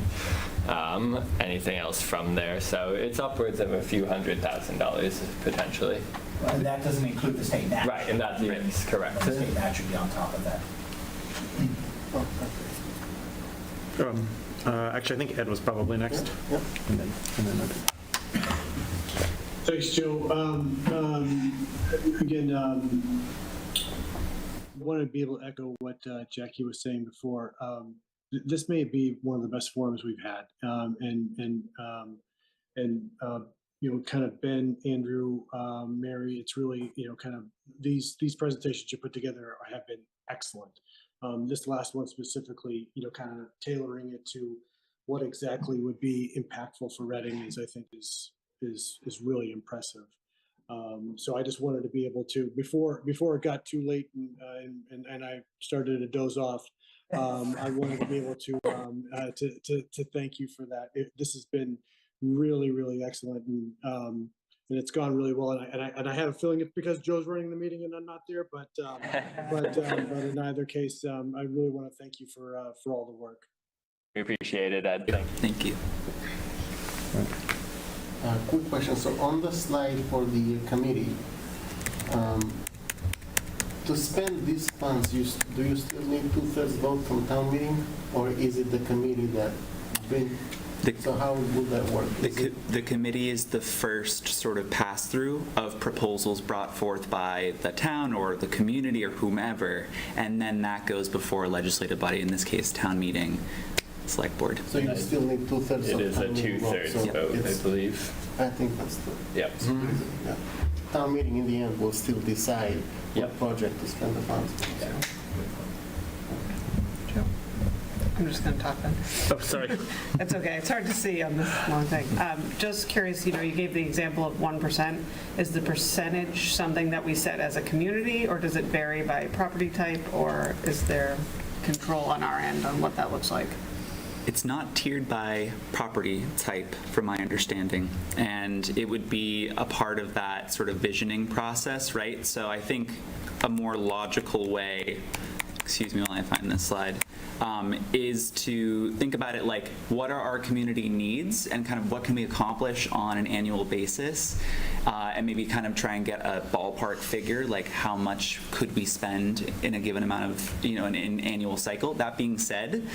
anything else from there. So it's upwards of a few $100,000 potentially. And that doesn't include the state match. Right, and that is correct. The state match would be on top of that. Actually, I think Ed was probably next. Yep. And then Thanks, Joe. Again, I want to be able to echo what Jackie was saying before. This may be one of the best forums we've had, kind of Ben, Andrew, Mary. It's really kind of these presentations you put together have been excellent. This last one specifically, kind of tailoring it to what exactly would be impactful for Reading is, I think, is really impressive. So I just wanted to be able to, before it got too late and I started to doze off, I wanted to be able to thank you for that. This has been really, really excellent, and it's gone really well. And I have a feeling it's because Joe's running the meeting and I'm not there. But in either case, I really want to thank you for all the work. We appreciate it, Ed. Thank you. Quick question. So on the slide for the committee, to spend these funds, do you still need 2/3 vote from town meeting, or is it the committee that brings? So how would that work? The committee is the first sort of pass-through of proposals brought forth by the town or the community or whomever, and then that goes before a legislative body, in this case, town meeting, select board. So you still need 2/3 It is a 2/3 vote, I believe. I think that's the... Yep. Yeah. Town meeting in the end will still decide what project to spend the funds on. Yeah. I'm just going to talk then. Oh, sorry. That's okay. It's hard to see on this long thing. Just curious, you gave the example of 1%. Is the percentage something that we set as a community, or does it vary by property type, or is there control on our end on what that looks like? It's not tiered by property type, from my understanding, and it would be a part of that sort of visioning process, right? So I think a more logical way, excuse me while I find this slide, is to think about it like, what are our community needs and kind of what can we accomplish on an annual basis, and maybe kind of try and get a ballpark figure, like how much could we spend in a given amount of, an annual cycle. That being said,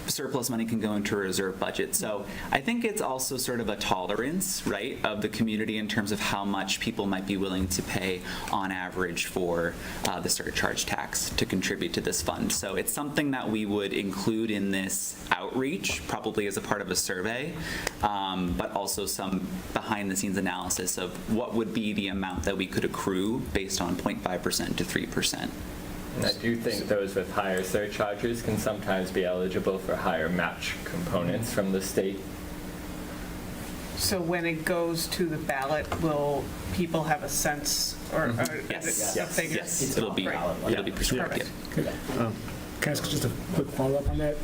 surplus money can go into a reserve budget. So I think it's also sort of a tolerance, right, of the community in terms of how much people might be willing to pay on average for the surcharge tax to contribute to this fund. So it's something that we would include in this outreach, probably as a part of a survey, but also some behind the scenes analysis of what would be the amount that we could accrue based on 0.5% to 3%. And I do think those with higher surcharges can sometimes be eligible for higher match components from the state. So when it goes to the ballot, will people have a sense or Yes. a figure? Yes. It'll be prescribed. Can I ask just a quick follow-up on that?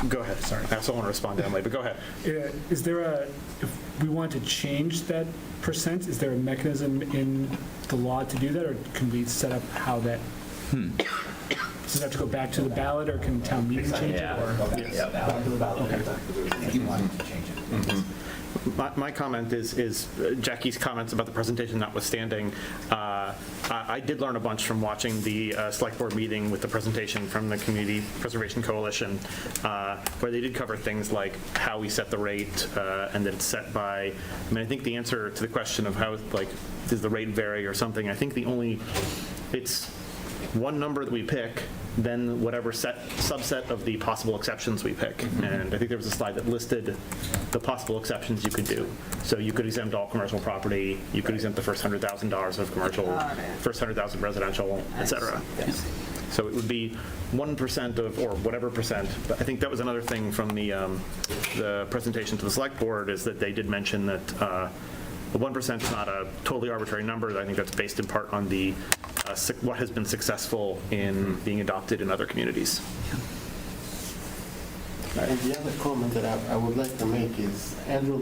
Go ahead, sorry. I also want to respond to Emily, but go ahead. Is there if we want to change that percent, is there a mechanism in the law to do that, or can we set up how that? Does it have to go back to the ballot, or can town meeting change it? My comment is Jackie's comments about the presentation notwithstanding. I did learn a bunch from watching the select board meeting with the presentation from the Community Preservation Coalition, where they did cover things like how we set the rate, and that it's set by, I think the answer to the question of how, does the rate vary or something, I think it's one number that we pick, then whatever subset of the possible exceptions we pick. And I think there was a slide that listed the possible exceptions you could do. So you could exempt all commercial property, you could exempt the first $100,000 of commercial, first 100,000 residential, et cetera. So it would be 1% of, or whatever percent. But I think that was another thing from the presentation to the select board, is that they did mention that the 1% is not a totally arbitrary number. I think that's based in part on the what has been successful in being adopted in other communities. And the other comment that I would like to make is Andrew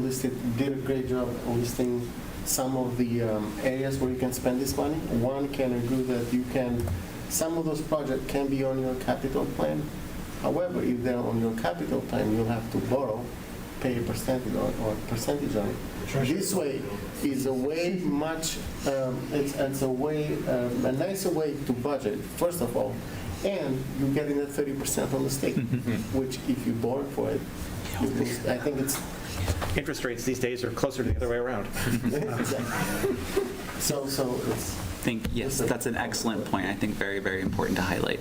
did a great job listing some of the areas where you can spend this money. One can agree that some of those projects can be on your capital plan. However, if they're on your capital plan, you'll have to borrow, pay a percentage or percentage on it. This way is a way it's a nicer way to budget, first of all, and you're getting that 30% on the state, which if you borrow for it, I think it's... Interest rates these days are closer to the other way around. Exactly. So it's... Yes, that's an excellent point. I think very, very important to highlight.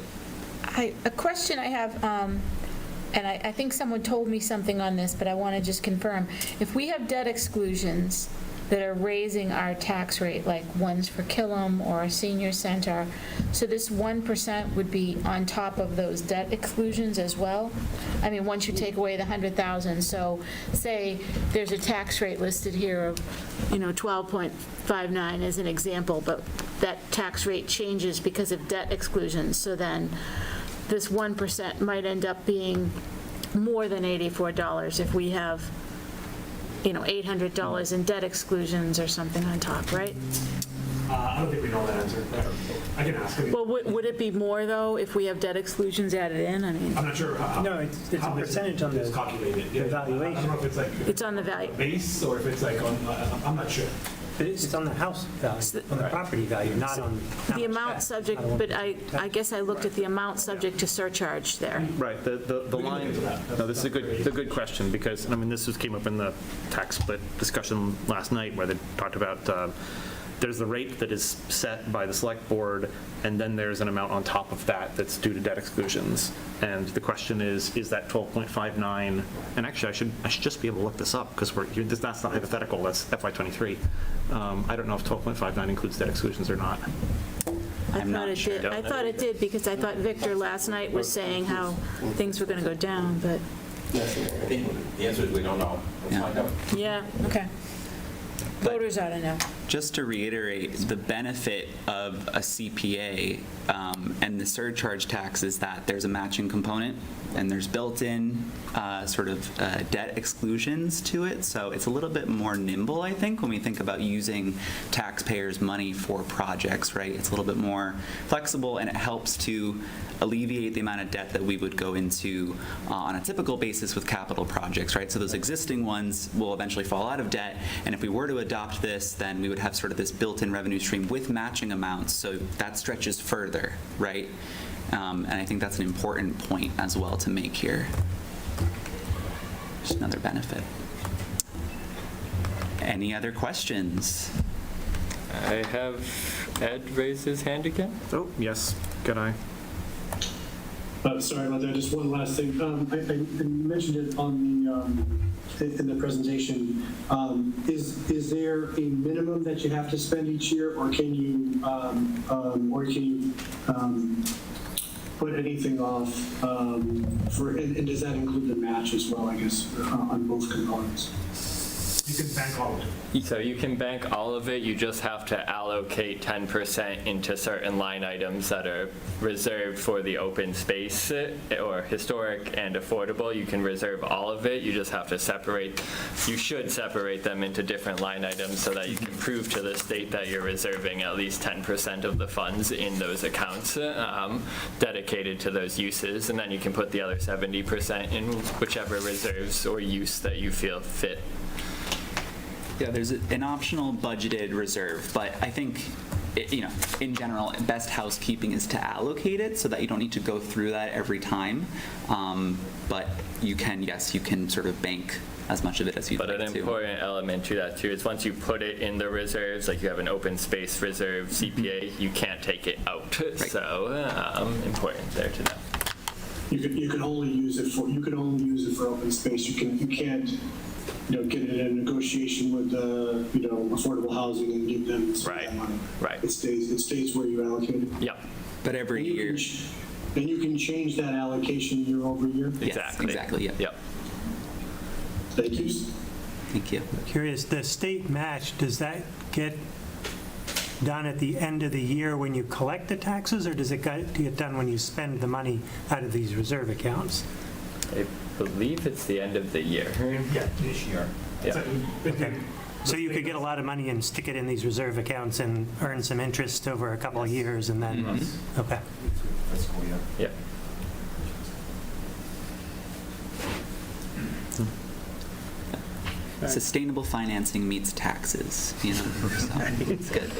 A question I have, and I think someone told me something on this, but I want to just confirm. If we have debt exclusions that are raising our tax rate, like ones for Killam or Senior Center, so this 1% would be on top of those debt exclusions as well? I mean, once you take away the 100,000, so say there's a tax rate listed here of, 12.59 as an example, but that tax rate changes because of debt exclusions, so then this 1% might end up being more than $84 if we have, $800 in debt exclusions or something on top, right? I don't think we know that answer. I can ask. Well, would it be more, though, if we have debt exclusions added in? I mean, I'm not sure how. No, it's a percentage on the calculated. the valuation. I don't know if it's like it's on the value. Base or if it's like on, I'm not sure. But it's on the house value, on the property value, not on... The amount subject, but I guess I looked at the amount subject to surcharge there. Right, the line, no, this is a good question, because, this came up in the tax split discussion last night, where they talked about, there's the rate that is set by the select board, and then there's an amount on top of that that's due to debt exclusions. And the question is that 12.59, and actually I should just be able to look this up, because that's not hypothetical, that's FY23. I don't know if 12.59 includes debt exclusions or not. I thought it did, because I thought Victor last night was saying how things were going to go down, but... I think the answer is we don't know. Let's find out. Yeah, okay. Voters ought to know. just to reiterate, the benefit of a CPA and the surcharge tax is that there's a matching component and there's built-in sort of debt exclusions to it. So it's a little bit more nimble, I think, when we think about using taxpayers' money for projects, right? It's a little bit more flexible, and it helps to alleviate the amount of debt that we would go into on a typical basis with capital projects, right? So those existing ones will eventually fall out of debt, and if we were to adopt this, then we would have sort of this built-in revenue stream with matching amounts, so that stretches further, right? And I think that's an important point as well to make here. Just another benefit. Any other questions? I have Ed raise his hand again. Oh, yes. Good eye. Sorry about that. Just one last thing. I mentioned it on the in the presentation. Is there a minimum that you have to spend each year, or can you put anything off for? And does that include the match as well? I guess on both components. You can bank all of it. So you can bank all of it, you just have to allocate 10% into certain line items that are reserved for the open space or historic and affordable. You can reserve all of it, you just have to separate, you should separate them into different line items so that you can prove to the state that you're reserving at least 10% of the funds in those accounts dedicated to those uses, and then you can put the other 70% in whichever reserves or use that you feel fit. Yeah, there's an optional budgeted reserve, but I think, in general, best housekeeping is to allocate it so that you don't need to go through that every time. But you can sort of bank as much of it as you'd like to. But an important element to that too is once you put it in the reserves, like you have an open space reserve CPA, you can't take it out. Right. So important there to know. You can only use it for open space. You can't. Get it in a negotiation with affordable housing and give them some of that money. Right. It stays where you allocate it. Yep. But every year. And you can change that allocation year over year. Exactly. Exactly. Yeah. Yep. Thank you. Thank you. Curious, the state match, does that get done at the end of the year when you collect the taxes, or does it get done when you spend the money out of these reserve accounts? I believe it's the end of the year. Yeah, this year. Yeah. Okay. So you could get a lot of money and stick it in these reserve accounts and earn some interest over a couple of years and then, okay. Yeah. Sustainable financing meets taxes, so it's good.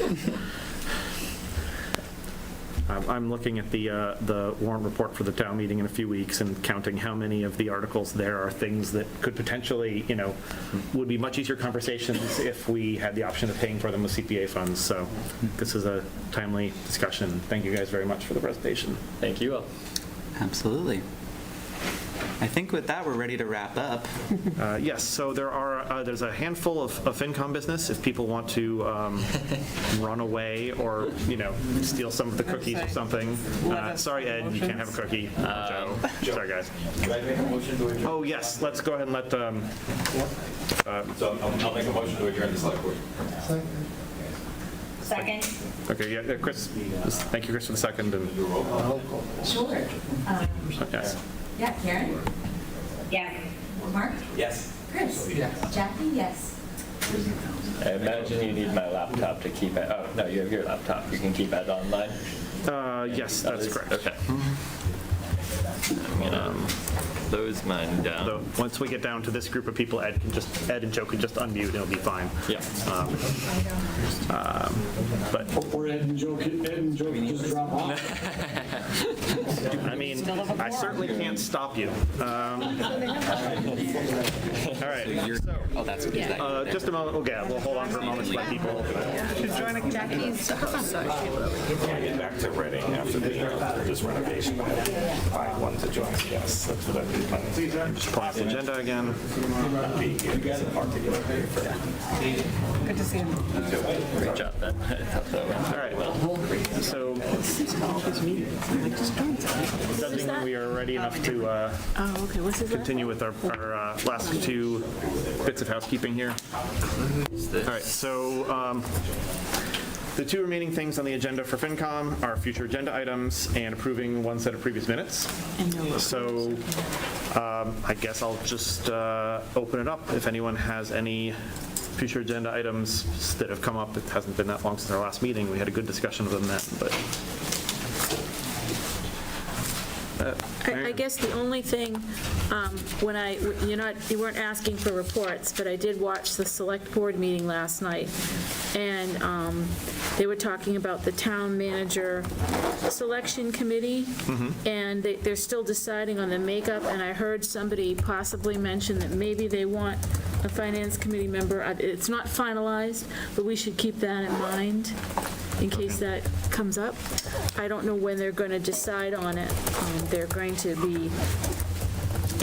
I'm looking at the warrant report for the town meeting in a few weeks and counting how many of the articles there are things that could potentially, would be much easier conversations if we had the option of paying for them with CPA funds. So this is a timely discussion. Thank you guys very much for the presentation. Thank you all. Absolutely. I think with that, we're ready to wrap up. Yes, so there's a handful of FinCom business if people want to run away or, steal some of the cookies or something. Sorry, Ed, you can't have a cookie. Sorry, guys. Can I make a motion to adjourn? Oh, yes, let's go ahead and let So I'll make a motion to adjourn the select board. Second. Okay, yeah, Chris, thank you, Chris, for the second. And Sure. yes. Yeah, Karen? Yeah. Mark? Yes. Chris? Yes. Jackie? Yes. I imagine you need my laptop to keep it. Oh, no, you have your laptop. You can keep it online. Yes, that's correct. Okay. I'm gonna close mine down. So once we get down to this group of people, Ed and Joe can just unmute and it'll be fine. Yeah. Or Ed and Joe can just drop off. I mean, I certainly can't stop you. All right. Oh, that's good. Just a moment. Okay, we'll hold on for a moment to let people. Join Jackie's house. Get back to Reading after this renovation. One everyone to join, yes, that's what I'd be planning to do. Just pull up the agenda again. Good to see you. Great job, Ben. All right, so judging we are ready enough to Oh, okay, what's his last? continue with our last two bits of housekeeping here. All right, so the two remaining things on the agenda for FinCom are future agenda items and approving one set of previous minutes. So I guess I'll just open it up. If anyone has any future agenda items that have come up, it hasn't been that long since our last meeting. We had a good discussion of them then, but. I guess the only thing, when you weren't asking for reports, but I did watch the select board meeting last night, and they were talking about the town manager selection committee, and they're still deciding on the makeup, and I heard somebody possibly mention that maybe they want a finance committee member. It's not finalized, but we should keep that in mind in case that comes up. I don't know when they're going to decide on it. They're going to be,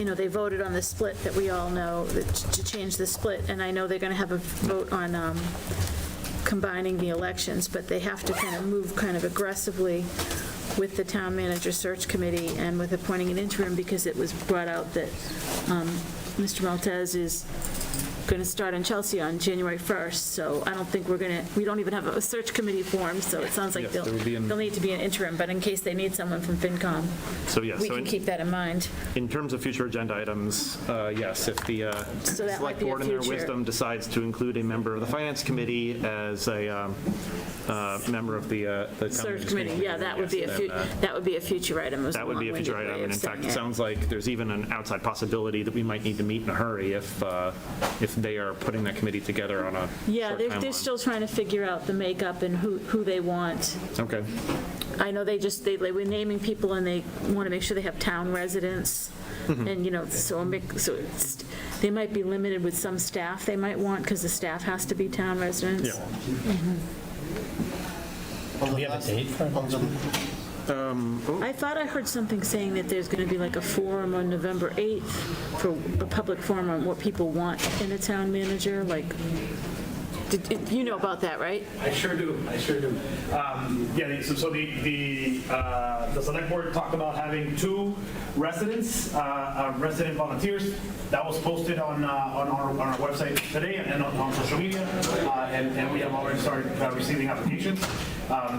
they voted on the split that we all know, to change the split, and I know they're going to have a vote on combining the elections, but they have to kind of move kind of aggressively with the town manager search committee and with appointing an interim, because it was brought out that Mr. Maltese is going to start in Chelsea on January 1st, so I don't think we don't even have a search committee formed, so it sounds like Yes, they'll need to be an interim, but in case they need someone from FinCom, So yes, we can keep that in mind. In terms of future agenda items, yes, if the So that might select be a board in their future. wisdom decides to include a member of the finance committee as a member of the town Search manager's committee, yeah, that would be a future item. That would be a future item, and in fact, it sounds like there's even an outside possibility that we might need to meet in a hurry if they are putting that committee together on a Yeah, short they're timeline. still trying to figure out the makeup and who they want. Okay. I know they were naming people, and they want to make sure they have town residents, and, so they might be limited with some staff they might want, because the staff has to be town residents. Do we have a date for it? I thought I heard something saying that there's going to be like a forum on November 8th for a public forum on what people want in a town manager, like, you know about that, right? I sure do. Yeah, so the select board talked about having 2 residents, resident volunteers. That was posted on our website today and on social media, and we have already started receiving applications.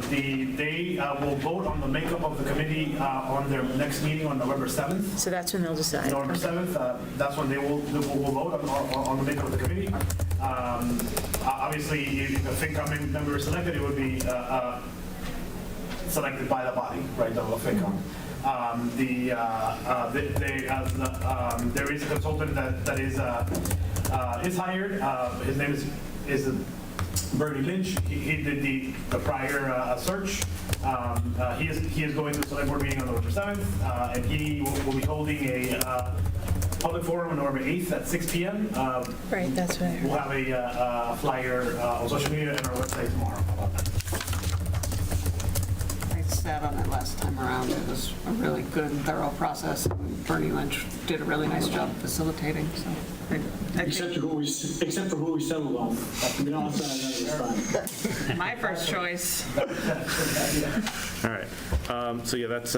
They will vote on the makeup of the committee on their next meeting on November 7th. So that's when they'll decide. November 7th, that's when they will vote on the makeup of the committee. Obviously, if a FinCom member is selected, it would be selected by the body, right, of FinCom. There is a consultant that is hired. His name is Bernie Lynch. He did the prior search. He is going to the select board meeting on November 7th, and he will be holding a public forum on November 8th at 6 p.m. Right, that's right. We'll have a flyer on social media and our website tomorrow about that. I sat on it last time around. It was a really good, thorough process. Bernie Lynch did a really nice job facilitating, so. Except for who we settled on. Outside that was fine. My first choice. All right. So yeah, that's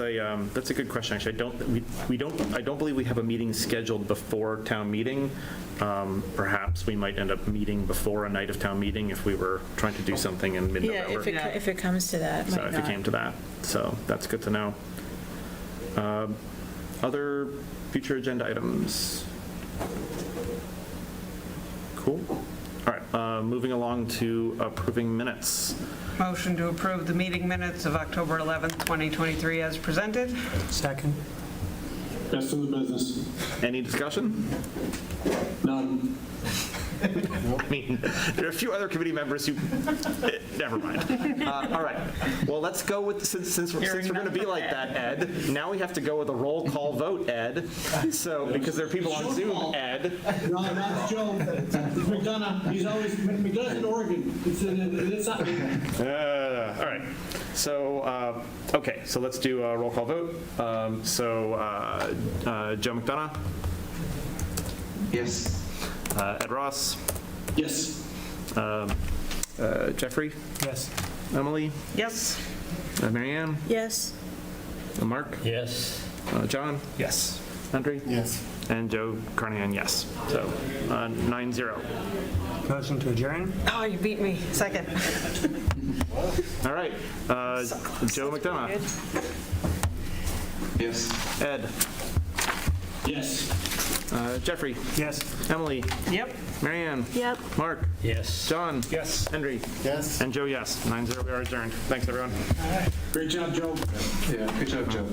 a good question. Actually, I don't believe we have a meeting scheduled before town meeting. Perhaps we might end up meeting before a night of town meeting if we were trying to do something in mid-November. Yeah, if it comes to that, So might if it not. came to that, so that's good to know. Other future agenda items? Cool. All right, moving along to approving minutes. Motion to approve the meeting minutes of October 11th, 2023 as presented. Second. Best in the business. Any discussion? None. I mean, there are a few other committee members who, never mind. All right, well, let's go with, since we're going to be like that, Ed, now we have to go with a roll call vote, Ed. So, because there are people on Zoom, Ed. No, that's Joe. It's McDonough. He's always, McDonough's in Oregon. It's not. All right. So, okay, so let's do a roll call vote. Joe McDonough? Yes. Ed Ross? Yes. Jeffrey? Yes. Emily? Yes. Marianne? Yes. Mark? Yes. John? Yes. Henry? Yes. And Joe Carnahan, yes. So 9-0. Motion to adjourn? Oh, you beat me. Second. All right. Joe McDonough? Yes. Ed? Yes. Jeffrey? Yes. Emily? Yep. Marianne? Yep. Mark? Yes. John? Yes. Henry? Yes. And Joe, yes. 9-0, we are adjourned. Thanks, everyone. Great job, Joe. Yeah, good job, Joe.